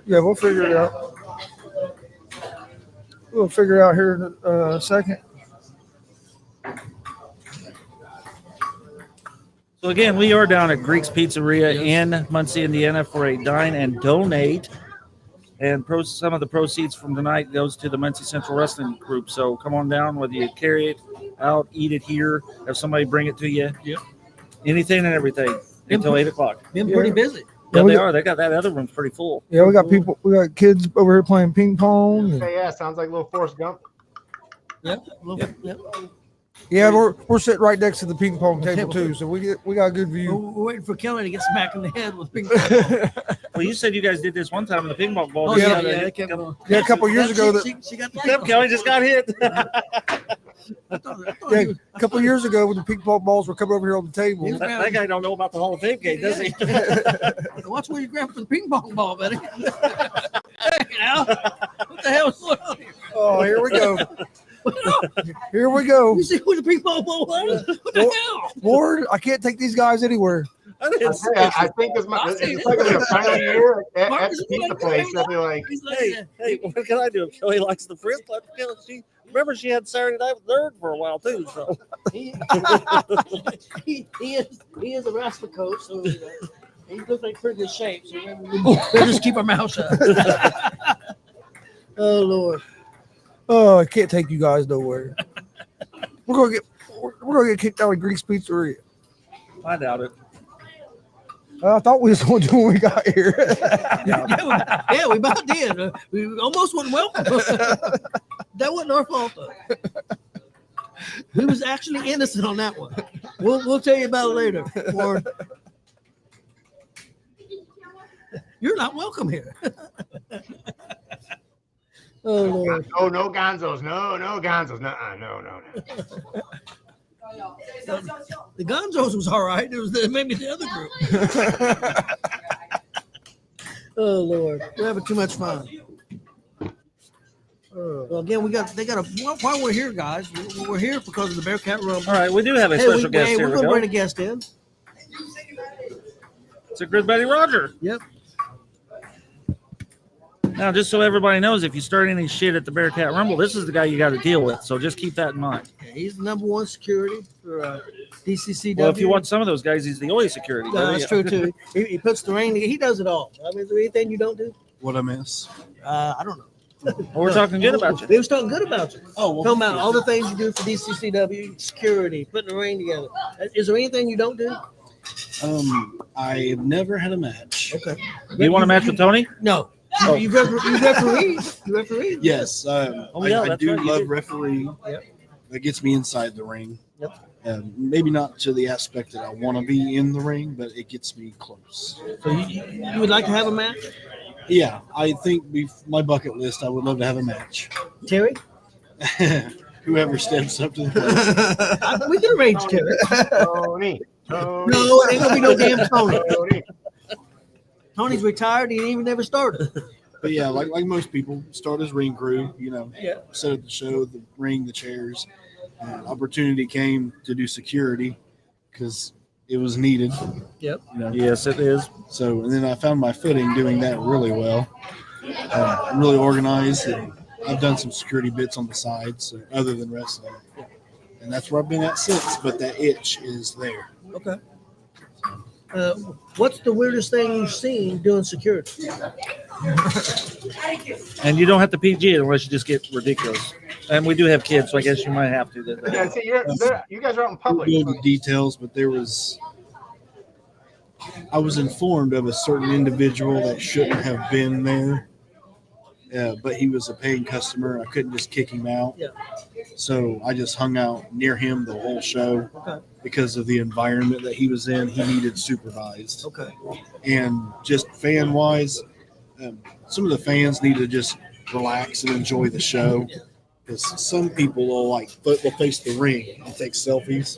Yeah, we'll figure it out. We'll figure it out here in a second. So again, we are down at Greek's Pizzeria in Muncie, Indiana for a dine and donate. And some of the proceeds from tonight goes to the Muncie Central Wrestling Group. So come on down, whether you carry it out, eat it here, have somebody bring it to you. Yep. Anything and everything until 8 o'clock. Been pretty busy. Yeah, they are. They got that other room pretty full. Yeah, we got people. We got kids over here playing ping pong. And, yeah, sounds like a little Forrest Gump. Yep. yeah, we're sitting right next to the ping pong table too, so we got a good view. We're waiting for Kelly to get smacked in the head with ping pong. Well, you said you guys did this one time in the ping pong ball. Oh, yeah, a couple years ago. She got the Yep, Kelly just got hit. Yeah, a couple years ago when the ping pong balls were coming over here on the table. That guy don't know about the Hall of Fame game, does he? Watch where you grab for the ping pong ball, buddy. Hey, now, what the hell is going on here? Oh, here we go. Here we go. You see where the ping pong ball was? What the hell? Lord, I can't take these guys anywhere. I think it's like a final year at the pizza place. I'll be like, hey, what can I do? Kelly likes the frizz. Remember, she had Saturday Night with Nerd for a while too. So he is a wrestler coach, so he looks like pretty good shape. So we'll just keep our mouth shut. Oh Lord. Oh, I can't take you guys nowhere. We're gonna get kicked out of Greek's Pizzeria. I doubt it. I thought we was going to do when we got here. Yeah, we about did. We almost wasn't welcome. That wasn't our fault, though. We was actually innocent on that one. We'll tell you about it later. Or you're not welcome here. Oh Lord. Oh, no Gonzo'S. No Gonzo'S. No. The Gonzo'S was all right. It was maybe the other group. Oh Lord, we're having too much fun. Well, again, while we're here, guys, we're here because of the Bearcat Rumble. All right, we do have a special guest here. We're going to bring a guest in. It's a good buddy, Roger. Yep. Now, just so everybody knows, if you start any shit at the Bearcat Rumble, this is the guy you got to deal with. So just keep that in mind. Yeah, he's the number one security for DCCW. Well, if you watch some of those guys, he's the only security. No, that's true too. He puts the ring. He does it all. I mean, is there anything you don't do? What I miss? I don't know. Well, we're talking good about you. We was talking good about you. Oh, well, talking about all the things you do for DCCW, security, putting the ring together. Is there anything you don't do? I've never had a match. Okay. Do you want a match with Tony? No. Oh. You referee. You referee. Yes, yeah, I that's do right, you love do. refereeing. Yep. That gets me inside the ring. Yep. Maybe not to the aspect that I want to be in the ring, but it gets me close. So you would like to have a match? Yeah, I think my bucket list, I would love to have a match. Terry? Whoever steps up to the plate. We can arrange Terry. Tony. No, it ain't gonna be no damn Tony. Tony's retired. He ain't even never started. But yeah, like most people, start as ring crew, Yeah. set up the show, the ring, the chairs. Opportunity came to do security because it was needed. Yep. Yes, it is. So, and then I found my footing doing that really well. I'm really organized, and I've done some security bits on the side, so other than wrestling. And that's where I've been at since, but that itch is there. Okay. What's the weirdest thing you've seen doing security? And you don't have to PG it unless you just get ridiculous. And we do have kids, so I guess you might have to. Yeah, see, you guys are out in public. I don't know the details, but I was informed of a certain individual that shouldn't have been there, but he was a paying customer. I couldn't just kick him out. Yeah. So I just hung out near him the whole show. Okay. Because of the environment that he was in. He needed supervised. Okay. And just fan-wise, some of the fans need to just relax and enjoy the show. Because some people will they'll face the ring and take selfies,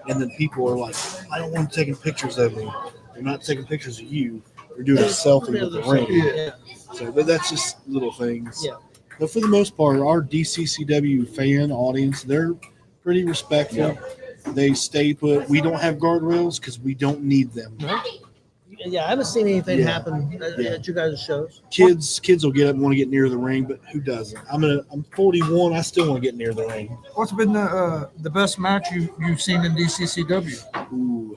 and then people are like, "I don't want them taking pictures of me." They're not taking pictures of you. They're doing a selfie with the ring. Yeah. So, but that's just little things. Yeah. But for the most part, our DCCW fan audience, they're pretty respectful. Yeah. They stay put. We don't have guardrails because we don't need them. No? Yeah, I haven't seen anything Yeah. happen at you guys' shows. Kids will get up and want to get near the ring, but who doesn't? I'm 41. I still want to get near the ring. What's been the best match you've seen in DCCW? Ooh,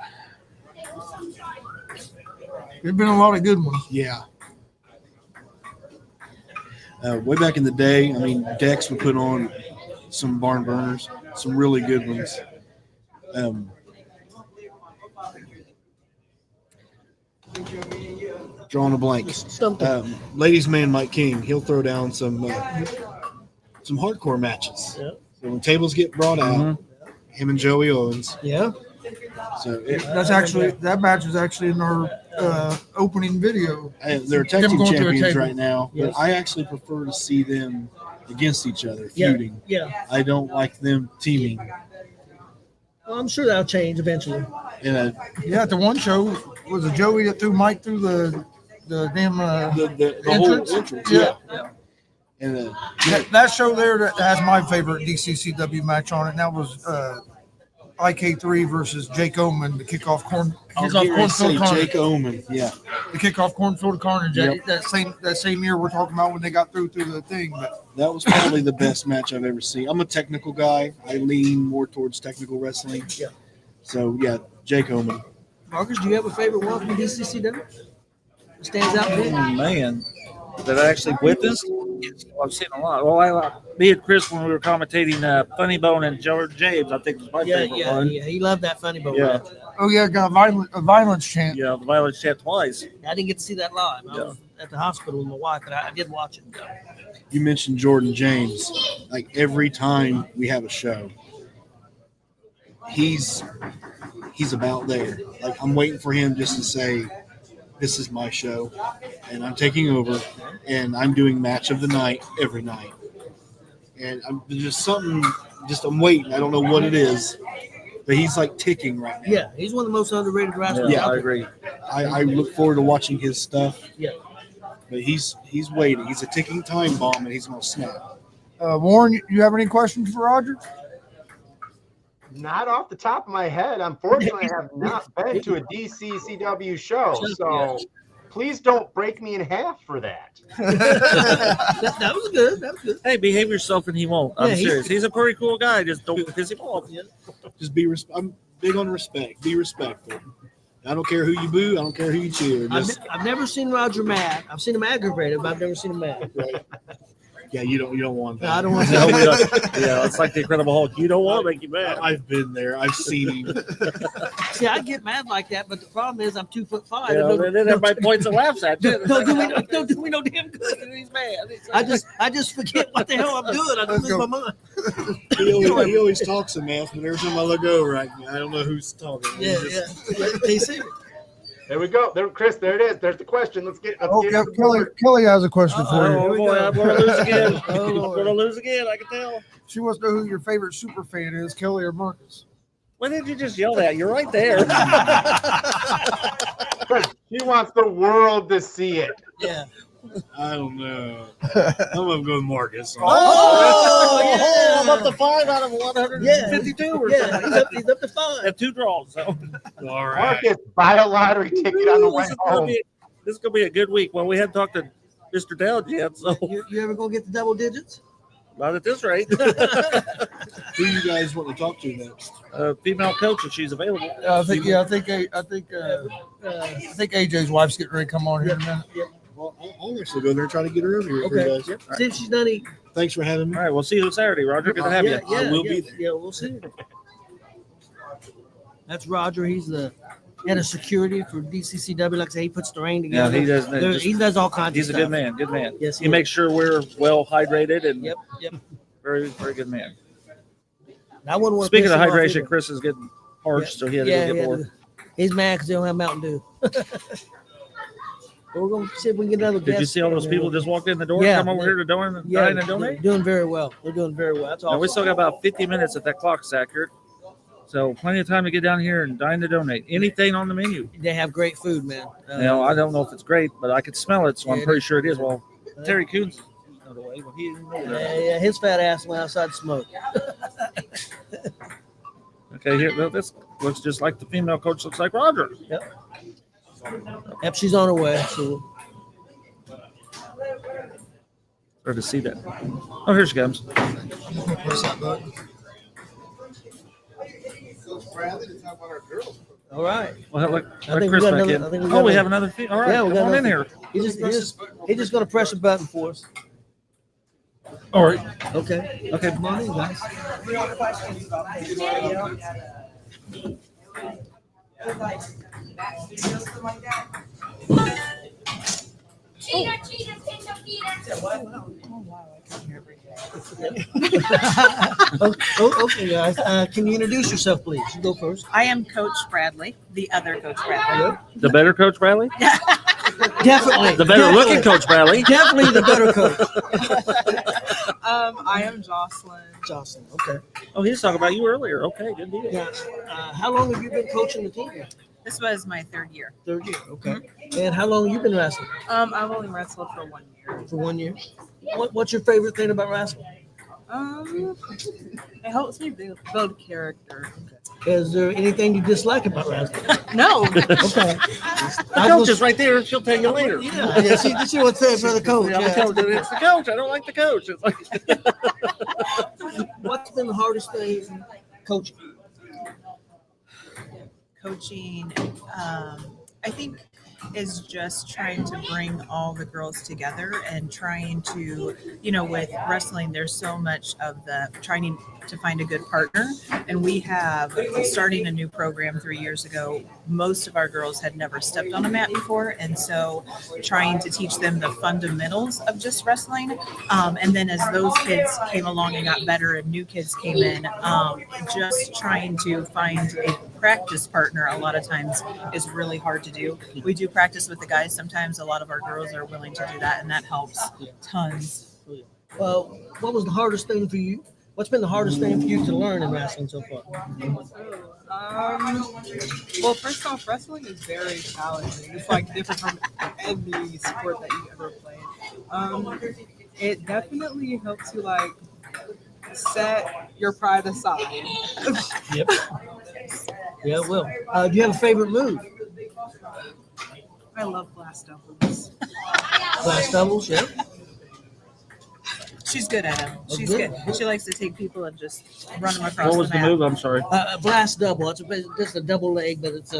There's been a lot of good ones. yeah. Way back in the day, I mean, Dex would put on some barn burners, some really good ones. Drawing a blank. Ladies' man Mike King, he'll throw down some hardcore matches. Yeah. So when tables get brought out, him and Joey Owens. Yeah. So That match was actually in our opening video. they're tag Them team going to a champions table. right now, Yes. but I actually prefer to see them against each other, Yeah. feuding. Yeah. I don't like them teaming. Well, I'm sure that'll change eventually. And Yeah, at the one show was it Joey that threw Mike through the damn the entrance? whole entrance, Yeah. And That show there that has my favorite DCCW match on it. And that was IK3 versus Jake Oman, the kickoff cornfield carnage. Jake Oman, yeah. The kickoff cornfield carnage. Yep. That same year we're talking about when they got through the thing. But That was probably the best match I've ever seen. I'm a technical guy. I lean more towards technical wrestling. Yeah. So, yeah, Jake Oman. Marcus, do you have a favorite one from DCCW? Stands out to you? Oh, man, that I actually witnessed. I've seen a lot. Well, me and Chris, when we were commentating Funny Bone and George James, I think was my favorite one. Yeah. He loved that funny bone Yeah. match. oh yeah, got a violence chant. Yeah, the violence chant twice. I didn't get to see that live. I was at the hospital with my wife, but I did watch it. You mentioned Jordan James. Like, every time we have a show, he's about there. Like, I'm waiting for him just to say, this is my show, and I'm taking over, and I'm doing match of the night every night. And I'm I'm waiting. I don't know what it is, but he's like ticking right now. Yeah, he's one of the most underrated wrestlers. Yeah, out I there. agree. I look forward to watching his stuff. Yeah. But he's waiting. He's a ticking time bomb, and he's going to snap. Warren, you have any questions for Roger? Not off the top of my head. Unfortunately, I have not been to a DCCW show. So Please don't break me in half for that. That was good. That was good. Hey, behave yourself and he won't. I'm Yeah, serious. He's a pretty cool guy. Just don't piss him off. Just be. I'm big on respect. Be respectful. I don't care who you boo. I don't care who you cheer. Just, I've never seen Roger mad. I've seen him aggravated, but I've never seen him mad. right. Yeah, you don't want that. No, I don't want No, we that. don't. Yeah, it's like the Incredible Hulk. You don't want to make you mad. I've been there. I've seen him. See, I get mad like that, but the problem is I'm 2'5". Yeah, and then everybody points and laughs at you. Don't do me no damn good. He's mad. I just forget what the hell I'm doing. I just lose my mind. He always talks in math, but every time I look over, I don't know who's talking. Yeah. They see it. There we go. There, Chris. There it is. There's the question. Let's get it. Kelly has a question for you. Oh boy, I'm going to lose again. I'm going to lose again. I can tell. She wants to know who your favorite super fan is, Kelly or Marcus. Why did you just yell that? You're right there. She wants the world to see it. Yeah. I don't know. I'm gonna go with Marcus. Oh, I'm up to 5 out of 152 or something. He's up to 5. And 2 draws. So. All right. Marcus, buy a lottery ticket on the way home. This is going to be a good week. Well, we haven't talked to Mr. Dowd yet, so You ever gonna get the double digits? not at this rate. Who you guys want to talk to next? Female coach, if she's available. I think AJ's wife's getting ready to come on here in a minute. Well, I'll actually go there and try to get her over here for you Okay. guys. Yep. See if she's done eating. Thanks for having me. All right, we'll see you Saturday, Roger. Good to have you. I will be there. Yeah, we'll see. That's Roger. He's the head of security for DCCW. Like I say, he puts the ring Yeah, together. he does. He does all kinds He's of a stuff. good man. Good man. Yes, he makes sure we're well hydrated and Yep. very, very good man. I wouldn't want to Speaking of piss him off hydration, either. Chris is getting parched, so he had to Yeah, go get he had more. to- He's mad because they don't have Mountain Dew. But we're gonna see if we can get another Did you guest. see all those people just walk in the door, Yeah, come over here to dine and donate? They're doing very well. They're doing very well. That's all. Now, we still got about 50 minutes if that clock's accurate. So plenty of time to get down here and dine to donate. Anything on the menu. They have great food, man. I don't know if it's great, but I could smell it, so I'm Yeah, pretty sure it is. Well, Terry Coons out of the way, but he didn't know that. Yeah, his fat ass went outside to smoke. Okay, here, well, this looks just like the female coach looks like Roger. Yep, she's on her way. So Or to see that. Oh, here she comes. all right. Well, look, I think Chris we got back another. in. I think we Oh, we got have another. All right, Yeah, we come got on in another- here. He's just gonna press a button for us. All right. Okay. Okay. Come on in, guys. Okay, guys. Can you introduce yourself, please? You go first. I am Coach Bradley, the other Coach Bradley. The better Coach Bradley? Definitely. The better looking Coach Bradley? Definitely the better coach. I am Jocelyn. Jocelyn. Okay. Oh, he was talking about you earlier. Okay, good deal. Yeah. How long have you been coaching the team? This was my 3rd year. 3rd year. Okay. And how long have you been wrestling? I've only wrestled for 1 year. For 1 year. What's your favorite thing about wrestling? It helps me build character. Is there anything you dislike about wrestling? No. Okay. The coach is right there. She'll tell you later. Yeah, she wants to say it for the coach. Yeah, Yeah. it's the coach. I don't like the coach. It's like What's been the hardest thing coaching? Coaching, I think, is just trying to bring all the girls together and trying to, with wrestling, there's so much of the trying to find a good partner. And we have, starting a new program 3 years ago, most of our girls had never stepped on a mat before. And so trying to teach them the fundamentals of just wrestling. And then as those kids came along and got better and new kids came in, just trying to find a practice partner a lot of times is really hard to do. We do practice with the guys sometimes. A lot of our girls are willing to do that, and that helps tons. Well, what was the hardest thing for you? What's been the hardest thing for you to learn in wrestling so far? Well, first off, wrestling is very challenging. It's like different from any sport that you've ever played. It definitely helps you like set your pride aside. Yep. Yeah, it will. Do you have a favorite move? I love glass doubles. Glass doubles, yeah. She's good at them. Oh, She's good. good. She likes to take people and just run them across What was the map. move? I'm sorry. A blast double. It's just a double leg, but it's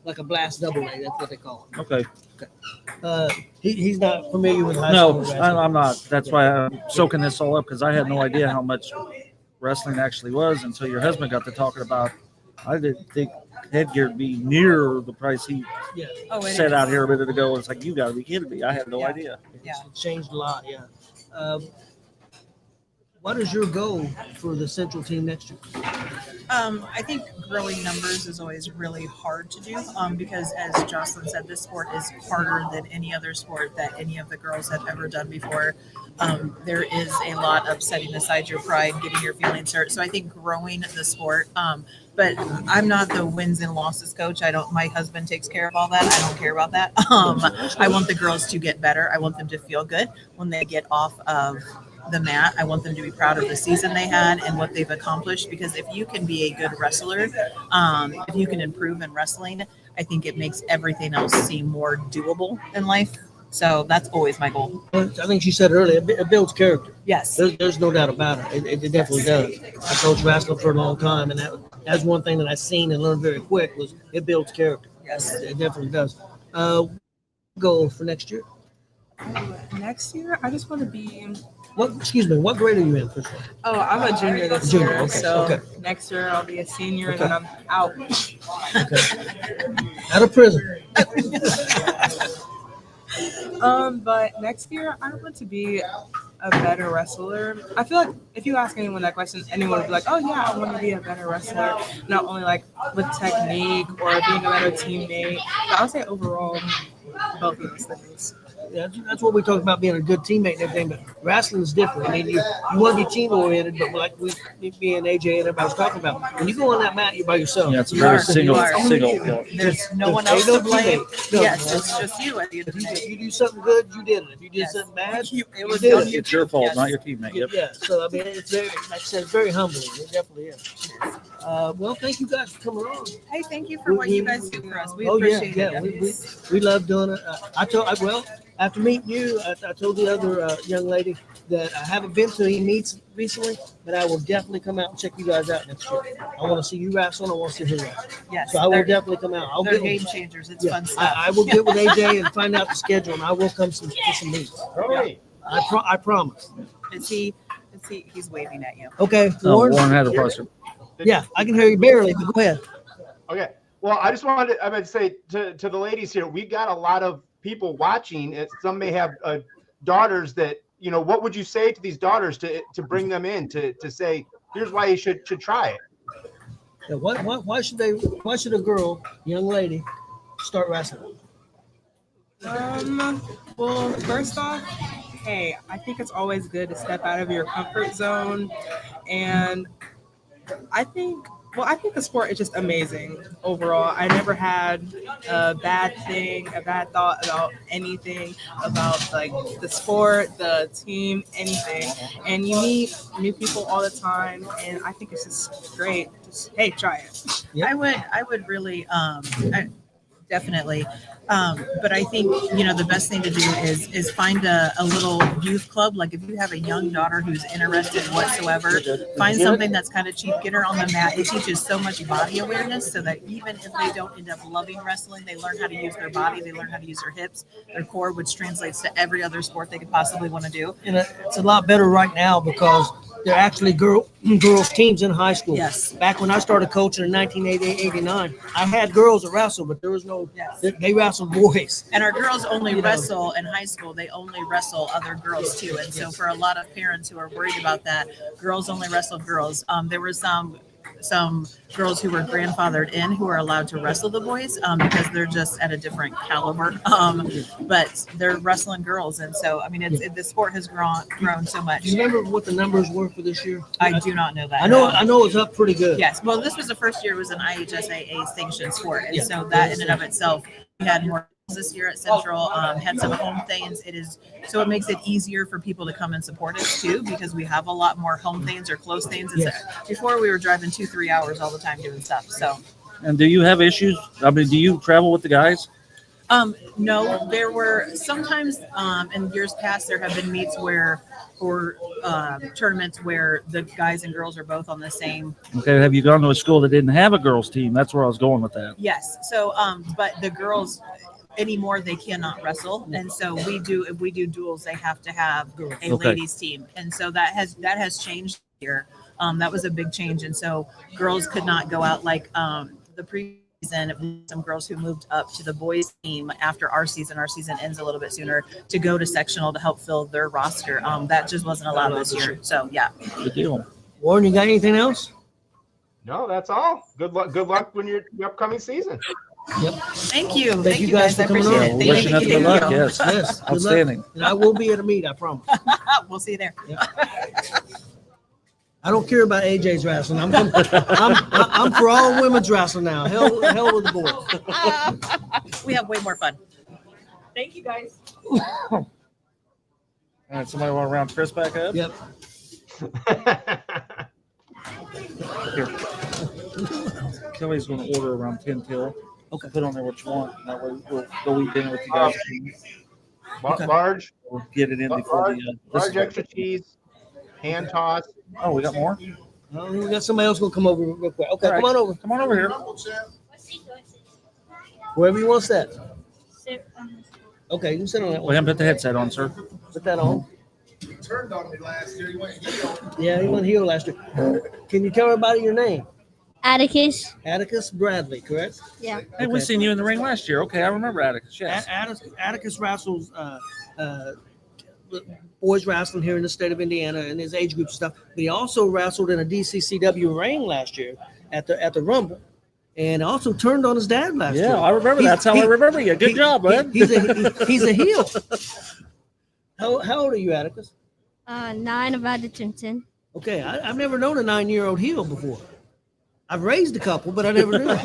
like a blast double leg. That's what they call it. Okay. He's not familiar with high No, school wrestling. I'm not. That's why I'm soaking this all up because I had no idea how much wrestling actually was until your husband got to talking about. I didn't think headgear would be near the price he Yeah. Oh, it said is. out here a minute ago. It's like, you got to be kidding me. I had no Yeah. idea. Yeah. It's changed a lot, yeah. What is your goal for the Central team next year? I think growing numbers is always really hard to do because, as Jocelyn said, this sport is harder than any other sport that any of the girls have ever done before. There is a lot of setting aside your pride, getting your feelings hurt. So I think growing the sport. But I'm not the wins and losses coach. My husband takes care of all that. I don't care about that. I want the girls to get better. I want them to feel good when they get off of the mat. I want them to be proud of the season they had and what they've accomplished, because if you can be a good wrestler, if you can improve in wrestling, I think it makes everything else seem more doable in life. So that's always my goal. I think she said earlier, it builds character. Yes. There's no doubt about it. It definitely does. I coached wrestling for a long time, and that's one thing that I seen and learned very quick was it builds character. Yes. It definitely does. Goal for next year? Next year, I just want to be. What grade are you in, first of all? Oh, I'm a junior this Junior, year. okay, So okay. next year I'll be a senior Okay. and then I'm out. Out of prison. But next year I want to be a better wrestler. I feel like if you ask anyone that question, anyone would be like, "Oh yeah, I want to be a better wrestler." Not only like with technique or being a better teammate, but I would say overall, both of those things. Yeah, that's what we talk about, being a good teammate and everything. But wrestling is different. I mean, you want to be team oriented, but like me and AJ and everybody was talking about, when you go on that mat, you're by yourself. Yeah, it's a You very are. single. There's no one Ain't else no to blame. teammate. No. Yes, it's just you at the end of the day. If you do something good, you did it. If you did something bad, It you was did on it. you. It's your fault, Yes. not your teammate. Yep. Yeah, so I mean, it's very, like I said, it's very humbling. It definitely is. Well, thank you guys for coming on. Hey, thank you for what you guys do for us. We Oh yeah, appreciate yeah, it. we love doing it. After meeting you, I told the other young lady that I haven't been to any meets recently, but I will definitely come out and check you guys out next year. I want to see you wrestle, and I want to see her wrestle. Yes, So I will they're- definitely come out. I'll They're get game with, changers. It's yeah, fun stuff. I will get with AJ and find out the schedule, and I will come to some meets. Hurry. I promise. He's waving at you. Okay, Warren Warren. had a question. Yeah, I can hear you barely, but go ahead. Okay. Well, I just wanted to, I would say to the ladies here, we got a lot of people watching. Some may have daughters that, what would you say to these daughters to bring them in to say, here's why you should try it? Yeah, why should a girl, young lady, start wrestling? Well, first off, hey, I think it's always good to step out of your comfort zone. And I think the sport is just amazing overall. I never had a bad thought about anything, about like the sport, the team, anything. And you meet new people all the time, and I think it's just great. Just, hey, try it. I would really, definitely. But I think, the best thing to do is find a little youth club. Like if you have a young daughter who's interested whatsoever, find something that's kind of cheap, get her on the mat. It teaches so much body awareness so that even if they don't end up loving wrestling, they learn how to use their body, they learn how to use their hips, their core, which translates to every other sport they could possibly want to do. And it's a lot better right now because they're actually girls teams in high school. Yes. Back when I started coaching in 1989, I had girls that wrestled, but there was no. Yes. They wrestled boys. And our girls only wrestle in high school. They only wrestle other girls too. And so for a lot of parents who are worried about that, girls only wrestle girls. There were some girls who were grandfathered in who are allowed to wrestle the boys because they're just at a different caliber. But they're wrestling girls. And so, I mean, the sport has grown so much. Do you remember what the numbers were for this year? I do not know that. I know it's up pretty good. Yes. Well, this was the first year it was an IHSAA sanctioned sport. And Yeah. so that in and of itself, we had more this year at Central, had some home things. So it makes it easier for people to come and support us too, because we have a lot more home things or close things. Before we were driving 2-3 hours all the time doing stuff. So And do you have issues? I mean, do you travel with the guys? No, there were sometimes in years past there have been meets where or tournaments where the guys and girls are both on the same. Okay, have you gone to a school that didn't have a girls team? That's where I was going with that. Yes. So, but the girls anymore they cannot wrestle, and so if we do duels, they have to have a ladies team, and so that has changed here. That was a big change, and so girls could not go out like the previous season. Some girls who moved up to the boys team after our season. Our season ends a little bit sooner to go to sectional to help fill their roster. That just wasn't allowed this year. So yeah. Good deal. Warren, you got anything else? No, that's all. Good luck. Good luck when your upcoming season. Yep. Thank you. Thank you guys I for coming appreciate on. it. Wishing us good luck. Yes. Yes. Good Outstanding. luck. And I will be at a meet, I promise. We'll see you there. I don't care about AJ's wrestling. I'm for all women's wrestling now. Hell with the boys. We have way more fun. Thank you guys. All right, somebody want to round Chris back up? Yep. Here. Kelly's going to order around 10 till. Okay. Put on there what you want. That way we'll go eat dinner with you guys. Okay. Large. We'll get it in before the large extra cheese, hand toss. Oh, we got more? Oh, we got somebody else going to come over real quick. Okay, Right. come on over. Come on over here. Wherever you want to sit. Okay, you can sit on that Well, one. him put the headset on, sir. Put that on. He turned on me last year. He went heel. Yeah, he went heel last year. Can you tell everybody your name? Atticus. Atticus Bradley, correct? Yeah. Hey, we seen you in the ring last year. Okay, I remember Atticus. Yes. Atticus wrestles boys wrestling here in the state of Indiana and his age group stuff. But he also wrestled in a DCCW ring last year at the Rumble, and also turned on his dad last year. Yeah, I remember. That's how I remember you. Good job, man. He's a heel. How old are you, Atticus? 9 about to turn 10. Okay, I've never known a 9-year-old heel before. I've raised a couple, but I never knew. I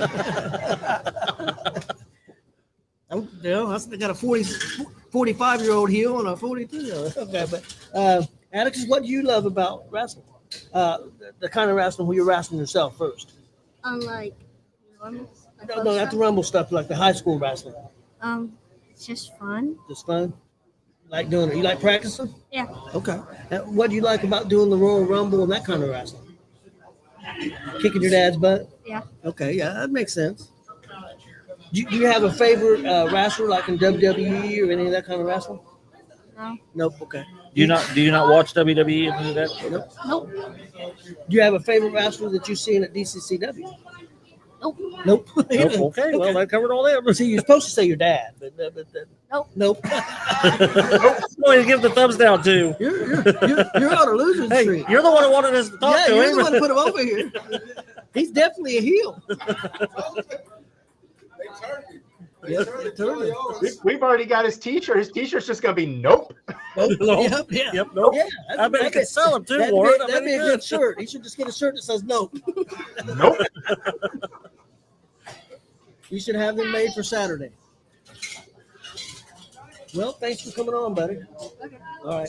got a 45-year-old heel and a 42-year-old. Okay, but Atticus, what do you love about wrestling? The kind of wrestling where you're wrestling yourself first. Unlike No, not the Rumble stuff, like the high school wrestling. it's just fun. Just fun. Like doing it. You like practicing? Yeah. Okay. What do you like about doing the Royal Rumble and that kind of wrestling? Kicking your dad's butt? Yeah. Okay, yeah, that makes sense. Do you have a favorite wrestler like in WWE or any of that kind of wrestling? No. Nope. Okay. Do you not watch WWE and any of that? Nope. Nope. Do you have a favorite wrestler that you've seen at DCCW? Nope. Nope. Nope. Okay, well, that covered all that. See, you're supposed to say your dad, but Nope. Nope. Well, you give the thumbs down too. You're on a losing Hey, streak. you're the one who wanted us to talk Yeah, to you're him. the one who put him over here. He's definitely a heel. Yep, they turned him. We've already got his t-shirt. His t-shirt's just gonna be nope. Nope. Yep. Nope. Yeah, I bet he can sell them too, that'd Warren. Be, that'd be a good shirt. He should just get a shirt that says nope. Nope. You should have them made for Saturday. Well, thanks for coming on, buddy. Okay. All right,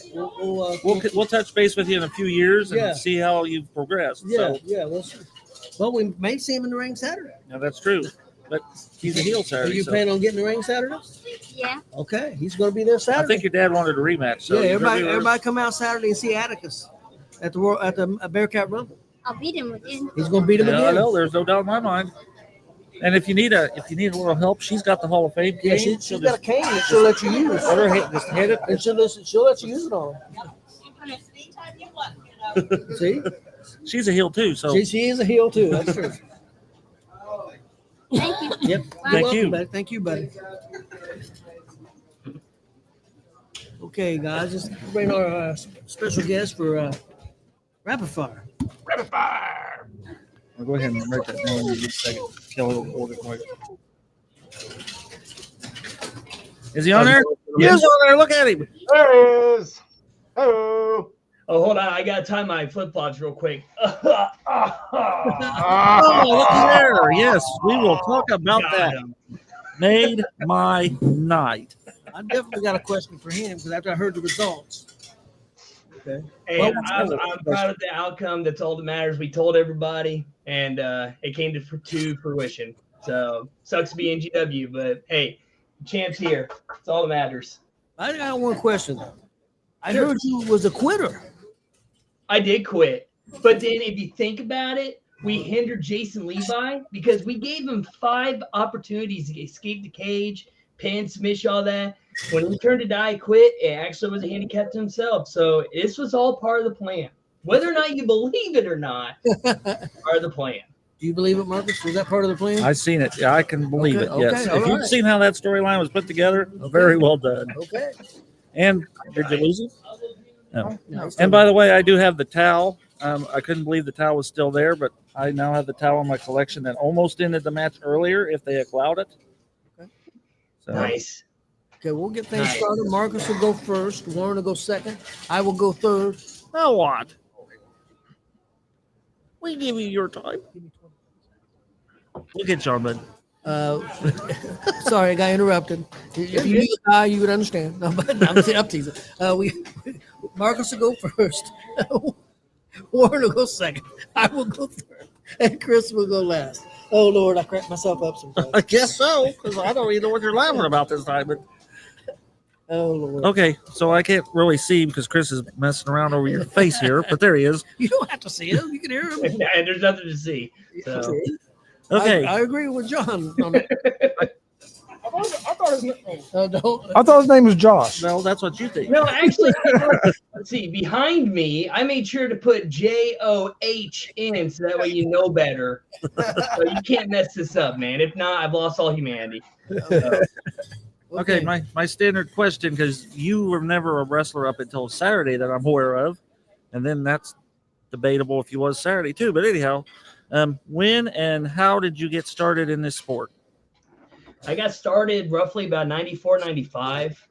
We'll touch base with you in a few years and Yeah. see how you've progressed. yeah, So, yeah. Well, we may see him in the ring Saturday. yeah, that's true. But he's a heel Are Saturday. you so planning on getting the ring Saturday? Yeah. Okay, he's going to be there Saturday. I think your dad wanted a rematch. So yeah, you better be there. everybody come out Saturday and see Atticus at the Bearcat Rumble. I'll beat him again. He's going to beat him Yeah, I again. know. There's no doubt in my mind. And if you need a little help, she's got the Hall of Fame cane. Yeah, she's got a cane that she'll let you use. Let her just hit it. And she'll let you use it on him. See? She's a heel too. So She is a heel too. That's true. Thank you. Yep. Thank you. Buddy. Thank you, buddy. Okay, guys, just bring our special guest for rapid fire. Rapid fire. I'll go ahead and write that down in just a second. Kelly will order quick. Is he on there? He is on there. Look at him. There he is. Hello. Oh, hold on. I got to tie my flip flops real quick. Oh, look there. Yes, we will talk about that. Made my night. I definitely got a question for him because after I heard the results. Okay. Hey, Well, I'm proud of the outcome. That's all that matters. We told everybody, and it came to fruition. So sucks to be in GW, but hey, Champ's here. It's all that matters. I got one question. I heard you was a quitter. I did quit. But then if you think about it, we hindered Jason Levi because we gave him 5 opportunities to escape the cage, pin, submission, all that. When he turned to die, quit, it actually was a handicap to himself. So this was all part of the plan. Whether or not you believe it or not, part of the plan. Do you believe it, Marcus? Was that part of the plan? I've seen it. Yeah, I can believe Okay, it. Yes. okay, If all you've right. seen how that storyline was put together, very well done. Okay. And did you lose it? No. No. And by the way, I do have the towel. I couldn't believe the towel was still there, but I now have the towel in my collection that almost ended the match earlier if they had allowed it. Okay. So, Nice. Okay, we'll get things started. Marcus will go first. Warren will go second. I will go third. Now what? We give you your time. Look at John, bud. Sorry, I got interrupted. If you knew the guy, you would understand. No, but I'm teasing. Marcus will go first. Warren will go second. I will go third. And Chris will go last. Oh, Lord, I cracked myself up sometimes. I guess so, because I don't even know what you're laughing about this time. But oh, Lord. okay, so I can't really see him because Chris is messing around over your face here, but there he is. You don't have to see him. You can hear him. And there's nothing to see. So. Okay. I agree with John on that. I thought his name was Josh. No, that's what you think. No, actually, let's see. Behind me, I made sure to put JOH in so that way you know better. So you can't mess this up, man. If not, I've lost all humanity. Okay, my standard question, because you were never a wrestler up until Saturday that I'm aware of, and then that's debatable if you was Saturday too. But anyhow, when and how did you get started in this sport? I got started roughly about 94, 95.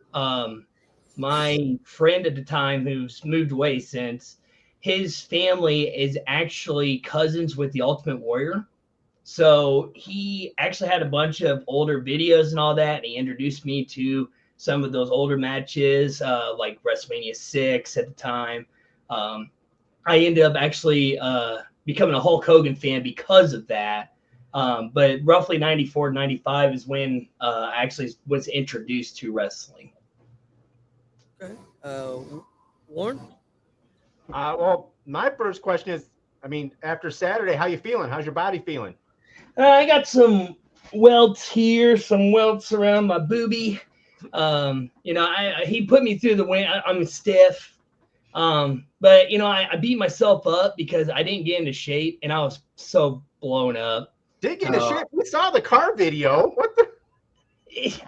My friend at the time, who's moved away since, his family is actually cousins with the Ultimate Warrior. So he actually had a bunch of older videos and all that, and he introduced me to some of those older matches, like WrestleMania 6 at the time. I ended up actually becoming a Hulk Hogan fan because of that. But roughly 94, 95 is when I actually was introduced to wrestling. Okay. Warren? Well, my first question is, I mean, after Saturday, how you feeling? How's your body feeling? I got some welts here, some welts around my boobie. He put me through the wind. I'm stiff. But I beat myself up because I didn't get into shape and I was so blown up. Did get into shape? We saw the car video. What the?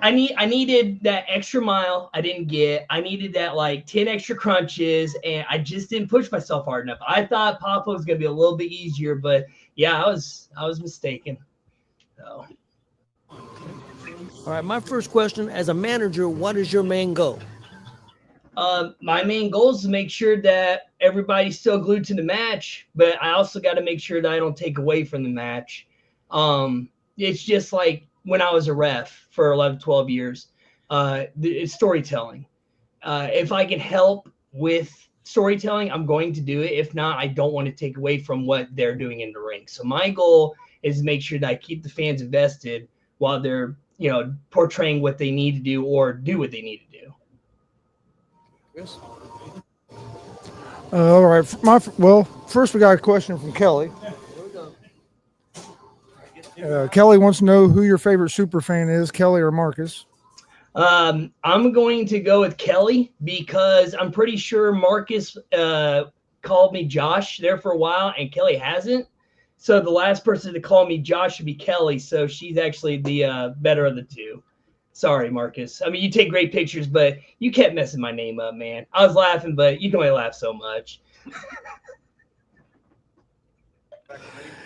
I needed that extra mile. I didn't get. I needed that like 10 extra crunches, and I just didn't push myself hard enough. I thought Papa was gonna be a little bit easier, but yeah, I was mistaken. So. All right, my first question as a manager, what is your main goal? My main goal is to make sure that everybody's still glued to the match, but I also got to make sure that I don't take away from the match. It's just like when I was a ref for 11, 12 years, it's storytelling. If I can help with storytelling, I'm going to do it. If not, I don't want to take away from what they're doing in the ring. So my goal is to make sure that I keep the fans invested while they're, portraying what they need to do or do what they need to do. Chris? All right. First we got a question from Kelly. Kelly wants to know who your favorite super fan is, Kelly or Marcus. I'm going to go with Kelly because I'm pretty sure Marcus called me Josh there for a while and Kelly hasn't. So the last person to call me Josh should be Kelly. So she's actually the better of the two. Sorry, Marcus. I mean, you take great pictures, but you kept messing my name up, man. I was laughing, but you can only laugh so much.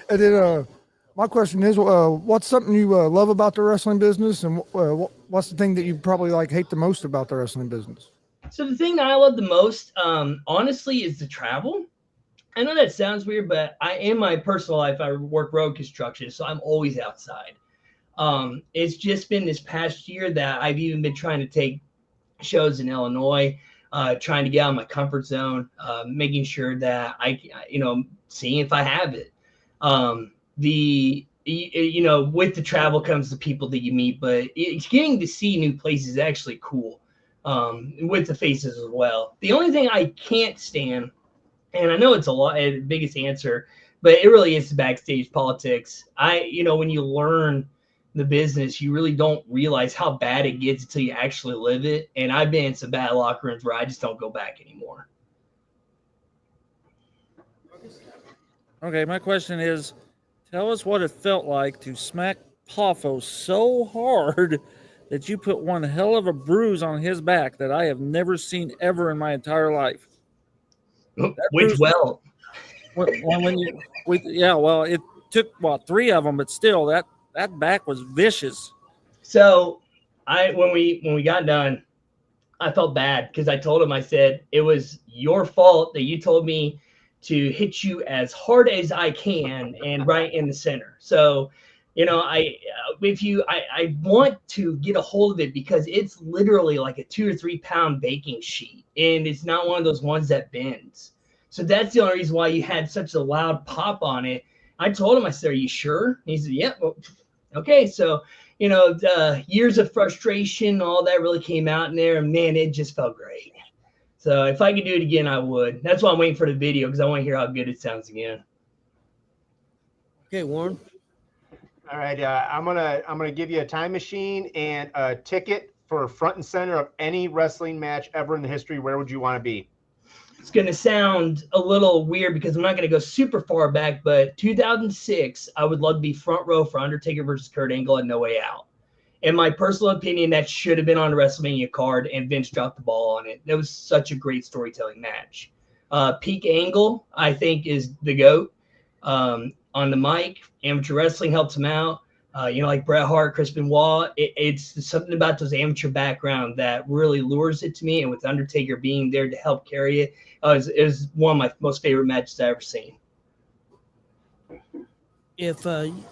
And then my question is, what's something you love about the wrestling business, and what's the thing that you probably hate the most about the wrestling business? So the thing that I love the most, honestly, is the travel. I know that sounds weird, but in my personal life, I work road construction, so I'm always outside. It's just been this past year that I've even been trying to take shows in Illinois, trying to get out of my comfort zone, making sure that seeing if I have it. The you know, with the travel comes the people that you meet, but it's getting to see new places is actually cool, with the faces as well. The only thing I can't stand, and I know it's the biggest answer, but it really is the backstage politics. You know, when you learn the business, you really don't realize how bad it gets until you actually live it. And I've been in some bad locker rooms where I just don't go back anymore. Okay, my question is, tell us what it felt like to smack Poffo so hard that you put one hell of a bruise on his back that I have never seen ever in my entire life. Which well? Well, it took what 3 of them, but still, that back was vicious. So when we got done, I felt bad because I told him, I said, it was your fault that you told me to hit you as hard as I can and right in the center. So, you know, I want to get a hold of it because it's literally like a 2 or 3 pound baking sheet, and it's not one of those ones that bends. So that's the only reason why you had such a loud pop on it. I told him, I said, "Are you sure?" He said, "Yeah." Well, okay, so you know, the years of frustration, all that really came out in there, and man, it just felt great. So if I could do it again, I would. That's why I'm waiting for the video, because I want to hear how good it sounds again. Okay, Warren. All right, I'm gonna give you a time machine and a ticket for front and center of any wrestling match ever in the history. Where would you want to be? It's going to sound a little weird because I'm not going to go super far back, but 2006, I would love to be front row for Undertaker versus Kurt Angle at No Way Out. In my personal opinion, that should have been on a WrestleMania card, and Vince dropped the ball on it. That was such a great storytelling match. Peak Angle, I think, is the GOAT. On the mic, amateur wrestling helps him out. You know, like Bret Hart, Chris Benoit. It's something about those amateur background that really lures it to me. And with Undertaker being there to help carry it, it was one of my most favorite matches I've ever seen. If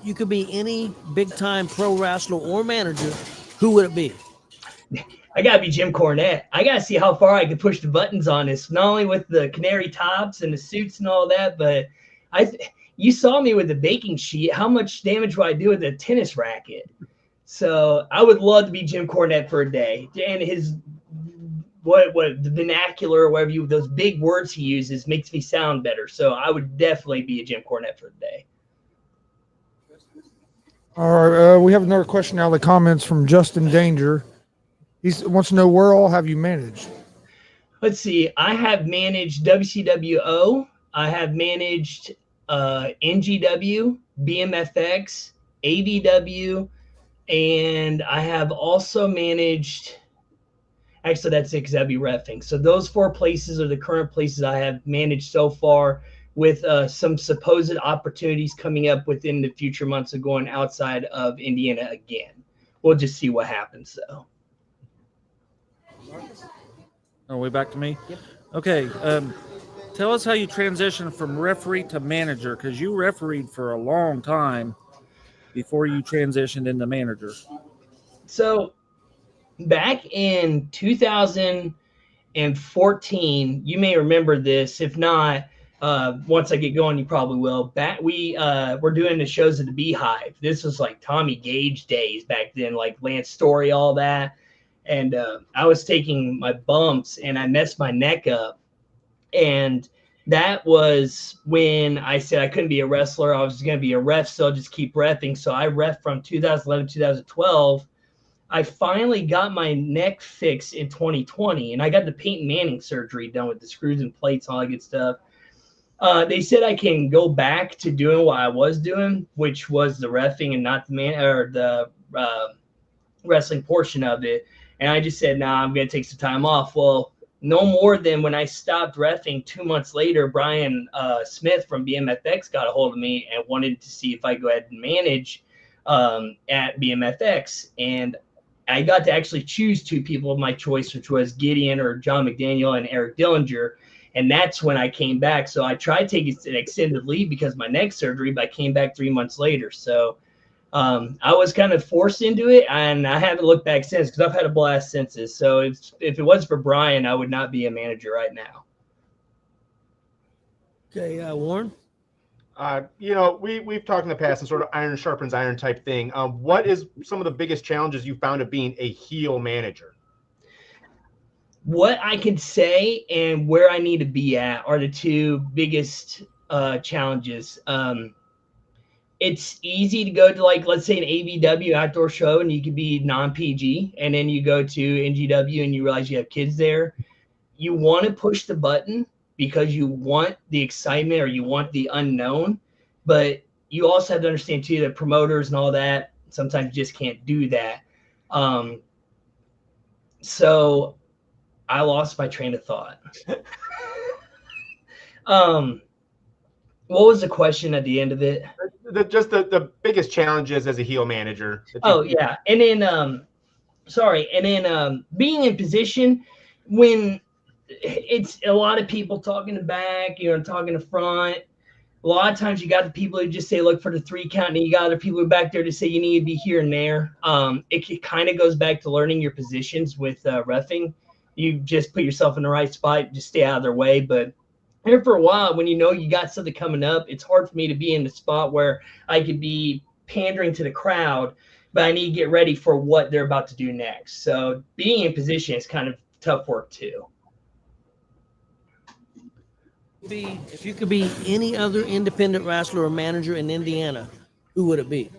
you could be any big-time pro wrestler or manager, who would it be? I gotta be Jim Cornette. I gotta see how far I can push the buttons on this, not only with the canary tops and the suits and all that, but you saw me with the baking sheet. How much damage would I do with a tennis racket? So I would love to be Jim Cornette for a day. And his what the vernacular or whatever those big words he uses makes me sound better. So I would definitely be a Jim Cornette for the day. All right, we have another question out of the comments from Justin Danger. He wants to know, where all have you managed? Let's see. I have managed WCWO. I have managed NGW, BMFX, ADW, and I have also managed. Actually, that's it because that'd be reffing. So those 4 places are the current places I have managed so far, with some supposed opportunities coming up within the future months of going outside of Indiana again. We'll just see what happens, though. Are we back to me? Yep. Okay. Tell us how you transitioned from referee to manager, because you refereed for a long time before you transitioned into manager. So back in 2014, you may remember this. If not, once I get going, you probably will. We're doing the shows at the Beehive. This was like Tommy Gage days back then, like Lance Story, all that. And I was taking my bumps and I messed my neck up. And that was when I said I couldn't be a wrestler. I was going to be a ref, so I'll just keep reffing. So I ref from 2011, 2012. I finally got my neck fixed in 2020, and I got the Peyton Manning surgery done with the screws and plates and all that good stuff. They said I can go back to doing what I was doing, which was the reffing and not the wrestling portion of it. And I just said, nah, I'm going to take some time off. Well, no more than when I stopped reffing 2 months later, Brian Smith from BMFX got a hold of me and wanted to see if I go ahead and manage at BMFX. And I got to actually choose 2 people of my choice, which was Gideon or John McDaniel and Eric Dillinger. And that's when I came back. So I tried taking an extended leave because of my neck surgery, but I came back 3 months later. So I was kind of forced into it, and I haven't looked back since because I've had a blast since this. So if it wasn't for Brian, I would not be a manager right now. Okay, Warren? We've talked in the past and sort of iron sharpens iron type thing. What is some of the biggest challenges you found of being a heel manager? What I can say and where I need to be at are the two biggest challenges. It's easy to go to, like, let's say an AVW outdoor show and you could be non-PG, and then you go to NGW and you realize you have kids there. You want to push the button because you want the excitement or you want the unknown, but you also have to understand too that promoters and all that sometimes just can't do that. So I lost my train of thought. What was the question at the end of it? Just the biggest challenges as a heel manager. Oh yeah, and then being in position when it's a lot of people talking to back, talking to front. A lot of times you got the people who just say look for the 3 count, and you got other people back there to say you need to be here and there. It kind of goes back to learning your positions with reffing. You just put yourself in the right spot, just stay out of their way. But here for a while, when you got something coming up, it's hard for me to be in the spot where I could be pandering to the crowd, but I need to get ready for what they're about to do next. So being in position is kind of tough work too. If you could be any other independent wrestler or manager in Indiana, who would it be?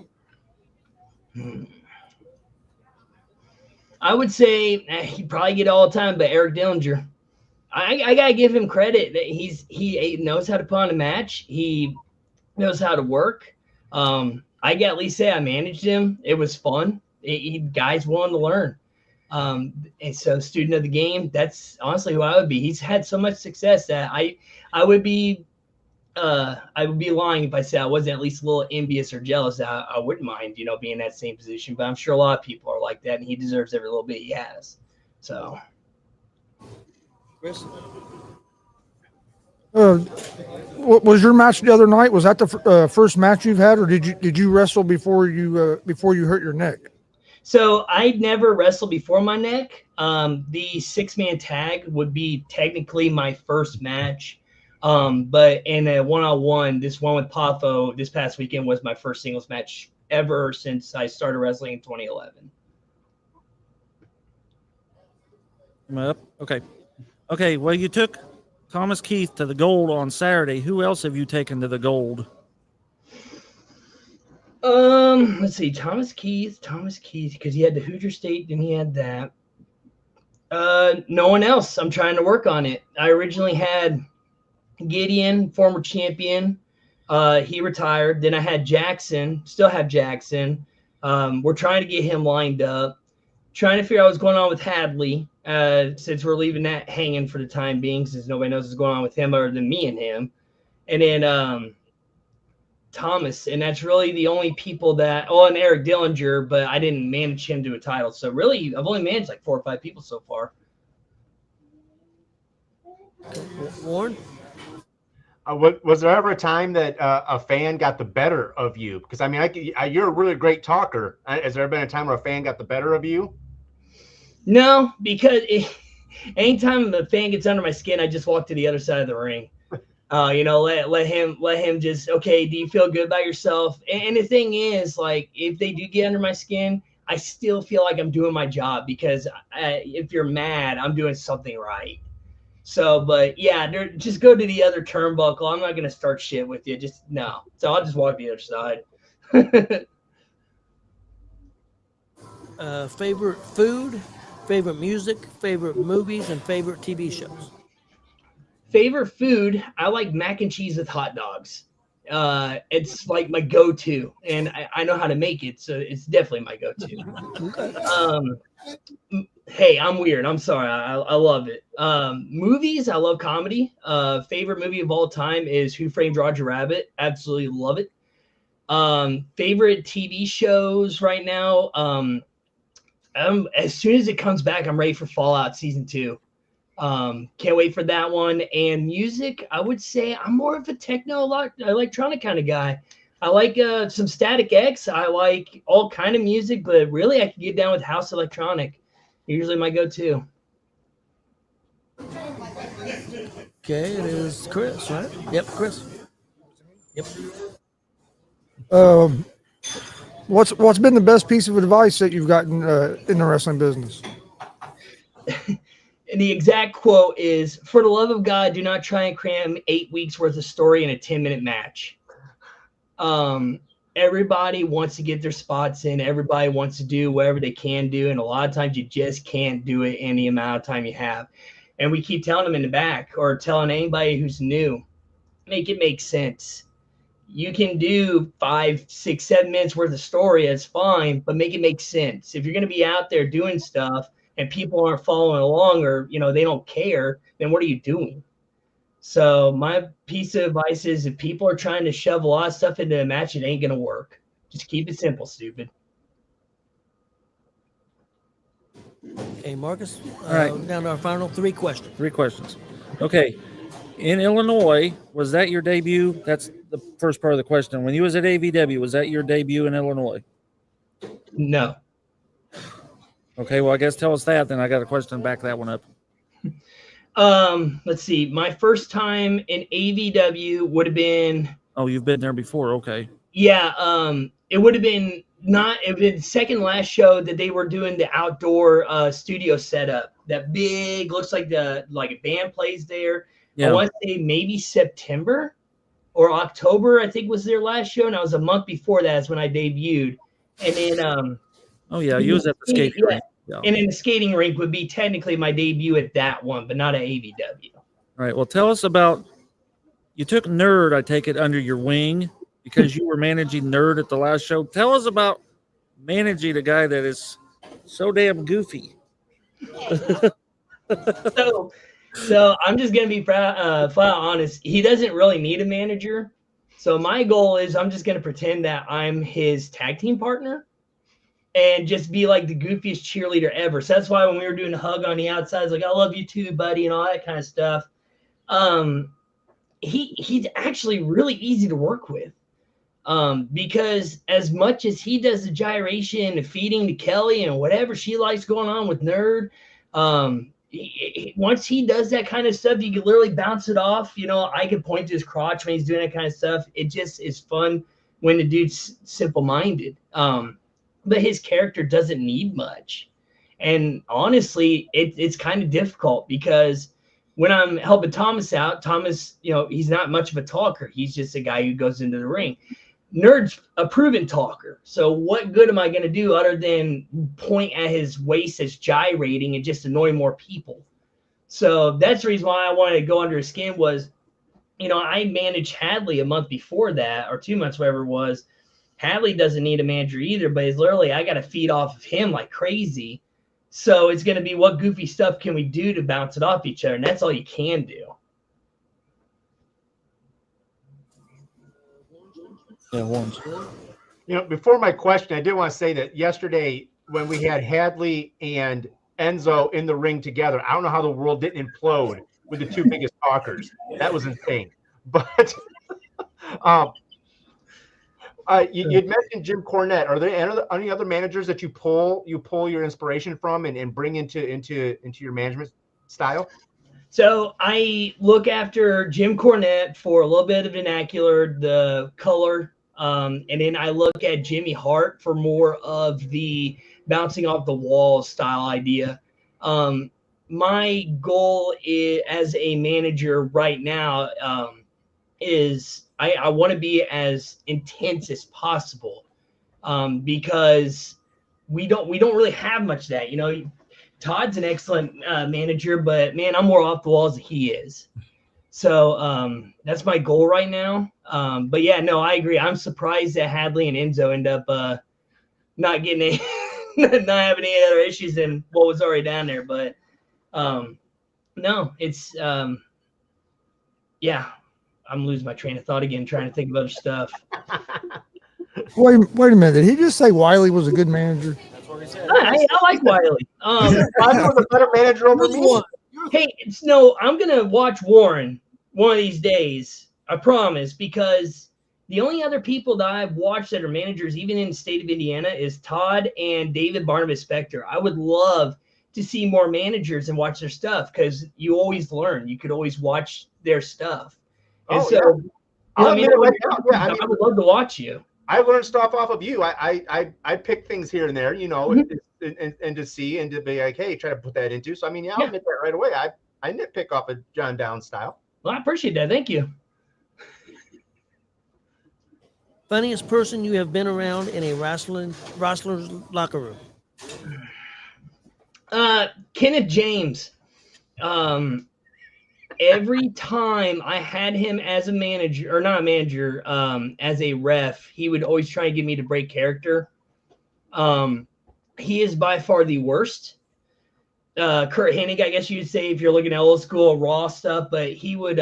I would say he probably get it all the time, but Eric Dillinger. I gotta give him credit that he knows how to put on a match. He knows how to work. I can at least say I managed him. It was fun. Guys willing to learn. And so student of the game, that's honestly who I would be. He's had so much success that I would be lying if I said I wasn't at least a little envious or jealous. I wouldn't mind, being in that same position, but I'm sure a lot of people are like that, and he deserves every little bit he has. So. Chris? What was your match the other night? Was that the first match you've had, or did you wrestle before you hurt your neck? So I never wrestled before my neck. The 6-man tag would be technically my first match. But in a one-on-one, this one with Pafo this past weekend was my first singles match ever since I started wrestling in 2011. Okay. Well, you took Thomas Keith to the gold on Saturday. Who else have you taken to the gold? Let's see. Thomas Keith, because he had the Hoosier State and he had that. No one else. I'm trying to work on it. I originally had Gideon, former champion. He retired. Then I had Jackson. Still have Jackson. We're trying to get him lined up. Trying to figure out what's going on with Hadley. Since we're leaving that hanging for the time being, since nobody knows what's going on with him other than me and him. And then Thomas, and that's really the only people that. Oh, and Eric Dillinger, but I didn't manage him to a title. So really, I've only managed like 4 or 5 people so far. Warren? Was there ever a time that a fan got the better of you? Because I mean, you're a really great talker. Has there ever been a time where a fan got the better of you? No, because anytime a fan gets under my skin, I just walk to the other side of the ring. Let him just, okay, do you feel good about yourself? And the thing is, like, if they do get under my skin, I still feel like I'm doing my job, because if you're mad, I'm doing something right. So, but yeah, just go to the other turnbuckle. I'm not going to start shit with you. No. So I'll just walk the other side. Favorite food, favorite music, favorite movies, and favorite TV shows. Favorite food, I like mac and cheese with hot dogs. It's like my go-to, and I know how to make it, so it's definitely my go-to. Hey, I'm weird. I'm sorry. I love it. Movies, I love comedy. Favorite movie of all time is Who Framed Roger Rabbit. Absolutely love it. Favorite TV shows right now. As soon as it comes back, I'm ready for Fallout Season 2. Can't wait for that one. And music, I would say I'm more of a techno electronic kind of guy. I like some Static X. I like all kind of music, but really I can get down with house electronic. Usually my go-to. Okay, it is Chris, right? Yep, Chris. What's been the best piece of advice that you've gotten in the wrestling business? And the exact quote is, "For the love of God, do not try and cram 8 weeks worth of story in a 10-minute match." Everybody wants to get their spots in. Everybody wants to do whatever they can do. And a lot of times you just can't do it in the amount of time you have. And we keep telling them in the back, or telling anybody who's new, make it make sense. You can do 5, 6, 7 minutes worth of story. That's fine, but make it make sense. If you're going to be out there doing stuff and people aren't following along, or, they don't care, then what are you doing? So my piece of advice is, if people are trying to shove a lot of stuff into a match, it ain't going to work. Just keep it simple, stupid. Hey, Marcus. All right. Down to our final 3 questions. 3 questions. Okay. In Illinois, was that your debut? That's the first part of the question. When you was at AVW, was that your debut in Illinois? No. Okay, well, I guess tell us that. Then I got a question to back that one up. Let's see. My first time in AVW would have been. Oh, you've been there before. Okay. Yeah. It would have been the second last show that they were doing the outdoor studio setup. That big, looks like a band plays there. Yeah. I want to say maybe September or October, I think, was their last show, and I was a month before that is when I debuted. And then oh yeah, you was at the skating rink. Yeah. And then the skating rink would be technically my debut at that one, but not at AVW. All right. Well, tell us about, you took Nerd, I take it, under your wing because you were managing Nerd at the last show. Tell us about managing a guy that is so damn goofy. So I'm just going to be flat out honest. He doesn't really need a manager. So my goal is, I'm just going to pretend that I'm his tag team partner and just be like the goofiest cheerleader ever. So that's why when we were doing a hug on the outside, it's like, "I love you too, buddy," and all that kind of stuff. He's actually really easy to work with. Because as much as he does the gyration and feeding to Kelly and whatever she likes going on with Nerd, once he does that kind of stuff, you can literally bounce it off. I can point to his crotch when he's doing that kind of stuff. It just is fun when the dude's simple-minded. But his character doesn't need much. And honestly, it's kind of difficult because when I'm helping Thomas out, Thomas, he's not much of a talker. He's just a guy who goes into the ring. Nerd's a proven talker. So what good am I going to do other than point at his waist as gyrating and just annoy more people? So that's the reason why I wanted to go under his skin was, I managed Hadley a month before that, or 2 months, whatever it was. Hadley doesn't need a manager either, but it's literally, I got to feed off of him like crazy. So it's going to be, what goofy stuff can we do to bounce it off each other? And that's all you can do. Yeah, Warren's. Before my question, I did want to say that yesterday when we had Hadley and Enzo in the ring together, I don't know how the world didn't implode with the 2 biggest talkers. That was insane. But you'd mentioned Jim Cornette. Are there any other managers that you pull your inspiration from and bring into your management style? So I look after Jim Cornette for a little bit of vernacular, the color, and then I look at Jimmy Hart for more of the bouncing off the wall style idea. My goal as a manager right now is I want to be as intense as possible because we don't really have much of that. Todd's an excellent manager, but man, I'm more off the walls than he is. So that's my goal right now. But yeah, no, I agree. I'm surprised that Hadley and Enzo end up not getting not having any other issues than what was already down there. But no, it's yeah. I'm losing my train of thought again, trying to think of other stuff. Wait a minute. Did he just say Wiley was a good manager? That's what he said. I like Wiley. Wiley was a better manager over me. Hey, I'm gonna watch Warren one of these days. I promise, because the only other people that I've watched that are managers, even in the state of Indiana, is Todd and David Barnabas Spector. I would love to see more managers and watch their stuff because you always learn. You could always watch their stuff. And I'll Let me admit know it when right you're now. Yeah, I would love to watch you. I learned stuff off of you. I pick things here and there, and to see and to be like, hey, try to put that into. So I mean, I'll admit that right away. I nitpick off of John Downs style. Well, I appreciate that. Thank you. Funniest person you have been around in a wrestler's locker room? Kenneth James. Every time I had him as a manager, or not a manager, as a ref, he would always try and get me to break character. He is by far the worst. Kurt Hennig, I guess you'd say, if you're looking at old school Raw stuff, but he would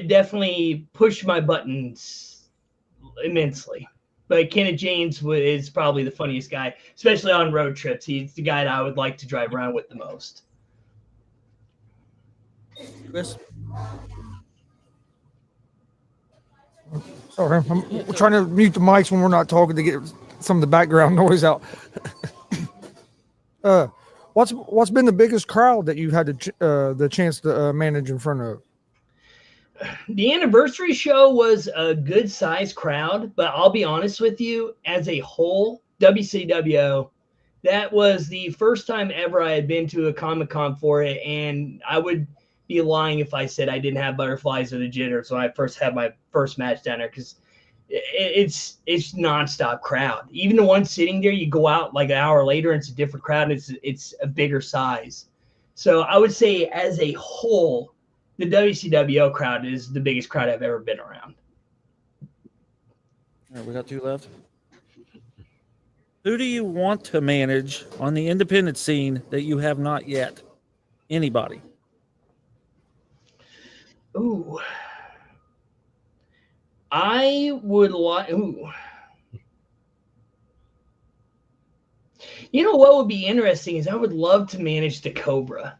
definitely push my buttons immensely. But Kenneth James is probably the funniest guy, especially on road trips. He's the guy that I would like to drive around with the most. Chris? Sorry, I'm trying to mute the mics when we're not talking to get some of the background noise out. What's been the biggest crowd that you've had the chance to manage in front of? The anniversary show was a good sized crowd, but I'll be honest with you, as a whole, WCWO, that was the first time ever I had been to a Comic-Con for it, and I would be lying if I said I didn't have butterflies or the jitters when I first had my first match down there, because it's nonstop crowd. Even the one sitting there, you go out like an hour later and it's a different crowd, and it's a bigger size. So I would say as a whole, the WCWO crowd is the biggest crowd I've ever been around. All right, we got 2 left. Who do you want to manage on the independent scene that you have not yet? Anybody? Ooh. I would like. Ooh. You know what would be interesting is I would love to manage the Cobra.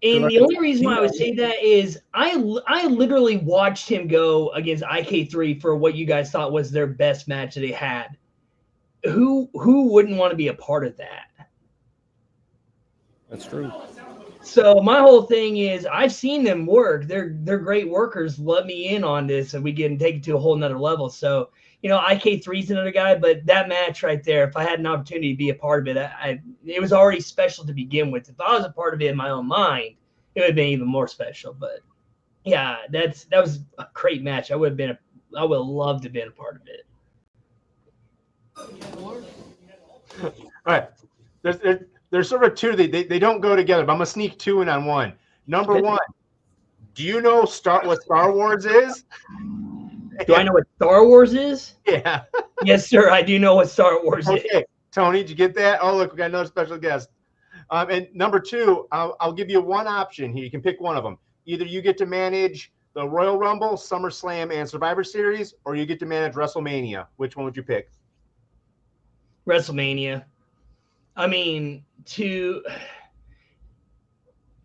And the only reason why I would say that is I literally watched him go against IK3 for what you guys thought was their best match that they had. Who wouldn't want to be a part of that? That's true. So my whole thing is I've seen them work. They're great workers. Let me in on this and we can take it to a whole nother level. So, IK3's another guy, but that match right there, if I had an opportunity to be a part of it, it was already special to begin with. If I was a part of it in my own mind, it would have been even more special. But yeah, that was a great match. I would have loved to have been a part of it. All right. There's sort of two. They don't go together, but I'm gonna sneak 2 in on one. Number 1, do you know what Star Wars is? Do I know what Star Wars is? Yeah. Yes, sir. I do know what Star Wars is. Okay, Tony, did you get that? Oh, look, we got another special guest. And number 2, I'll give you one option here. You can pick one of them. Either you get to manage the Royal Rumble, SummerSlam, and Survivor Series, or you get to manage WrestleMania. Which one would you pick? WrestleMania. I mean,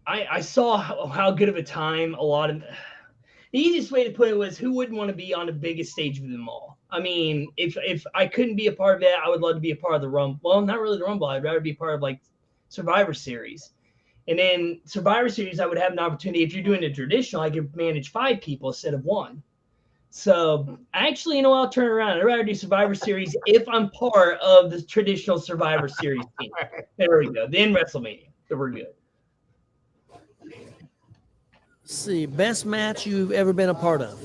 I saw how good of a time the easiest way to put it was who wouldn't want to be on the biggest stage of them all? I mean, if I couldn't be a part of it, I would love to be a part of the Rumble. Well, not really the Rumble. I'd rather be part of like Survivor Series. And then Survivor Series, I would have an opportunity. If you're doing a traditional, I could manage 5 people instead of 1. So actually, I'll turn around. I'd rather do Survivor Series if I'm part of the traditional Survivor Series team. There we go. Then WrestleMania. So we're good. Let's see, best match you've ever been a part of?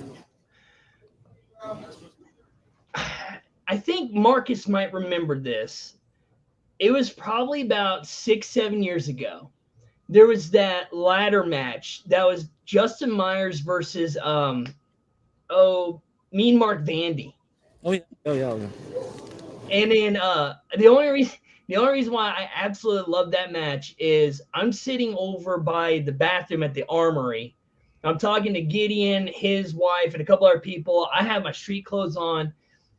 I think Marcus might remember this. It was probably about 6-7 years ago. There was that ladder match. That was Justin Myers versus Mean Mark Vandy. Oh yeah. And then the only reason why I absolutely love that match is I'm sitting over by the bathroom at the Armory. I'm talking to Gideon, his wife, and a couple other people. I have my street clothes on,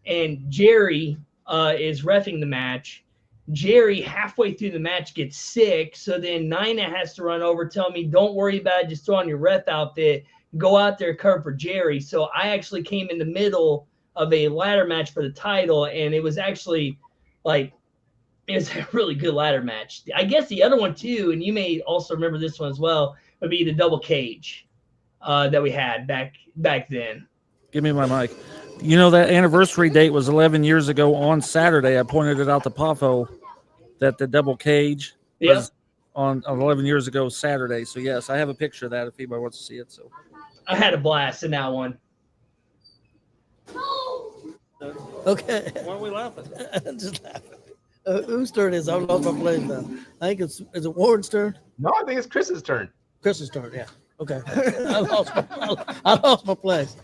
and Jerry is reffing the match. Jerry, halfway through the match, gets sick, so then Nina has to run over, tell me, don't worry about it, just throw on your ref outfit, go out there, cover for Jerry. So I actually came in the middle of a ladder match for the title, and it was actually it was a really good ladder match. I guess the other one too, and you may also remember this one as well, would be the double cage. that we had back then. Give me my mic. You know, that anniversary date was 11 years ago on Saturday. I pointed it out to Pafo that the double cage was on 11 years ago Saturday. So, yes, I have a picture of that if anybody wants to see it. So I had a blast in that one. Okay. Why are we laughing? Just laughing. Whose turn is it? I lost my place now. I think is it Warren's turn? No, I think it's Chris's turn. Chris's turn, yeah. Okay. I lost my place.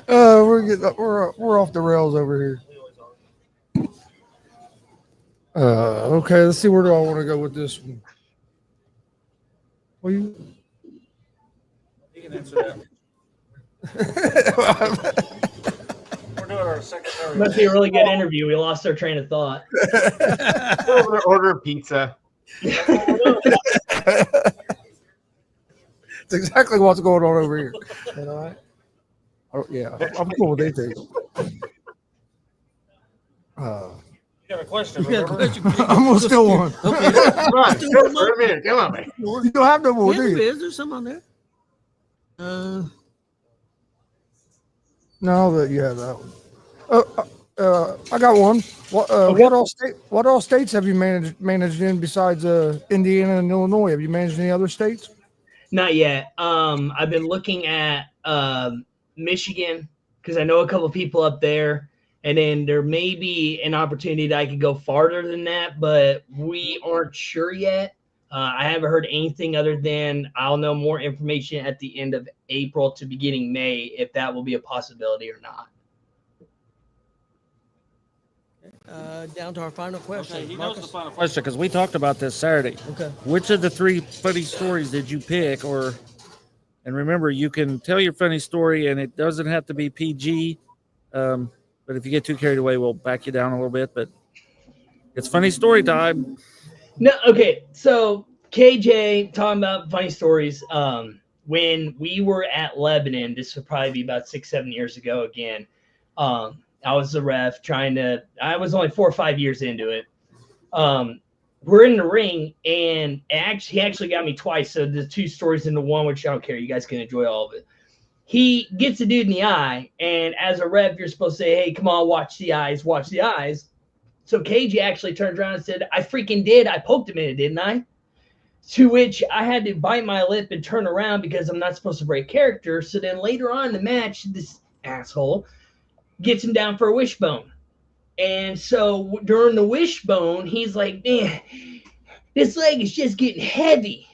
We're off the rails over here. Okay, let's see, where do I want to go with this one? Well, You can answer that. We're doing our secretary. Must be a really good interview. We lost our train of thought. Order pizza. It's exactly what's going on over here. You know, right? Oh, yeah, I'm cool with anything. You got a question, Yeah, remember? question. I'm gonna steal one. Okay. Come on, for a minute. Come on, man. You don't have no more, do you? Is there some on there? No, that yeah, that one. I got one. What all states have you managed in besides Indiana and Illinois? Have you managed any other states? Not yet. I've been looking at Michigan because I know a couple of people up there, and then there may be an opportunity that I could go farther than that, but we aren't sure yet. I haven't heard anything other than I'll know more information at the end of April to beginning May if that will be a possibility or not. Down to our final question. Okay, he knows the final question because we talked about this Saturday. Okay. Which of the 3 funny stories did you pick? And remember, you can tell your funny story, and it doesn't have to be PG. But if you get too carried away, we'll back you down a little bit. But it's funny story time. No, okay. So KJ talking about funny stories. When we were at Lebanon, this would probably be about 6-7 years ago again. I was the ref I was only 4 or 5 years into it. We're in the ring, and he actually got me twice. So the 2 stories into one, which I don't care. You guys can enjoy all of it. He gets the dude in the eye, and as a ref, you're supposed to say, hey, come on, watch the eyes, watch the eyes. So KJ actually turned around and said, I freaking did. I poked him in it, didn't I? To which I had to bite my lip and turn around because I'm not supposed to break character. So then later on in the match, this asshole gets him down for a wishbone. And so during the wishbone, he's like, man, this leg is just getting heavy.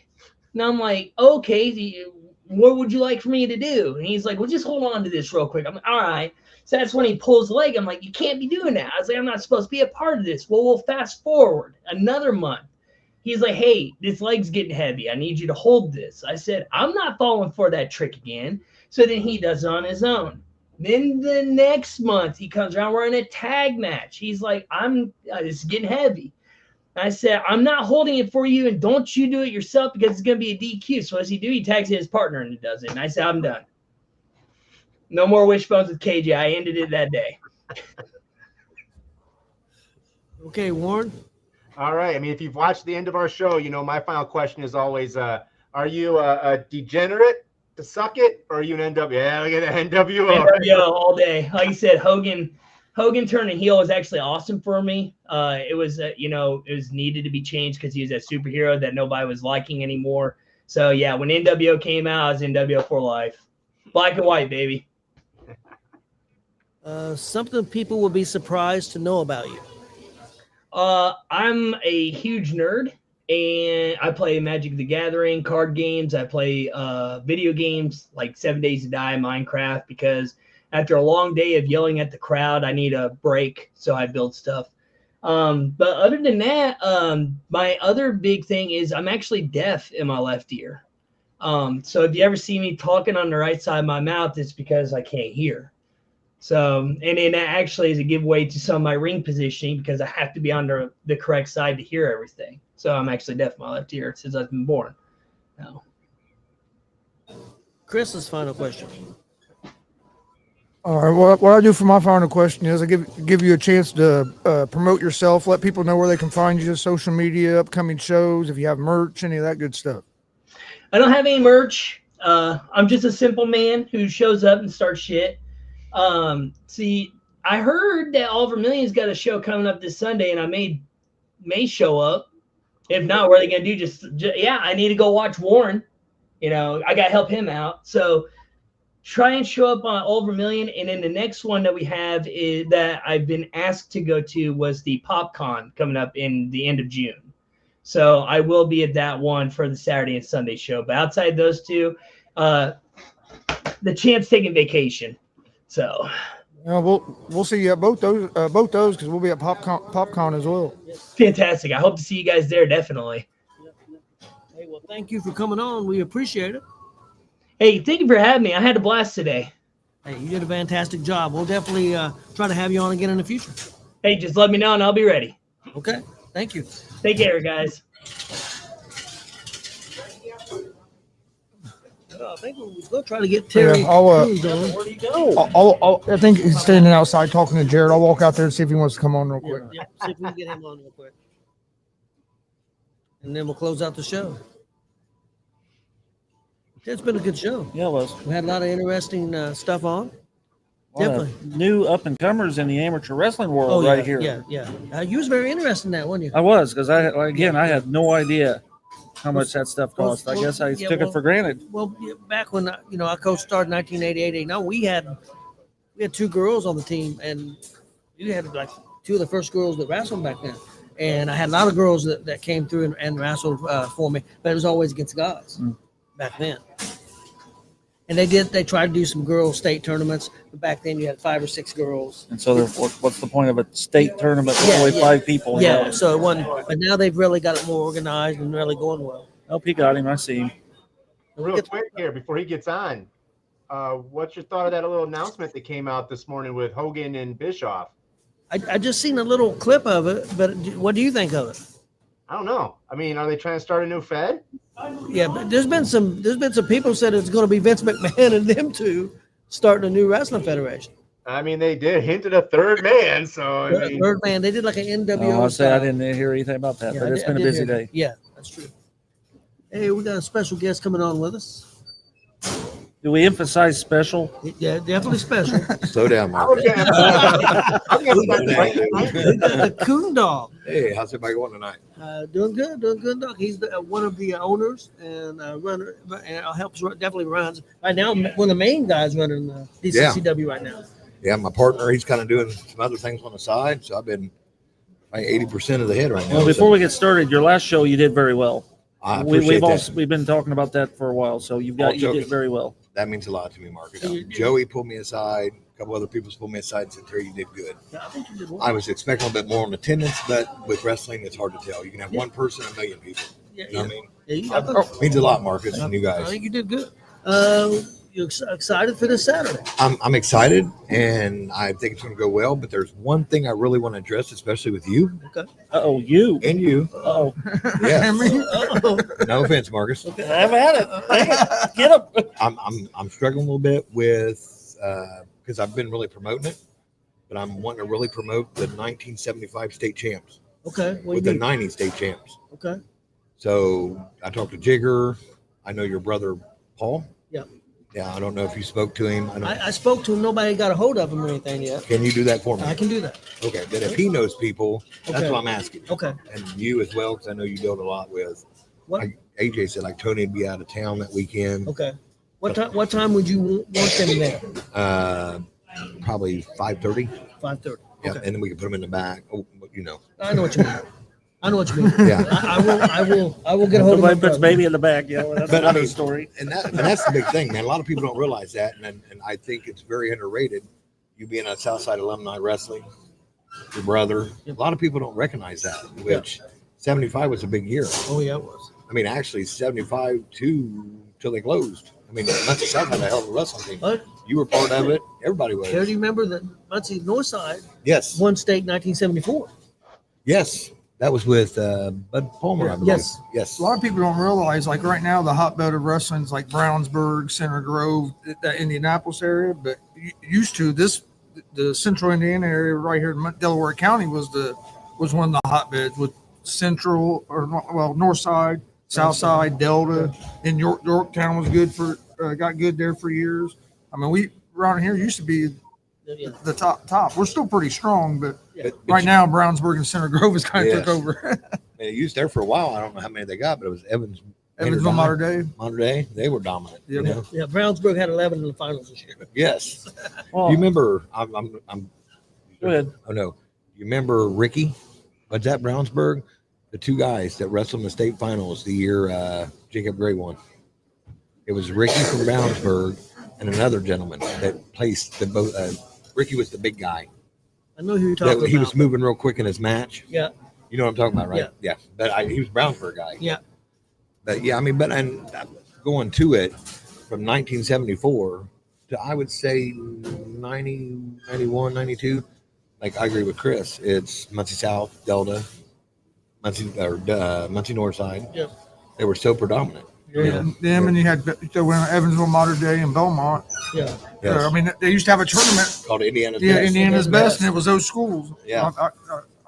And I'm like, okay, what would you like for me to do? And he's like, well, just hold on to this real quick. I'm like, all right. So that's when he pulls the leg. I'm like, you can't be doing that. I was like, I'm not supposed to be a part of this. Well, we'll fast forward another month. He's like, hey, this leg's getting heavy. I need you to hold this. I said, I'm not falling for that trick again. So then he does it on his own. Then the next month he comes around, we're in a tag match. He's like, it's getting heavy. I said, I'm not holding it for you, and don't you do it yourself because it's going to be a DQ. So what does he do? He tags his partner and he does it. And I said, I'm done. No more wishbones with KJ. I ended it that day. Okay, Warren. All right. I mean, if you've watched the end of our show, you know my final question is always, are you a degenerate to suck it, or are you an NWO? Yeah, look at the NWO. NWO all day. Like you said, Hogan turning heel was actually awesome for me. It was, it was needed to be changed because he was a superhero that nobody was liking anymore. So yeah, when NWO came out, I was NWO for life. Black and white, baby. Something people will be surprised to know about you. I'm a huge nerd, and I play Magic the Gathering, card games. I play video games like 7 Days to Die, Minecraft, because after a long day of yelling at the crowd, I need a break, so I build stuff. But other than that, my other big thing is I'm actually deaf in my left ear. So if you ever see me talking on the right side of my mouth, it's because I can't hear. So, and then that actually is a giveaway to some of my ring positioning because I have to be on the correct side to hear everything. So I'm actually deaf in my left ear since I've been born. No. Chris's final question. All right. What I do for my final question is I give you a chance to promote yourself, let people know where they can find you, social media, upcoming shows, if you have merch, any of that good stuff. I don't have any merch. I'm just a simple man who shows up and starts shit. See, I heard that Oliver Million's got a show coming up this Sunday, and I may show up. If not, what are they gonna do? Just yeah, I need to go watch Warren. You know, I gotta help him out. So try and show up on Oliver Million, and then the next one that we have is that I've been asked to go to was the PopCon coming up in the end of June. So I will be at that one for the Saturday and Sunday show. But outside those two, the champ's taking vacation. So Yeah, we'll see you at both those because we'll be at PopCon as well. fantastic. I hope to see you guys there, definitely. Hey, well, thank you for coming on. We appreciate it. Hey, thank you for having me. I had a blast today. Hey, you did a fantastic job. We'll definitely try to have you on again in the future. Hey, just let me know and I'll be ready. Okay. Thank you. Take care, guys. I think we'll try to get Terry. Yeah, I'll, Cruz on. Where do you go? I think he's standing outside talking to Jared. I'll walk out there and see if he wants to come on real quick. Yeah, see if we can get him on real quick. And then we'll close out the show. It's been a good show. Yeah, it was. We had a lot of interesting stuff on. Definitely. New up and comers in the amateur wrestling world yeah, right here. Yeah. You was very interested in that, weren't you? I was, because I had no idea how much that stuff cost. I guess I took it for granted. Well, back when I coached started in 1988. Now we had two girls on the team, and we had like two of the first girls that wrestled back then. And I had a lot of girls that came through and wrestled for me, but it was always against guys back then. And they tried to do some girls state tournaments, but back then you had 5 or 6 girls. And so what's the point of a state tournament with only 5 people? Yeah, so it wasn't, but now they've really got it more organized and really going well. LP got him. I see him. Real quick here before he gets on, what's your thought of that little announcement that came out this morning with Hogan and Bischoff? I just seen a little clip of it, but what do you think of it? I don't know. I mean, are they trying to start a new Fed? Yeah, but there's been some people said it's going to be Vince McMahon and them two starting a new wrestling federation. I mean, they did hint at a third man, so I mean, Third man, they did like an NWO. I'll say I didn't hear anything about that, but it's been a busy day. Yeah, that's true. Hey, we got a special guest coming on with us. Do we emphasize special? Yeah, definitely special. Slow down, Mark. We got the Coon Dog. Hey, how's everybody going tonight? Doing good, Dog. He's one of the owners and runner, and helps definitely runs right now. One of the main guys running the DCCW right now. Yeah, my partner, he's kind of doing some other things on the side, so I've been like 80% of the head right now. Well, before we get started, your last show you did very well. I appreciate that. We've been talking about that for a while, so you did very well. That means a lot to me, Marcus. Joey pulled me aside. A couple other people pulled me aside and said, Terry, you did good. Yeah, I think you did well. I was expecting a little bit more on attendance, but with wrestling, it's hard to tell. You can have one person, a million people. You know what I mean? It means a lot, Marcus, and you guys. I think you did good. You excited for this Saturday? I'm excited, and I think it's going to go well. But there's one thing I really want to address, especially with you. Okay. You and you. Oh, yeah. No offense, Marcus. Okay. Have at it. Get up. I'm struggling a little bit with because I've been really promoting it, but I'm wanting to really promote the 1975 state champs. Okay. With the 90 state champs. Okay. So I talked to Jigger. I know your brother Paul. Yeah. Yeah, I don't know if you spoke to him. I spoke to him. Nobody got a hold of him or anything yet. Can you do that for me? I can do that. Okay, but if he knows people, that's Okay. what I'm asking. Okay. And you as well, because I know you dealt a lot with. Like AJ said, like Tony would be out of town that weekend. Okay. What time would you want them there? Probably 5:30. 5:30. Yeah, Okay. and then we can put them in the back. Oh, you know. I know what you mean. I know what you mean. Yeah. I will get a hold of Somebody my puts brother. baby in the back. Yeah, that's But I another mean, story. And that's the big thing, man. A lot of people don't realize that, and I think it's very underrated. You being a Southside alumni wrestling, your brother. A lot of people don't recognize that. Which 75 was a big year. Oh yeah, it was. I mean, actually 75 till they closed. I mean, Muncie South had a hell of a wrestling team. What? You were part of it. Everybody was. Terry, do you remember that Muncie Northside? Yes. Won state 1974. Yes. That was with Bud Palmer, I believe. Yes. Yes. A lot of people don't realize, like right now, the hotbed of wrestling is like Brownsburg, Center Grove, that Indianapolis area. But used to the Central Indiana area right here in Delaware County was one of the hotbeds with Central North Side, South Side, Delta, and Yorktown was good for got good there for years. I mean, we around here used to be Yeah. the top. We're still pretty strong, but Yeah. right now Brownsburg and Center Grove has kind of Yes. took over. They used there for a while. I don't know how many they got, but it was Evansville, Mater Dei. Mater Dei. They were dominant. Yeah. You know? Yeah, Brownsburg had 11 in the finals this year. Yes. Well, You remember? I'm. Go ahead. Oh no. You remember Ricky? Was that Brownsburg? The two guys that wrestled in the state finals the year Jacob Gray won. It was Ricky from Brownsburg and another gentleman that placed the both. Ricky was the big guy. I know who you're talking about. He was moving real quick in his match. Yeah. You know what I'm talking about, right? Yeah. But he was a Brownsburg guy. Yeah. But yeah, I mean, and going to it from 1974 to I would say 90, 91, 92. Like I agree with Chris. It's Muncie South, Delta, Muncie North side. Yeah. They were so predominant. Yeah. Them and you had Evansville, Mater Dei, and Belmont. Yeah. Yes. I mean, they used to have a tournament Called Indiana's Yeah, Best. Indiana's best, and it was those schools. Yeah.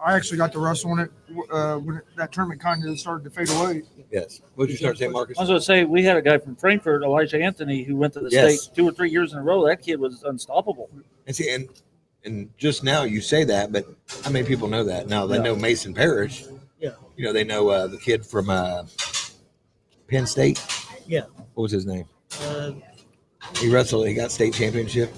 I actually got to wrestle in it when that tournament kind of started to fade away. Yes. What did you start saying, Marcus? I was going to say, we had a guy from Frankfurt, Elijah Anthony, who went to the Yes. state 2 or 3 years in a row. That kid was unstoppable. And see, and just now you say that, but how many people know that? Now they know Mason Parrish. Yeah. You know, they know the kid from Penn State. Yeah. What was his name? Uh, He wrestled. He got state championship.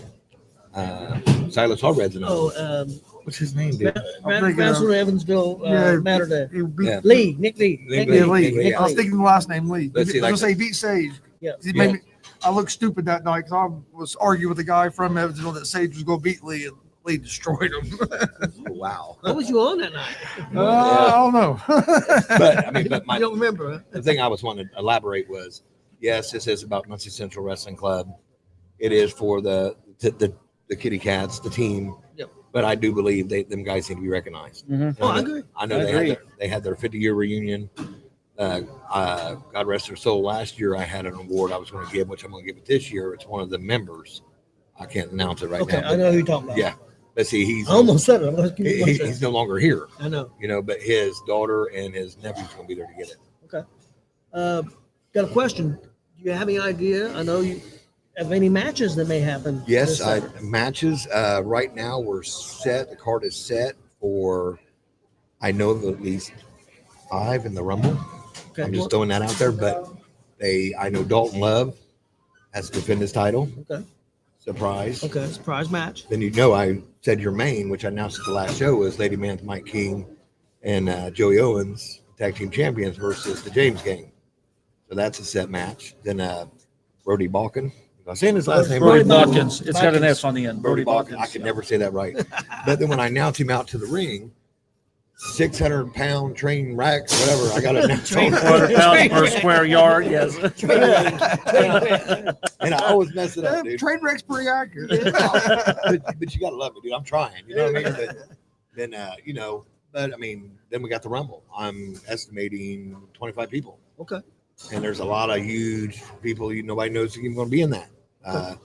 Silas Hallred's another. oh, What's his name, dude? Brownsburg, Evansville, Mater Dei. Yeah. Lee, Nick Lee. Nick Yeah, Lee. Lee. I was thinking the last name Lee. Let's see, I like- was going to say beat Sage. Yeah. He made me, I looked stupid that night because I was arguing with a guy from Evansville that Sage was going to beat Lee, and Lee destroyed him. Wow. What was you on that night? I don't know. But I mean, but You don't remember, huh? the thing I was wanting to elaborate was, yes, this is about Muncie Central Wrestling Club. It is for the Kitty Cats, the team. Yep. But I do believe them guys need to be recognized. Mhm. You know, I agree. I know they had their 50-year reunion. God rest their soul. Last year I had an award I was going to give, which I'm going to give it this year. It's one of the members. I can't announce it right Okay, now. I know who you're talking about. Yeah. But see, he's I almost said it. I'm gonna give you one second. he's no longer here. I know. You know, but his daughter and his nephew's going to be there to get it. Okay. Got a question. Do you have any idea? I know you have any matches that may happen. Yes, this summer? matches. Right now we're set. The card is set for, I know of at least 5 in the Rumble. Okay. I'm just throwing that out there, but I know Dalton Love has to defend his title. Okay. Surprise. Okay. Surprise match. Then you know I said your main, which I announced at the last show, was Lady Man's Mike King and Joey Owens, tag team champions, versus the James Gang. So that's a set match. Then Brody Balkan. Am I saying his last name? Brody right? Balkins. It's got an S on the end. Brody Balkins. I could never say that right. But then when I announced him out to the ring, 600-pound train racks, whatever, I got to announce 400 pounds per square yard. Yes. And I always mess it up, dude. Train wreck's pretty accurate. but you got to love me, dude. I'm trying. You know what I mean? But then, you know, but I mean, then we got the Rumble. I'm estimating 25 people. Okay. And there's a lot of huge people nobody knows even going to be in that. Some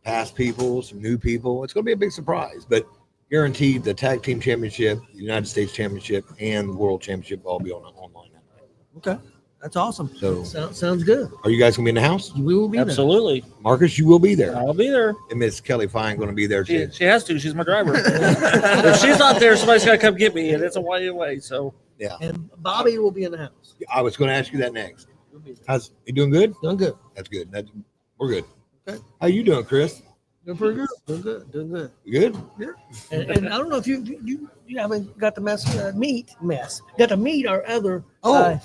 past people, some new people. It's going to be a big surprise, but guaranteed the tag team championship, the United States championship, and the world championship will all be online that night. Okay. That's awesome. So Sounds good. are you guys going to be in the house? We will be Absolutely. Marcus, you will be there. I'll be there. And Miss Kelly Fine going to be there too. She has to. She's my driver. If she's not there, somebody's got to come get me, and it's a way away. So Yeah. And Bobby will be in the house. I was going to ask you that next. How's you doing? Good. Doing good. That's good. We're good. Okay. How you doing, Chris? Doing pretty good. Doing good. Doing good. You good? Yeah. And I don't know if you haven't got to got to meet our other.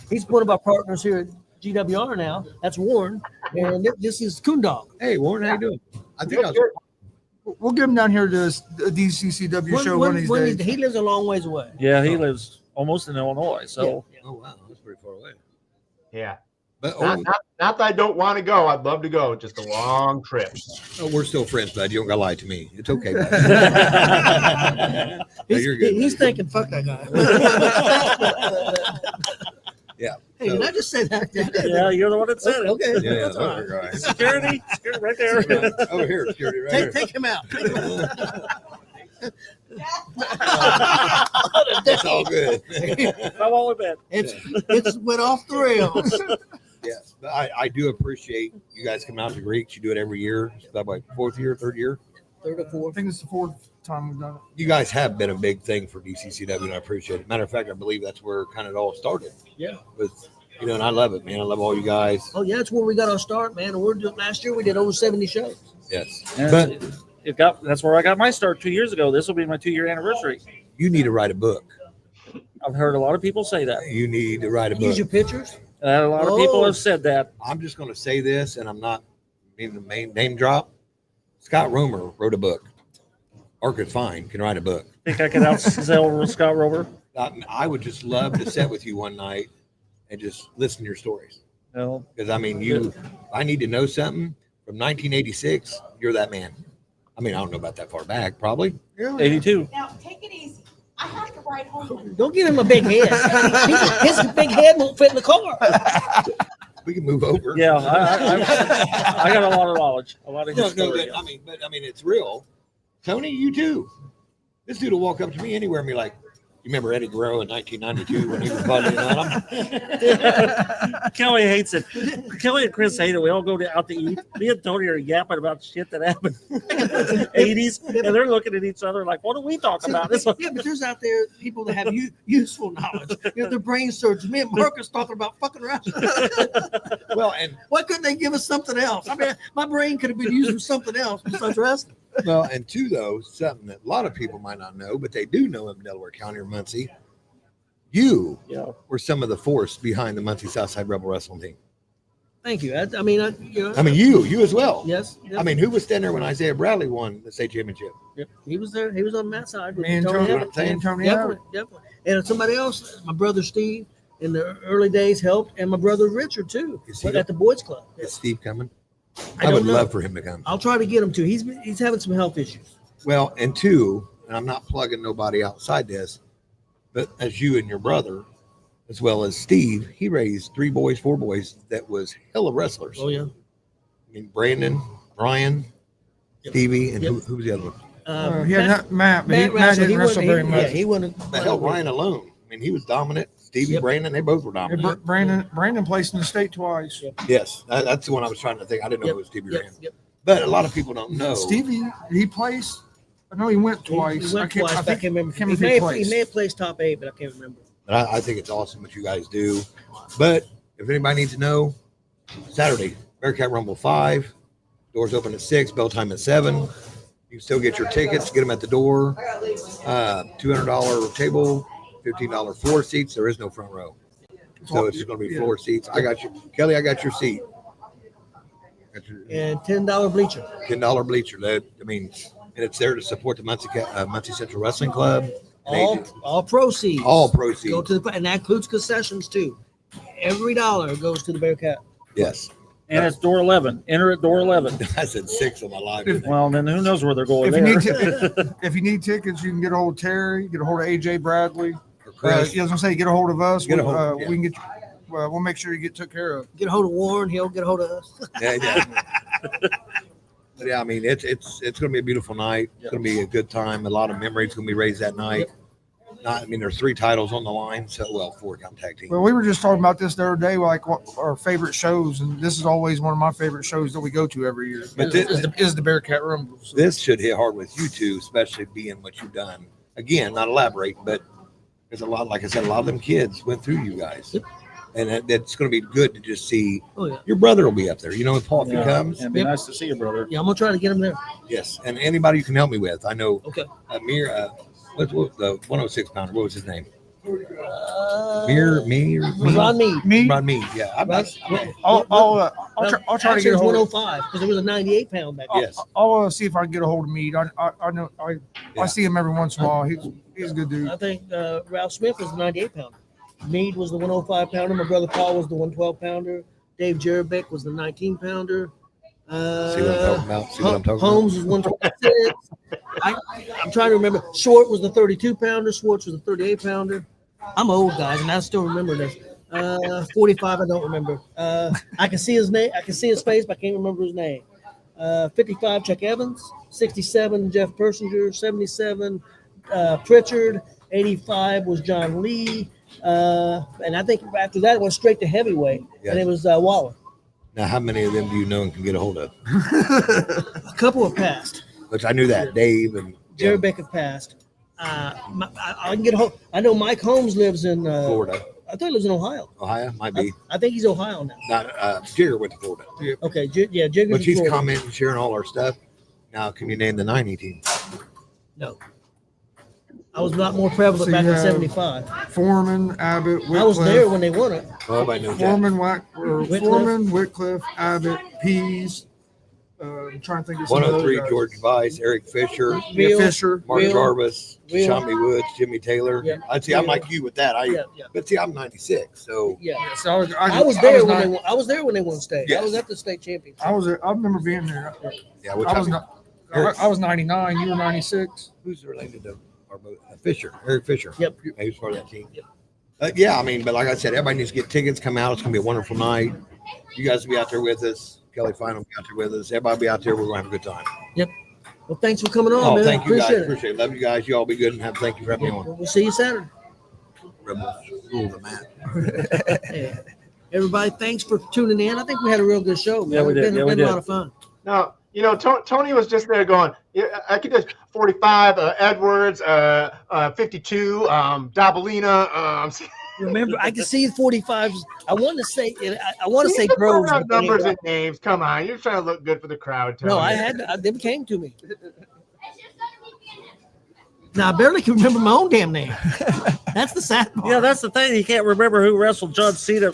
He's one of our partners here at GWR now. That's Warren, and this is Coondog. Hey, Warren, how you doing? I think We'll get him down here to the DCCW show one of these days. He lives a long ways away. yeah, he lives almost in Illinois. So Oh wow, that's pretty far away. Yeah. But Not that I don't want to go. I'd love to go. Just a long trip. we're still friends, bud. You don't got to lie to me. It's okay. Bud. No, you're good. He's thinking, fuck that guy. Yeah. Hey, did I just say that? yeah, you're the one that said it. Okay. Yeah, That's all right. right. Security right there. Over here, security, right here. Take him out. It's all good. I'm all in bed. It's went off the rails. Yes. I do appreciate you guys coming out to Greeks. You do it every year. Is that like fourth year, third year? Third or fourth. I think it's the fourth time we've done it. You guys have been a big thing for DCCW, and I appreciate it. Matter of fact, I believe that's where kind of it all started. Yeah. With, and I love it, man. I love all you guys. Oh yeah, that's where we got our start, man. And last year we did over 70 shows. Yes. And that's where I got my start 2 years ago. This will be my 2-year anniversary. You need to write a book. I've heard a lot of people say that. You need to write a book. Use your pictures. A lot of people have said that. I'm just going to say this, and I'm not meaning the main name drop. Scott Romer wrote a book. Orchid Fine can write a book. Think I could outsell Scott Romer? I would just love to sit with you one night and just listen to your stories. No. Because, I mean, I need to know something from 1986. You're that man. I mean, I don't know about that far back, probably. 82. Now, take it easy. I have to ride home. Don't give him a big head. His big head won't fit in the car. We can move over. Yeah, I got a lot of knowledge. A lot of history. But I mean, it's real. Tony, you too. This dude will walk up to me anywhere and be like, "You remember Eddie Guerrero in 1992 when he was fighting on him?" Kelly hates it. Kelly and Chris hate it. We all go out to eat. Me and Tony are yapping about shit that happened in the 80s, and they're looking at each other like, "What are we talking about?" Yeah, but there's out there people that have useful knowledge. They're brain surgeons. Me and Marcus talking about fucking wrestling. Well, and why couldn't they give us something else? I mean, my brain could have been used for something else besides wrestling. Well, and two, though, something that a lot of people might not know, but they do know in Delaware County or Muncie, you were some of the force behind the Muncie Southside Rebel Wrestling team. Thank you. I mean, you as well. Yes. I mean, who was standing there when Isaiah Bradley won the state championship? Yep. He was there. He was on that side. With Me and Tony. Tony. Definitely. And somebody else, my brother Steve, in the early days helped, and my brother Richard too, at the Boys Club. Is Steve coming? I would don't know. love for him to come. I'll try to get him to. He's having some health issues. Well, and two, and I'm not plugging nobody outside this, but as you and your brother, as well as Steve, he raised 4 boys that was hella wrestlers. Oh yeah. I mean, Brandon, Brian, Stevie, and who was the other one? Matt didn't wrestle very much. Yeah, he wasn't. But hell, Ryan alone. I mean, he was dominant. Stevie, Brandon, they both were dominant. Brandon placed in the state twice. Yes, that's the one I was trying to think. I didn't know it was Stevie Rand. But a lot of people don't know. Stevie, he placed. I know he went twice. He went twice. I can't remember. He He may have placed top 8, but I can't remember. But I think it's awesome what you guys do. But if anybody needs to know, Saturday, Bearcat Rumble 5. Doors open at 6, bell time at 7. You can still get your tickets, get them at the door. $200 table, $15 floor seats. There is no front row. So it's just going to be floor seats. I got you. Kelly, I got your seat. And $10 bleacher. $10 bleacher. That, I mean, and it's there to support the Muncie Central Wrestling Club. All proceeds. All proceeds. Go to and that includes concessions too. Every dollar goes to the Bearcat. Yes. And it's door 11. Enter at door 11. I said 6 on my live. Well, then who knows where they're going If you need tickets, you can get a hold of Terry, get a hold of AJ Bradley. Or Chris. I was gonna say, get a hold of us. Get a hold, We can get. We'll make sure you get took care of. Get a hold of Warren. He'll get a hold of us. Yeah. But yeah, I mean, it's going to be a beautiful night. It's going to be a good time. A lot of memories going to be raised that night. There's 3 titles on the line. So, 4 tag team. Well, we were just talking about this the other day, like what our favorite shows, and this is always one of my favorite shows that we go to every year. But is the Bearcat Rumble. So. This should hit hard with you two, especially being what you've done. Again, not elaborate, but there's a lot. Like I said, a lot of them kids went through you guys. And it's going to be good to just see. Your brother will be up there. You know, if Paul comes. It'd be nice to see your brother. Yeah, I'm going to try to get him there. Yes. And anybody you can help me with. I know. Okay. Amir, what's the 106 pounder? What was his name? Ron Mead. Ron Mead. Yeah. I'll try to get a hold of 105 because it was a 98 pound back then. Yes. I'll see if I can get a hold of Mead. I know I see him every once in a while. He's a good dude. I think Ralph Smith was the 98 pounder. Mead was the 105 pounder. My brother Paul was the 112 pounder. Dave Jerebick was the 19 pounder. See what I'm talking about? Holmes was 126. I'm trying to remember. Short was the 32 pounder. Schwartz was the 38 pounder. I'm old, guys, and I still remember this. 45, I don't remember. I can see his name. I can see his face, but I can't remember his name. 55, Chuck Evans. 67, Jeff Persinger. 77, Pritchard. 85 was John Lee. And I think after that it went straight to heavyweight, and it was Waller. Now, how many of them do you know and can get a hold of? A couple have passed. Which I knew that Dave and Jerry Becker passed. I can get a hold. I know Mike Holmes lives in Florida. I think he lives in Ohio. Ohio might be. I think he's Ohio now. Not Jigger went to Florida. Okay, yeah, Jigger's But in he's Florida. commenting, sharing all our stuff. Now, can you name the 90 team? No. I was a lot more prevalent So back you in have '75. Foreman, Abbott, Whitcliffe. I was there when they won it. Oh, everybody knows Foreman, Whitcliffe. Foreman, Whitcliffe, Abbott, Pease. I'm trying to think of some of those 103, guys. George Vice, Eric Fisher, Yeah, Fisher, Mark Will, Jarvis, Will. Shammy Woods, Jimmy Taylor. Yeah, I'd see, I'm Will. like you with that. But see, I'm 96, so Yeah. So I was there when they won. I was there when they won state. Yes. I was at the state championship. I remember being there. Yeah, what I was time- not. I was 99. You were 96. Who's related to Fisher? Eric Fisher. Yep. He was part of that team. Yeah, I mean, but like I said, everybody needs to get tickets. Come out. It's gonna be a wonderful night. You guys will be out there with us. Kelly Fine will be out there with us. Everybody will be out there. We're gonna have a good time. Yep. Well, thanks for coming on, Oh, man. thank you guys. Appreciate it. Appreciate it. Love you guys. You all be good and have. Thank you for having me on. We'll see you Saturday. Rebels rule the map. Yeah. Everybody, thanks for tuning in. I think we had a real good show, man. Yeah, we did. It's Yeah, we been a did. lot of fun. No, you know, Tony was just there going, yeah, I could just 45, Edwards, 52, Dabalina. Remember, I can see 45s. I want to say Groves. but they ain't Numbers right. and names. Come on, you're trying to look good for the crowd. Tony. No, I had them came to me. Now I barely can remember my own damn name. That's the sad part. Yeah, that's the thing. He can't remember who wrestled John Cena at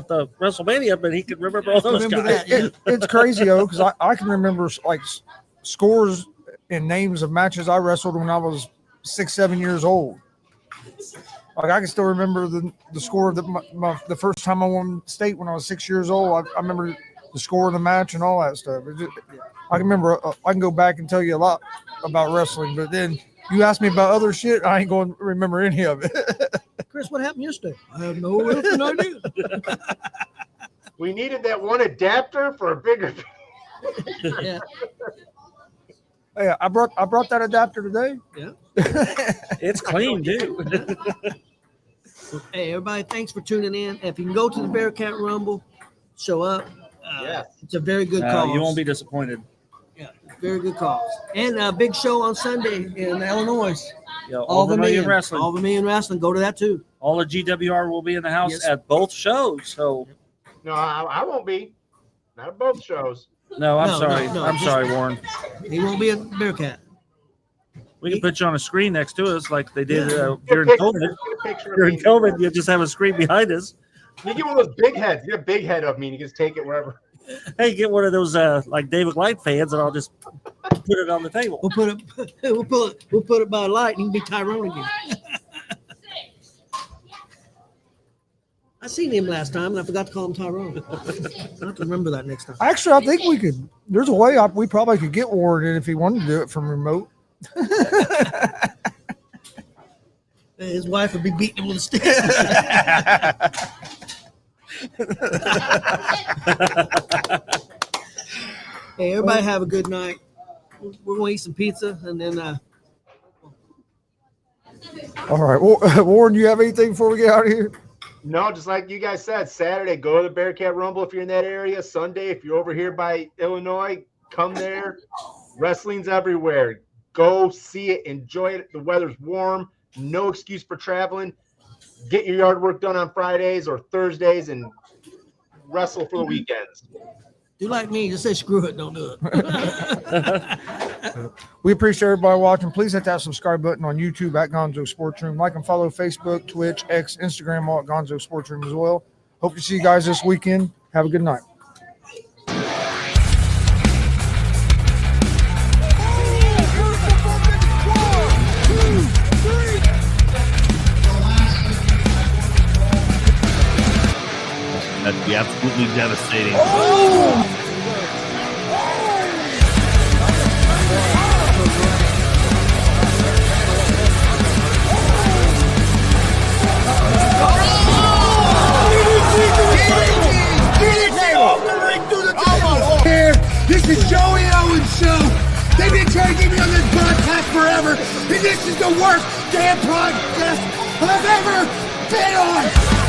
the WrestleMania, but he can remember all those guys. It's crazy though, because I can remember like scores and names of matches I wrestled when I was 6, 7 years old. Like I can still remember the score of the first time I won state when I was 6 years old. I remember the score of the match and all that stuff. I can remember. I can go back and tell you a lot about wrestling, but then you ask me about other shit, I ain't going to remember any of it. Chris, what happened yesterday? I have no effing idea. We needed that one adapter for a bigger. Yeah. Hey, I brought that adapter today. Yeah. It's clean, dude. Hey, everybody, thanks for tuning in. If you can go to the Bearcat Rumble, show up. Yeah. It's a very good cause. You won't be disappointed. Yeah, very good cause. And a big show on Sunday in Illinois. Yeah, All the Million Million Wrestling. All the Million Wrestling. Go to that too. All of GWR will be in the house Yes. at both shows. So No, I won't be. Not at both shows. no, I'm No, sorry. no, I'm just- sorry, Warren. He won't be at Bearcat. We can put you on a screen next to us like they did during Get a COVID. picture of During me. COVID, you just have a screen behind us. You get one of those big heads. Get a big head of me and you just take it wherever. Hey, get one of those like David Light fans, and I'll just put it on the table. We'll put it by light, and he can be Tyrone again. I seen him last time, and I forgot to call him Tyrone. I have to remember that next time. Actually, I think we could. There's a way we probably could get Warren in if he wanted to do it from remote. His wife would be beating him with a stick. Hey, everybody have a good night. We're going to eat some pizza, and then All right. Well, Warren, do you have anything before we get out of here? No, just like you guys said, Saturday, go to the Bearcat Rumble if you're in that area. Sunday, if you're over here by Illinois, come there. Wrestling's everywhere. Go see it. Enjoy it. The weather's warm. No excuse for traveling. Get your yard work done on Fridays or Thursdays and wrestle for the weekends. do like me. Just say screw it. Don't do it. We appreciate everybody watching. Please hit that subscribe button on YouTube at Gonzo'S Sports Room. Like and follow Facebook, Twitch, X, Instagram, all at Gonzo'S Sports Room as well. Hope to see you guys this weekend. Have a good night. That'd be absolutely devastating. Here, this is Joey Owens Show. They've been trying to get me on this broadcast forever, and this is the worst damn broadcast I've ever been on.